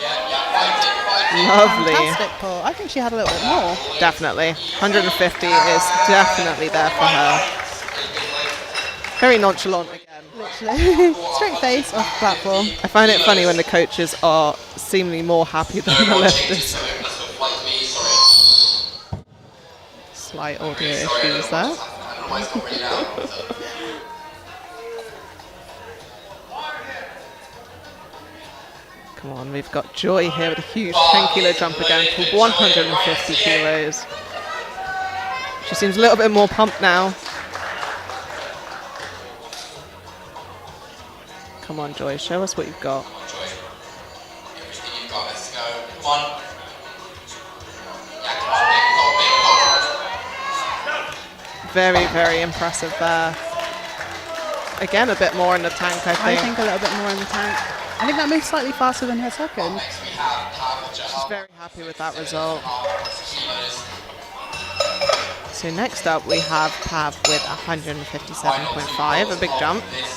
Fight it. Lovely. Fantastic pull. I think she had a little bit more. Definitely. 150 is definitely there for her. Very nonchalant again. Literally. Straight face off the platform. I find it funny when the coaches are seemingly more happy than the lifters. Slight audio issues there. Come on, we've got Joy here with a huge 10 kilo jump again to 150 kilos. She seems a little bit more pumped now. Come on, Joy, show us what you've got. Everything you've got, let's go. Come on. Yeah, come on, big pull. Very, very impressive there. Again, a bit more in the tank, I I think. think a little bit more in the tank. I think that moved slightly faster than her second. Next we have Pav She's very happy with that result. kilos. So next up, we have Pav with 157.5, a big jump. This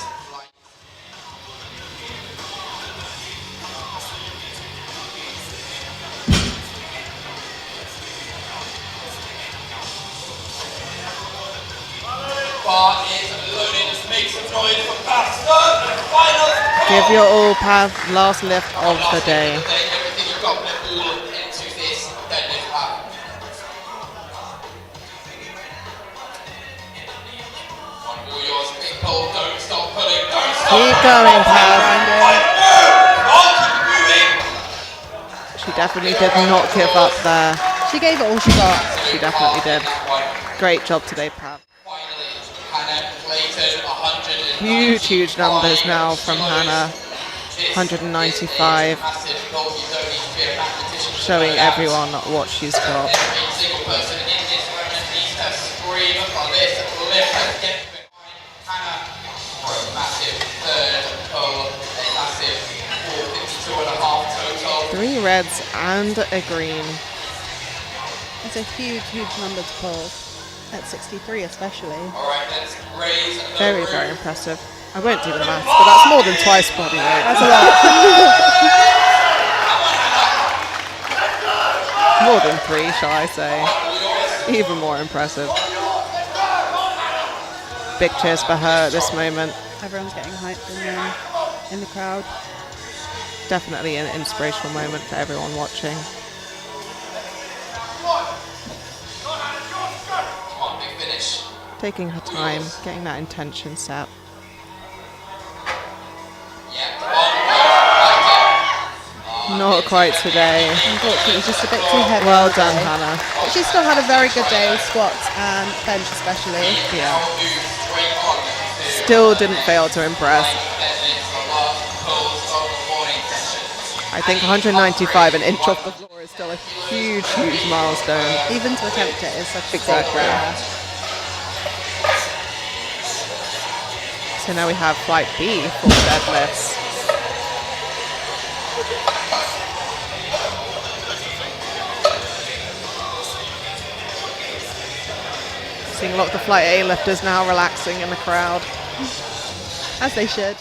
bar is loaded. Make some noise for Pav's third and final. Give your all, Pav. Last lift of the day. Everything you've got, put it all into this deadlift, Pav. One all yours, big pull. Don't stop pulling. Don't stop. Keep going, Pav. Keep moving. She definitely did not give up there. She She gave it all she got. She definitely did. Great job today, Pat. Finally, Hannah Clayton, 100. Huge numbers now from Hannah. 195. Showing everyone what she's got. Every single person in this room needs to scream for this lift and get behind Hannah for a massive third pull, a massive 452.5 total. 3 reds and a green. It's a huge number to pull. At 63 especially. Alright, let's raise the Very roof. impressive. I won't do the maths, but that's more than twice body weight. That's a lot. More than 3, shall I say. Even more impressive. Big cheers for her at this moment. Everyone's getting hyped in the crowd. Definitely an inspirational moment for everyone watching. Come on, big finish. Taking her time, getting that intention set. Yeah, come on, right there. Not quite today. Unfortunately, it's just a bit too heavy. Well today. done, Hannah. But she still had a very good day with squats and bench especially. Yeah. Move straight on to Still didn't fail to impress. deadlifts, the last pulls of the morning session. I think 195, an inch off the floor, is still a huge milestone. Even to attempt it is such a Exactly. big yeah. So now we have flight B for deadlifts. Seeing a lot of the flight A lifters now relaxing in the crowd. As they should.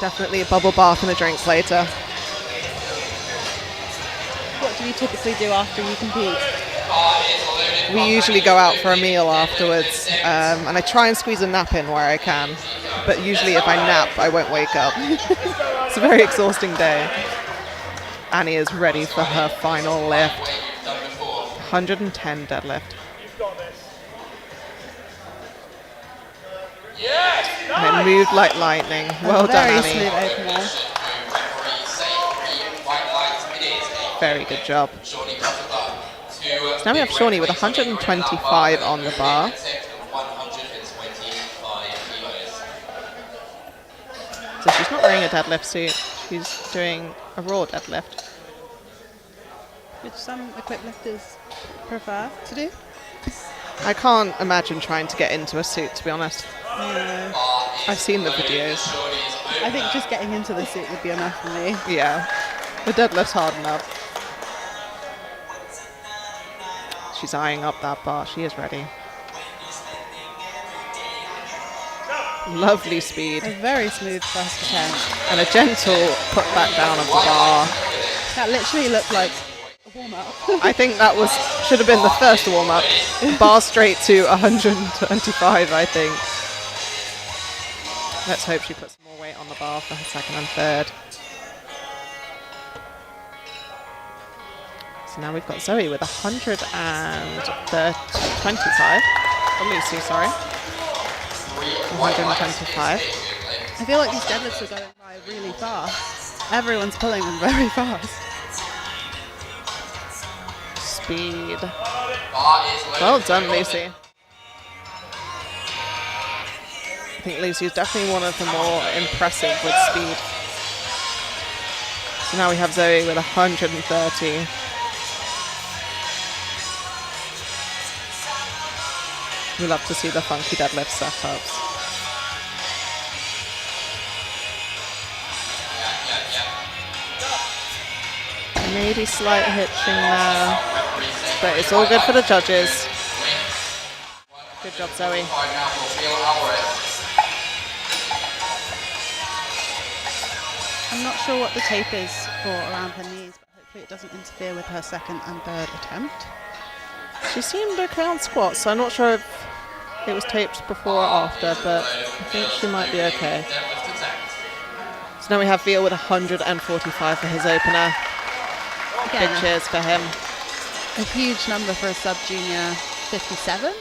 Definitely a bubble bath and a drink later. What do you typically do after you compete? We usually go out for a meal afterwards, and I try and squeeze a nap in where I can. But usually if I nap, I won't wake up. It's a very exhausting day. Annie is ready for her final lift. 110 deadlift. And it moved like lightning. Well done, Very Annie. smooth opener. Very good job. So now we have Shawnee with 125 on the bar. So she's not wearing a deadlift suit. She's doing a raw deadlift. Which some equipped lifters prefer to do. I can't imagine trying to get into a suit, to be honest. I've seen the videos. I think just getting into the suit would be enough for me. Yeah, the deadlift's hard enough. She's eyeing up that bar. She is ready. Lovely speed. A very smooth first attempt. And a gentle put back down of the bar. That literally looked like a warm-up. I think that should have been the first warm-up. Bar straight to 125, I think. Let's hope she puts more weight on the bar for her second and third. So now we've got Zoe with 125. Oh, Lucy, sorry. 125. I feel like these deadlifts are going by really fast. Everyone's pulling them very fast. Speed. Well done, Lucy. I think Lucy is definitely one of the more impressive with speed. So now we have Zoe with 130. We love to see the funky deadlift setups. Maybe slight hitching there, but it's all good for the judges. Good job, Zoe. I'm not sure what the tape is for around her knees, but hopefully it doesn't interfere with her second and third attempt. She seemed okay on squats, so I'm not sure if it was taped before or after, but I think she might be okay. So now we have Veal with 145 for his opener. Again, Big cheers for him. a huge number for a sub-junior 57?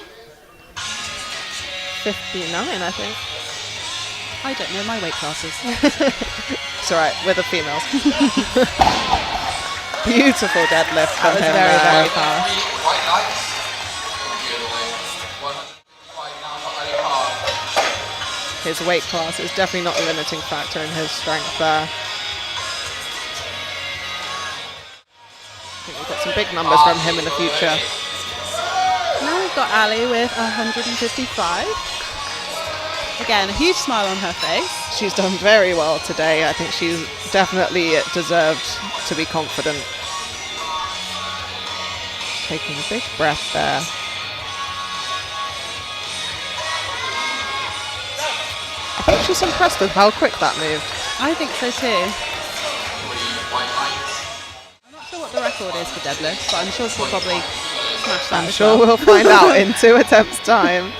59, I think. I don't know my weight classes. It's alright, we're the females. Beautiful deadlift from That was him very, there. very fast. White lights. Good away. 155 now for Ali Khan. His weight class is definitely not a limiting factor in his strength there. I think we've got some big numbers from him in the future. Now we've got Ali with 155. Again, a huge smile on her face. She's done very well today. I think she's definitely deserved to be confident. Taking a big breath there. I think she's impressed with how quick that moved. I think so too. I'm not sure what the record is for deadlift, but I'm sure she'll probably smash that. I'm as sure well. we'll find out in 2 attempts time.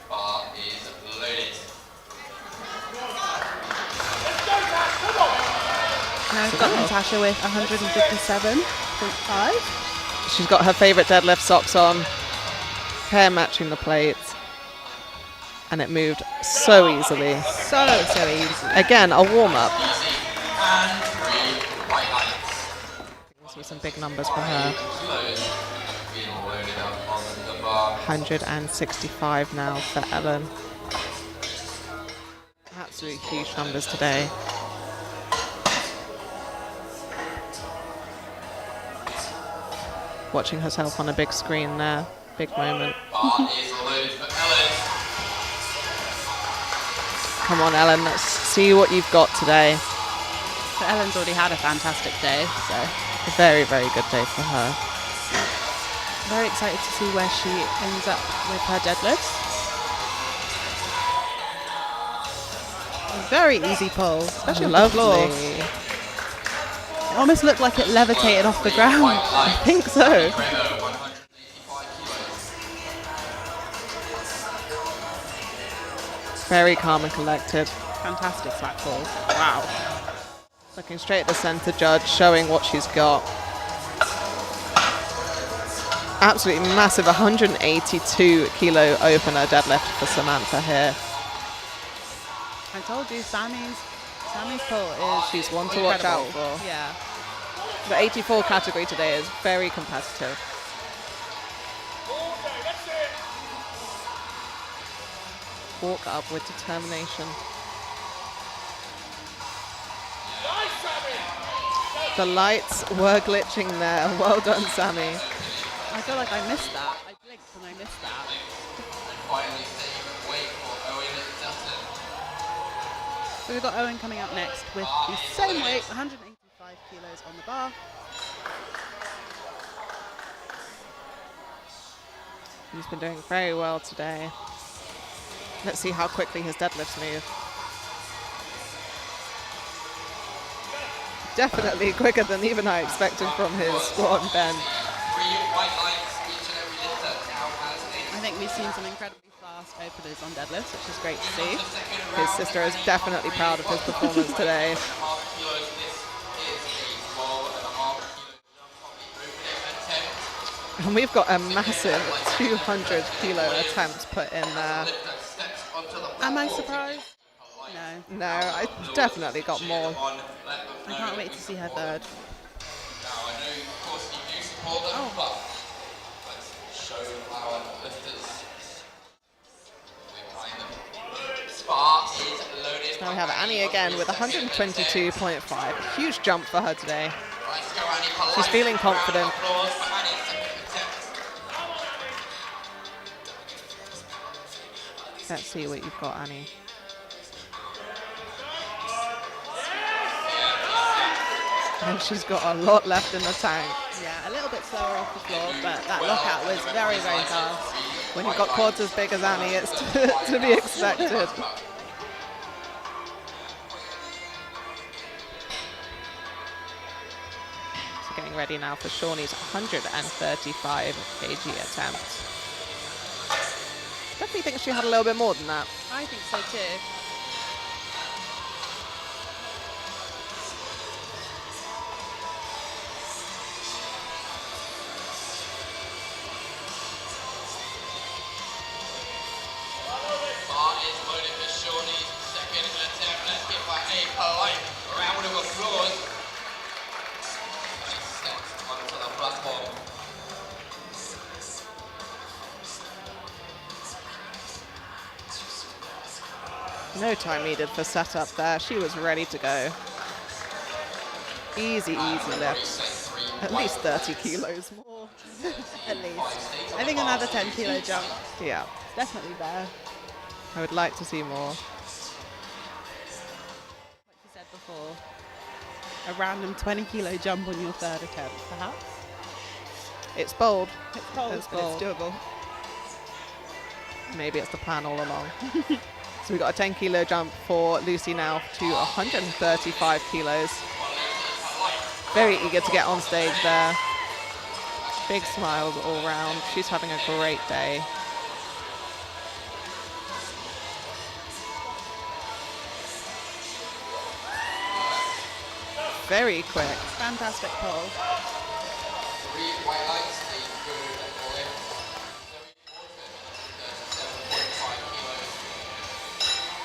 Bar is loaded. Now we've got Natasha with 157.5. She's got her favourite deadlift socks on, hair matching the plates, and it moved so easily. So easy. Again, a warm-up. And 3 white lights. These were some big numbers for her. Kilos being loaded up on the bar. 165 now for Ellen. Absolutely huge numbers today. Watching herself on a big screen there. Big moment. Bar is loaded for Ellen. Come on, Ellen, let's see what you've got today. So Ellen's already had a fantastic day, so A very, very good day for her. very excited to see where she ends up with her deadlifts. A very easy pull, especially on the floor. Lovely. It almost looked like it levitated off the ground. I think so. Trevor, 185 kilos. Very calm and collected. Fantastic slack pull. Wow. Looking straight at the centre judge, showing what she's got. Absolutely massive 182 kilo opener deadlift for Samantha here. I told you, Sammy's pull is She's one to watch out incredible. for. Yeah. The 84 category today is very competitive. Walk up with determination. The lights were glitching there. Well done, Sammy. I feel like I missed that. I blinked and I missed that. Finally saving weight for Owen Dutton. So we've got Owen coming up next with the same weight, 185 kilos on the bar. He's been doing very well today. Let's see how quickly his deadlifts move. Definitely quicker than even I expected from his squat and bench. 3 white lights each and every lifter now has a I think we've seen some incredibly fast openers on deadlifts, which is great to see. His sister is definitely proud of his performance today. 12.5 kilos. This is a 12.5 kilo jump on the opening attempt. And we've got a massive 200 kilo attempt put in there. Lifter steps onto the Am I platform. surprised? No. No, I definitely got more. On, let them I know can't wait to see her third. Now, I know, of course, you do support them, but let's show our lifters we're behind them. Bar is loaded. Now we have Annie again with 122.5. A huge jump for her today. Let's go, Annie, for She's light. feeling Round of confident. applause for Annie's second attempt. Let's see what you've got, Annie. And she's got a lot left in the tank. Yeah, a little bit slower off the floor, but that lockout was very, very fast. When you've got quads as big as Annie, it's to be expected. So getting ready now for Shawnee's 135 kg attempt. Definitely think she had a little bit more than that. I think so too. Bar is loaded for Shawnee's second attempt. Let's give her a polite No time needed for setup there. She was ready to go. Easy, easy lift. At least 30 kilos more. At least. I think another 10 kilo jump Yeah, is definitely there. I would like to see more. Like you said before, a random 20 kilo jump on your third attempt, perhaps. It's bold. It's bold, It's but bold. it's doable. Maybe it's the plan all along. So we got a 10 kilo jump for Lucy now to 135 kilos. Very eager to get on stage there. Big smiles all round. She's having a great day. Very quick. Fantastic pull. 3 white lights, a good all in.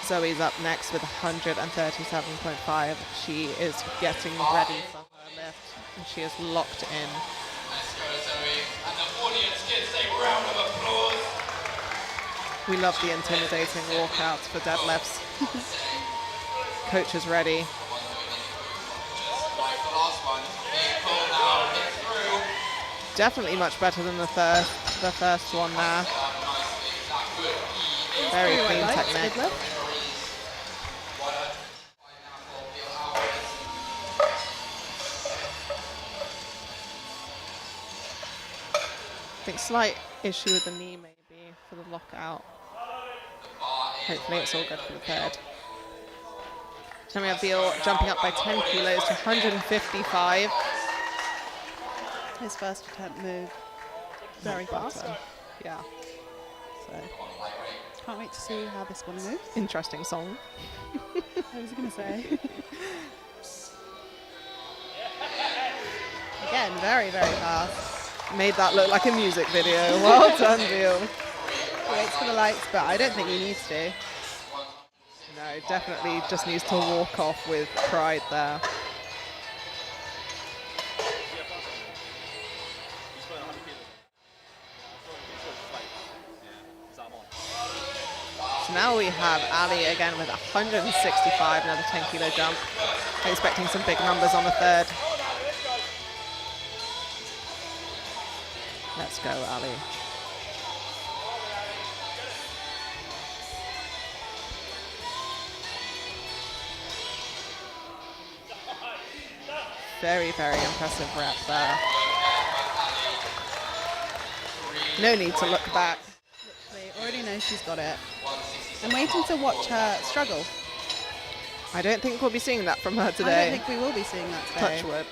Zoe Zoe's Orton, 37.5 kilos. up next with 137.5. She is getting ready for her lift and she is locked in. Let's go, Zoe. And the audience gets a round of applause. We love the intimidating walkouts for deadlifts. Coach is ready. Just like the last one. Big pull now, hit through. Definitely much better than the first one there. Nicely, that good E. Very Very clean light, technique. good lift. 105 now for Bill Alvarez. I think slight issue with the knee maybe for the lockout. Hopefully it's all good for the third. Then we have Beal jumping up by 10 kilos to 155. His first attempt moved very fast. Yeah, So can't wait to see how this one moves. interesting song. What was I going to say? Again, very, very fast. Made that look like a music video. Well done, Beal. He waits for the lights, but I don't think he needs to. No, definitely just needs to walk off with pride there. So now we have Ali again with 165, another 10 kilo jump. Expecting some big numbers on the third. Let's go, Ali. Very, very impressive rep there. No need to look back. Literally, already knows she's got it. I'm waiting to watch her struggle. I don't think we'll be seeing that from her I don't today. think we will be seeing that today. Touch wood.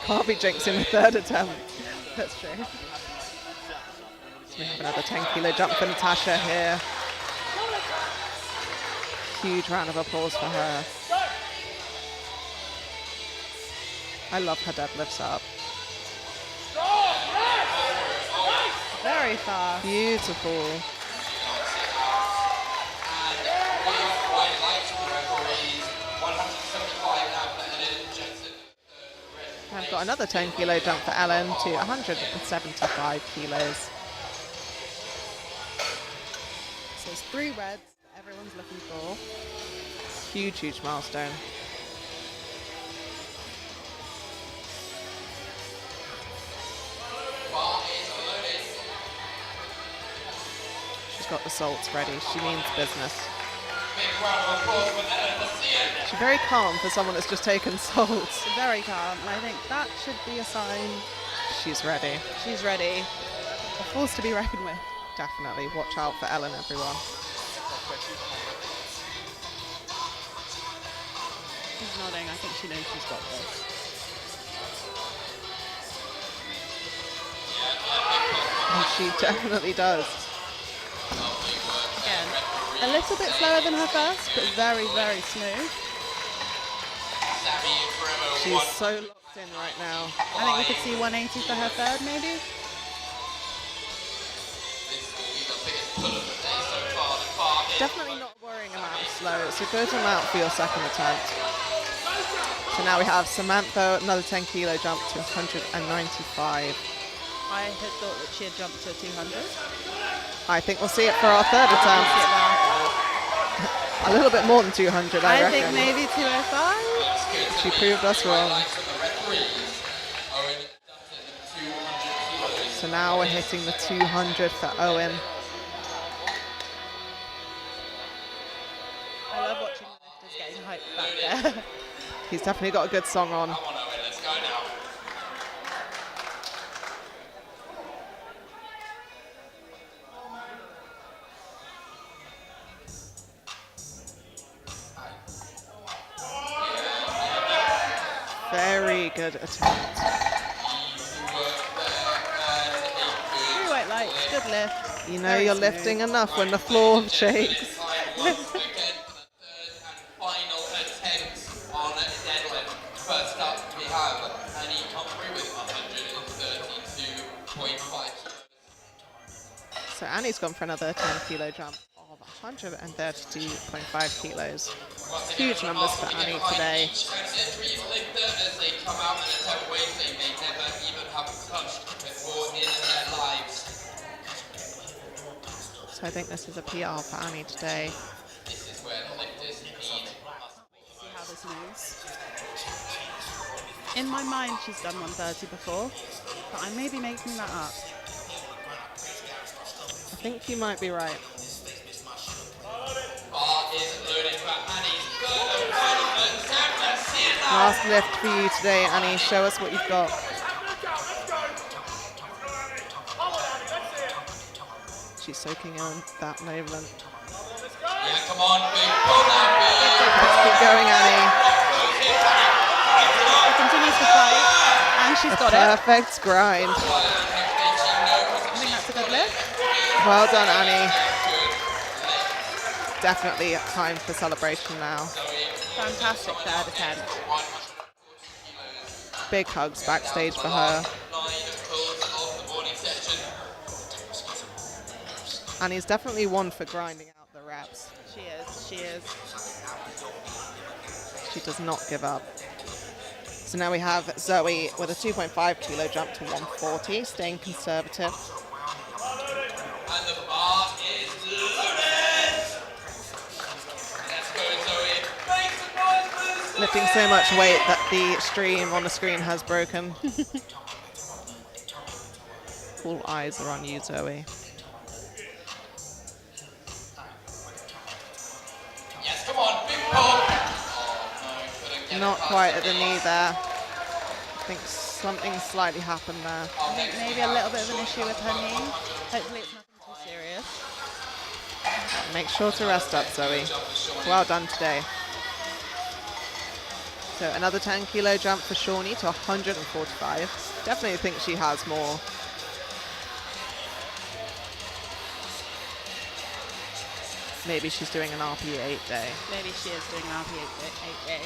Can't be jinxing the third attempt. That's true. We have another 10 kilo jump for Natasha here. Huge round of applause for her. I love her deadlifts up. Very fast. Beautiful. I've got another 10 kilo jump for Ellen to 175 kilos. So it's 3 reds that everyone's looking for. Huge, huge milestone. She's got the salts ready. She means business. She's very calm for someone that's just taken salts. Very calm, and I think that should be a sign She's ready. she's ready. A force to be reckoned with. Definitely. Watch out for Ellen, everyone. She's nodding. I think she knows she's got this. And she definitely does. Again, a little bit slower than her first, but very, very smooth. She's so locked in right now. I think we could see 180 for her third, maybe. Definitely not worrying about slow. It's a good amount for your second attempt. So now we have Samantha, another 10 kilo jump to 195. I had thought that she had jumped to 200. I think we'll see it for our third attempt. A little bit more than 200, I I reckon. think maybe 205. She proved us wrong. So now we're hitting the 200 for Owen. I love watching the lifters getting hyped back there. He's definitely got a good song on. Come on, Owen, let's go now. Very good attempt. Three white lights, good lift. You know Very you're smooth. lifting enough when the floor shakes. Once again for the third and final attempt on deadlift. First up, we have Annie Humphrey with 132.5 kilos. So Annie's gone for another 10 kilo jump of 132.5 kilos. Huge numbers for Annie today. Each and every lifter as they come out and attempt weights they may never even have touched before in their lives. So I think this is a PR for Annie today. This is where the lifters need See how this moves. In my mind, she's done 130 before, but I may be making that up. I think you might be right. bar is loaded for Annie's third and final attempt. Let's see it now. Last lift for you today, Annie. Show us what you've got. She's soaking in that movement. Yeah, come on, big pull now, big. Let's keep going, Annie. She continues to fight, and she's got it. Perfect grind. I think that's a good lift. Well done, Annie. Definitely time for celebration now. Fantastic third attempt. Big hugs backstage for her. Annie's definitely one for grinding out the reps. She is, she is. She does not give up. So now we have Zoe with a 2.5 kilo jump to 140, staying conservative. And the bar is loaded. Let's go, Zoe. Make some noise, please. Lifting so much weight that the stream on the screen has broken. All eyes are on you, Zoe. Yes, come on, big pull. Oh, no, couldn't get Not it past quite the at the knee. knee there. I think something slightly happened there. I think maybe a little bit of an issue with her knee. Hopefully it's nothing too serious. Make sure to rest up, Zoe. Well done today. So another 10 kilo jump for Shawnee to 145. Definitely think she has more. Maybe she's doing an RP8 day. Maybe she is doing an RP8 day.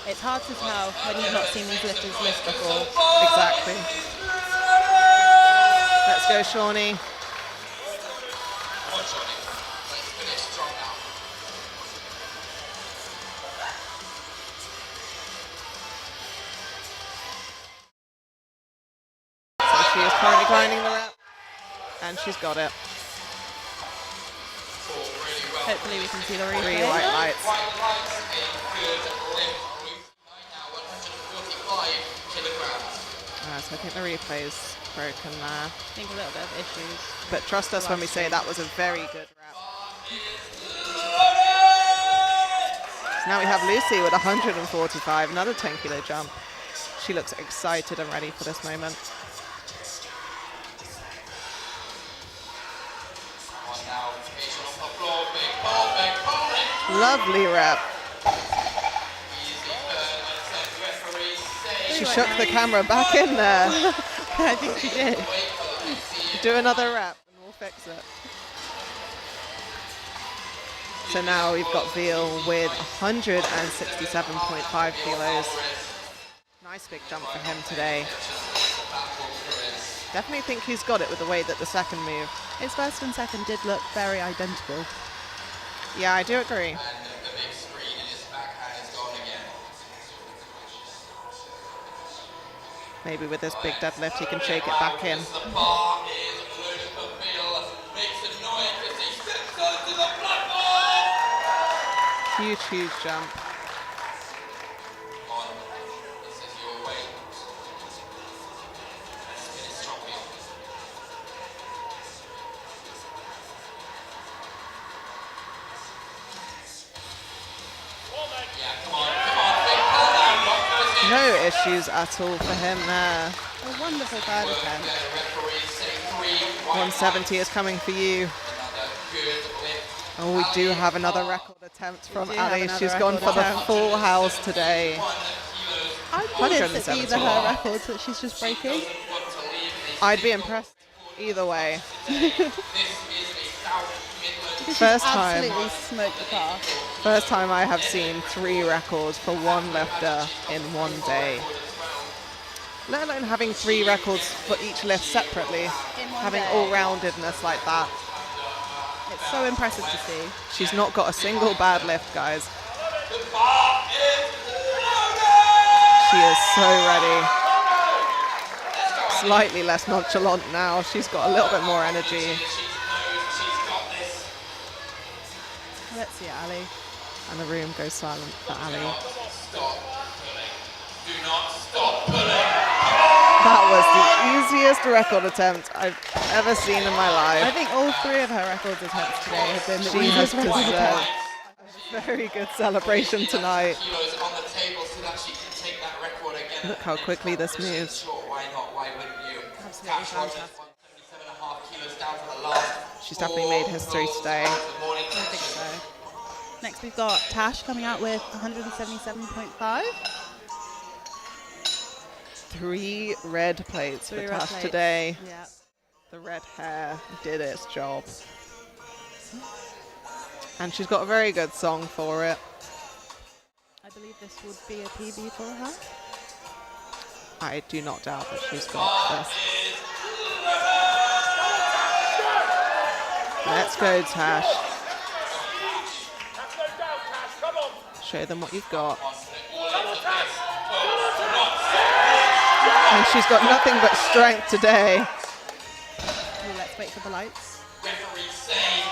It's hard to tell when you've not seen these lifters lift before. Exactly. Let's go, Shawnee. Come on, Johnny. Let's finish strong now. So she is currently grinding the rep, and she's got it. Hopefully we can see the 3 replay. white lights. White lights, a good lift. Ruth, now 145 kilograms. So I think the replay is broken there. I think a little bit of issues. But trust us when we say that was a very good rep. So now we have Lucy with 145, another 10 kilo jump. She looks excited and ready for this moment. On now, patient off the floor, big pull, big pull. Lovely rep. Easy third attempt, referee say. She shook the camera back in there. I think she did. Wait for them to see it. Do another rep and we'll fix it. So now we've got Veal with 167.5 kilos. Nice big jump for him today. Definitely think he's got it with the way that the second move. His first and second did look very identical. Yeah, I do agree. And the big screen in his backhand is gone again. Maybe with this big deadlift he can shake it back in. The bar is loaded for Bill. Makes a noise as he steps onto the platform. Huge, huge jump. On. This is your weight. Let's finish strongly. Yeah, come on, big pull down, not pushing. No issues at all for him there. A wonderful third attempt. Referee say 3, 170 is coming for you. Another good lift. Oh, we do have another record attempt from do have Ali. another She's gone record for the attempt. full house today. I'm convinced that these are 170. her records that she's just breaking. I'd be impressed either way. This is a South Midlands. First time. Absolutely smoked the car. First time I have seen 3 records for one lifter in one day. Let alone having 3 records for each lift separately. Having day. all-roundedness like that. It's so impressive to see. She's not got a single bad lift, guys. She is so ready. Slightly less nonchalant now. She's got a little bit more energy. Let's see Ali. And the room goes silent for Ali. Stop pulling. Do not stop pulling. That was the easiest record attempt I've ever seen in my I life. think all 3 of her records attempts today have been the She has easiest record deserved attempt. a very good celebration tonight. Kilos on the table so that she can take that record again. Look how quickly this moves. Sure, why not? Why wouldn't you? Absolutely Cash Rogers, fantastic. 177.5 kilos down to the last. She's definitely made history today. The morning I think so. Next we've got Tash coming out with 177.5. 3 red plates for 3 red Tash plates. today. Yeah. The red hair did its job. And she's got a very good song for it. I believe this would be a PB for her. I do not doubt that she's got this. Let's go, Tash. Show them what you've got. And she's got nothing but strength today. Ooh, let's wait for the lights. referee say.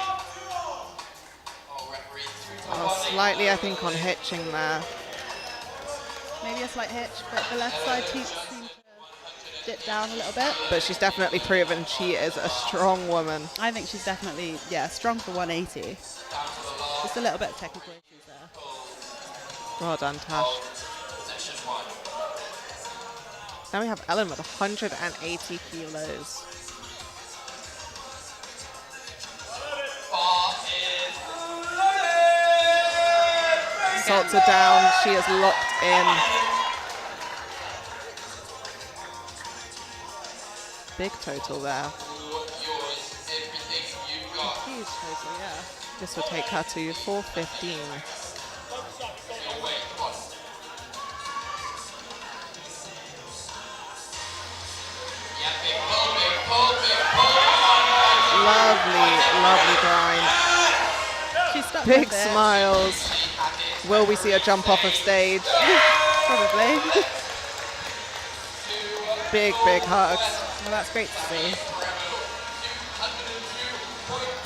Oh, referee through to Oh, slightly, I think, on hitching there. Maybe a slight hitch, but the left side seems to dip down a little bit. But she's definitely proven she is a strong woman. I think she's definitely, strong for 180. Just a little bit of technical issues there. Well done, Tash. Session 1. Now we have Ellen with 180 kilos. Bar is loaded. Salts are down. She is locked in. Big total there. Yours, everything you've got. Huge total, yeah. This will take her to 415. Your weight, come on. Yeah, big pull, big pull, big pull. Lovely, lovely grind. She's stuck Big with it. smiles. Will we see her jump off of stage? Probably. Big, big hugs. Well, that's great to see.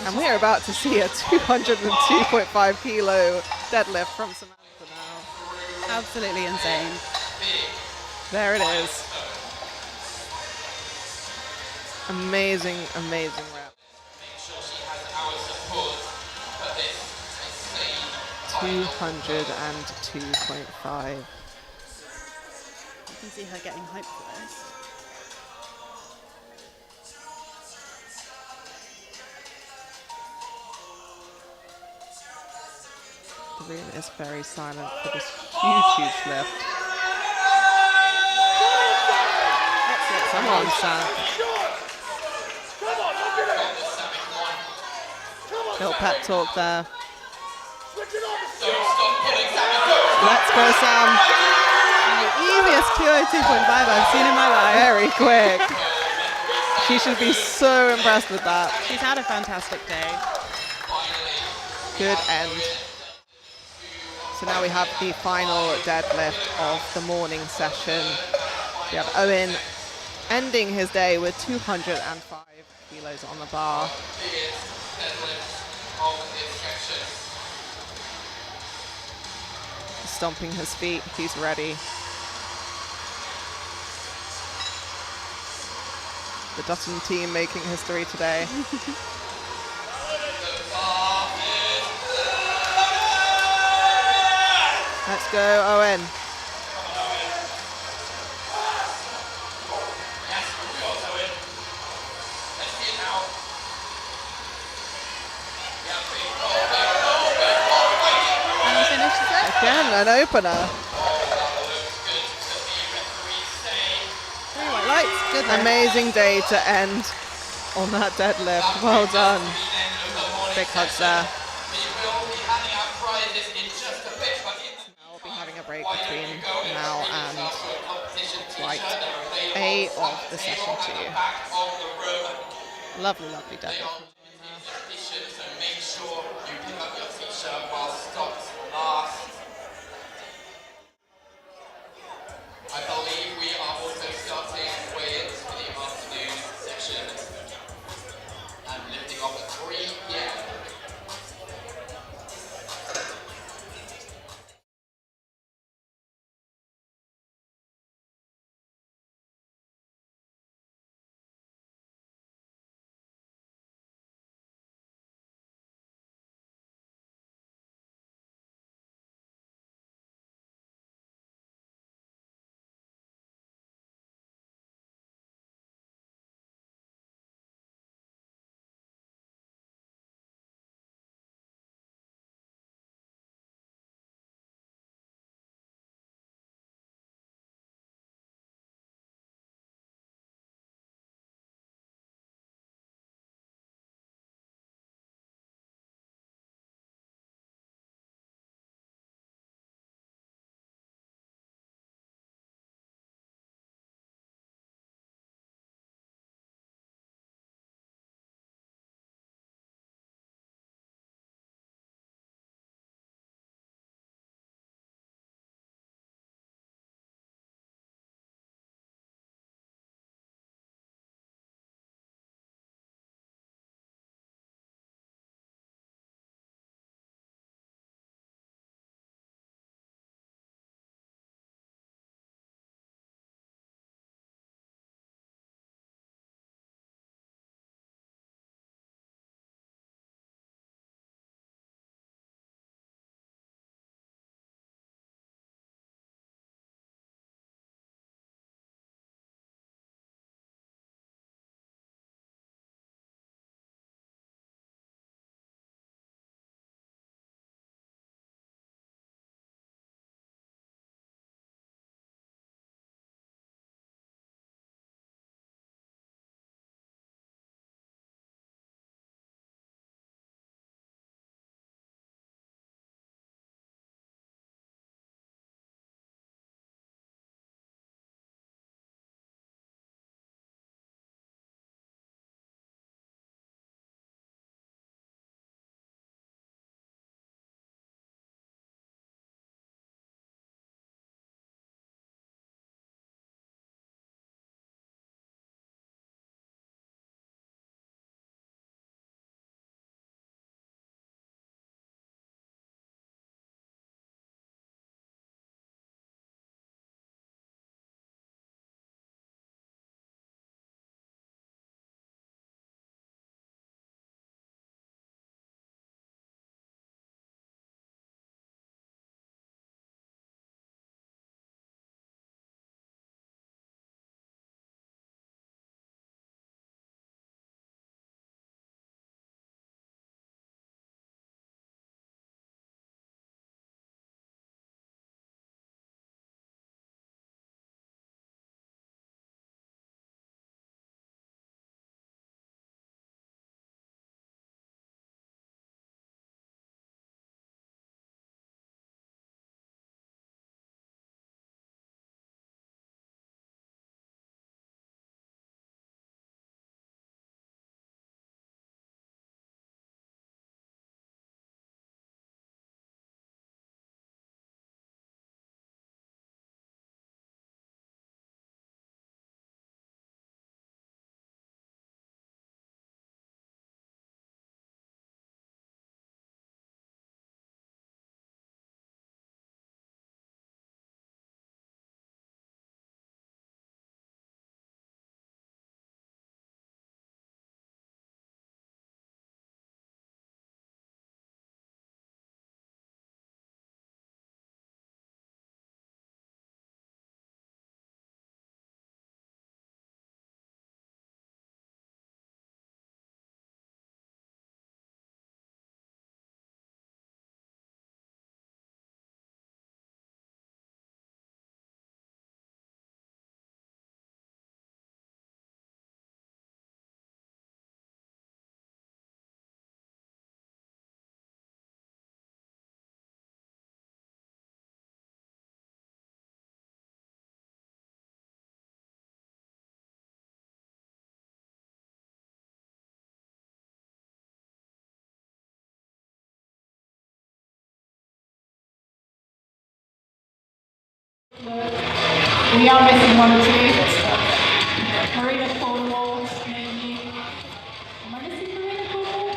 And we are about to see a 202.5 kilo deadlift from Samantha now. Absolutely insane. There it is. Amazing, amazing rep. Make sure she has our support for this insane 202.5. You can see her getting hyped for this. The room is very silent for this huge, huge lift. Come on, Sam. Little pep talk there. Let's go, Sam. The easiest 202.5 I've seen in my life. Very quick. She should be so impressed with that. She's had a fantastic day. Good end. So now we have the final deadlift of the morning session. We have Owen ending his day with 205 kilos on the bar. biggest deadlift of this section. stomping his feet. He's ready. The Dutton team making history today. Let's go, Owen. And he finishes it. Again, an opener. 3 white lights. Good there. Amazing day to end on that deadlift. Well done. Big hugs there. I'll be having a break between now and flight A of the session 2. Lovely, lovely deadlift. So make sure you pick up your t-shirt while stocks last. I believe we are also starting weigh-ins for the afternoon session and lifting off at 3 p.m. We are missing one or two. Marina Cornwall, maybe. Am I missing Marina Cornwall?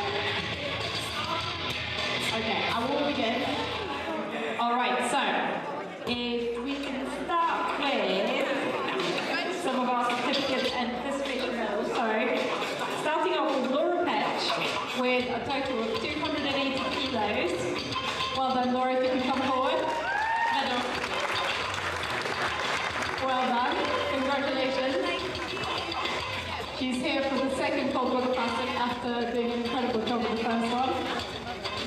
Okay, I will begin. Alright, so if we can start with some of our certificates and participation medals. So, starting off with Laura Petch with a total of 280 kilos. Well done, Laura, if you can come forward. Medal. Well done. Congratulations. She's here for the second Cold Water Classic after doing an incredible job with the first one.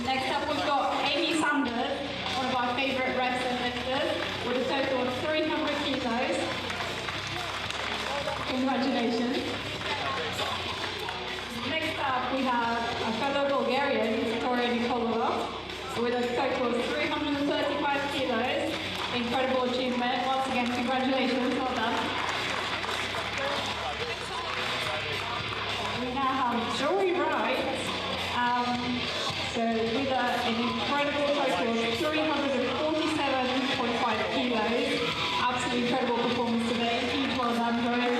Next up, we've got Amy Sanders, one of our favourite reps and lifters, with a total of 300 kilos. Congratulations. Next up, we have a fellow Bulgarian, Victoria Nikolova, with a total of 335 kilos. Incredible achievement. Once again, congratulations. Well done. We now have Joey Wright. So with an incredible total of 347.5 kilos. Absolutely incredible performance today. Huge well done, Joey.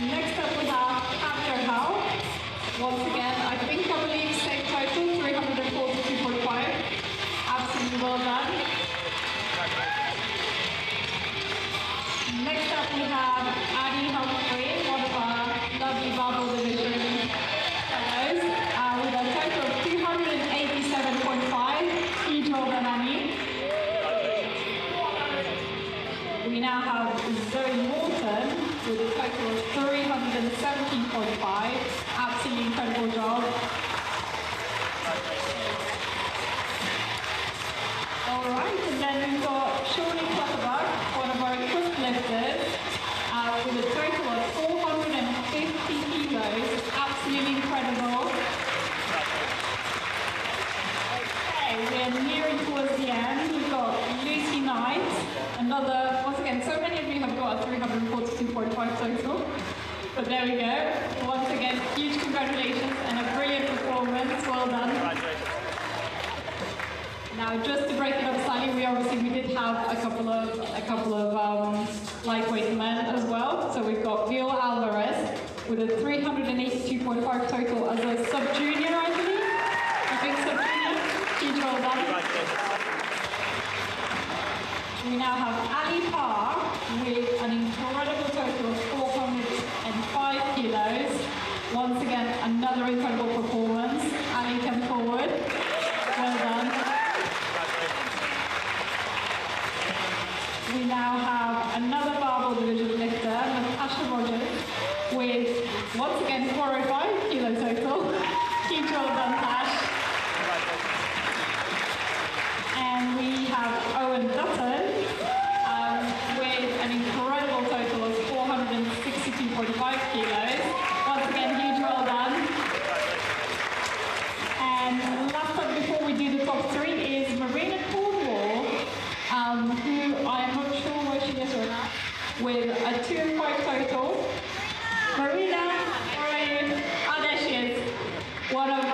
Next up we have Capture Howe. Once again, I believe same total, 342.5. Absolutely well done. Next up we have Addie Humphrey, one of our lovely barbell division fellows, with a total of 287.5. Huge well done, Annie. We now have Zoe Morton with a total of 317.5. Absolutely incredible job. Alright, and then we've got Shawnee Clutterbuck, one of our equipped lifters, with a total of 450 kilos. Absolutely incredible. Okay, we're nearing towards the end. We've got Lucy Knight, another, once again, so many of you have got a 342.5 total. But there we go. Once again, huge congratulations and a brilliant performance. Well done. Now, just to break it up slightly, we did have a couple of lightweight men as well. So we've got Viola Alvarez with a 382.5 total as a sub-junior, I believe. I think sub-junior. Huge well done. We now have Ali Parr with an incredible total of 405 kilos. Once again, another incredible performance. Ali, come forward. Well done. We now have another barbell division lifter, Natasha Rogers, with, once again, 405 kilo total. Huge well done, Tash. And we have Owen Dutton with an incredible total of 462.5 kilos. Once again, huge well done. And last up before we do the top three is Marina Cornwall, who I'm not sure where she is right now, with a 205 total. Marina, where are you? Oh, there she is. One of the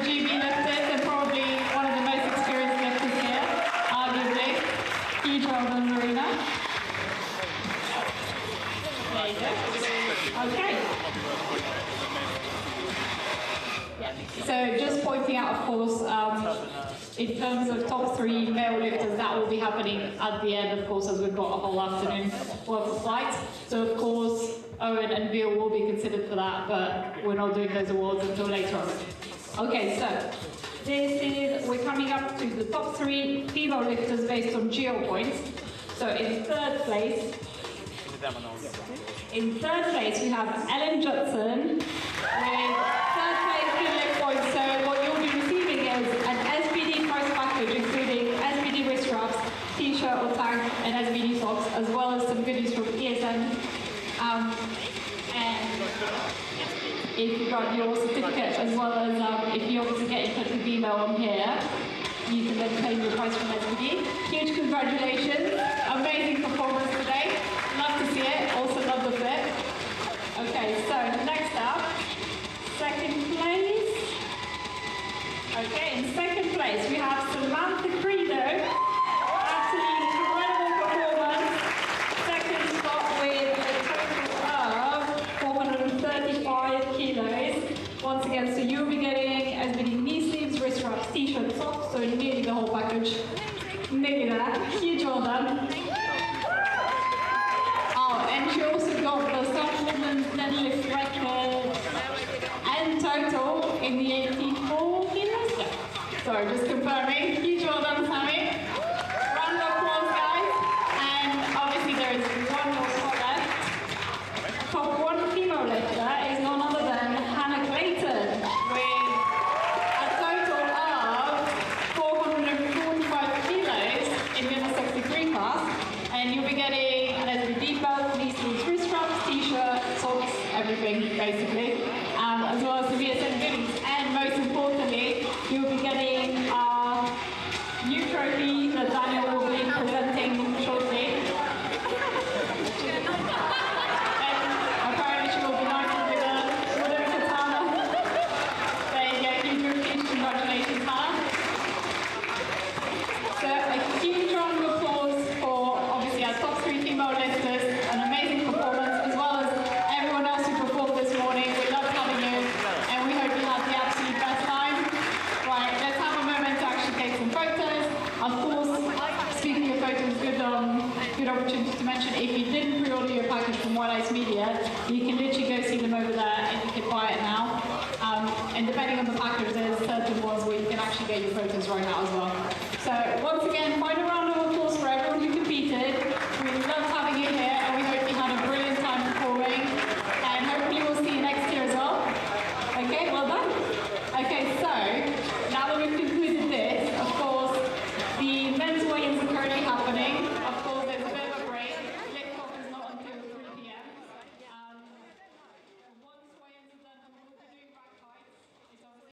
GB lifters and probably one of the most experienced lifters here, arguably. Huge well done, Marina. There you go. Okay. So just pointing out, of course, in terms of top three male lifters, that will be happening at the end, of course, as we've got a whole afternoon worth of flights. So, of course, Owen and Bill will be considered for that, but we're not doing those awards until later on. Okay, so we're coming up to the top three female lifters based on geo points. So in third place, we have Ellen Judson with third place lift points. So what you'll be receiving is an SBD prize package, including SBD wrist straps, t-shirt or tag, and SBD socks, as well as some goodies from ESN. And if you got your certificate, as well as if you obviously get in touch with email on here, you can then claim your prize from SBD. Huge congratulations, amazing performance today. Love to see it, also love the fit. Okay, so next up, second place. Okay, in second place place, we have Samantha Credo. Absolutely incredible performance. Second spot with a total of 435 kilos. Once again, so you'll be getting as many knee sleeves, wrist wraps, t-shirt, socks, so nearly the whole package. Nearly there. Huge well done. Oh, and she also got the South Women's Deadlift record and total in the 84 kilos. So just confirming. Huge well done, Sammy. Round of applause, guys. And obviously there is one more spot left. Top one female lifter is none other than Hannah Clayton with a total of 445 kilos in the under 63 class. And you'll be getting an SBD belt, knee sleeves, wrist straps, t-shirt, socks, everything basically, as well as the VSM goodies. And most importantly, you'll be getting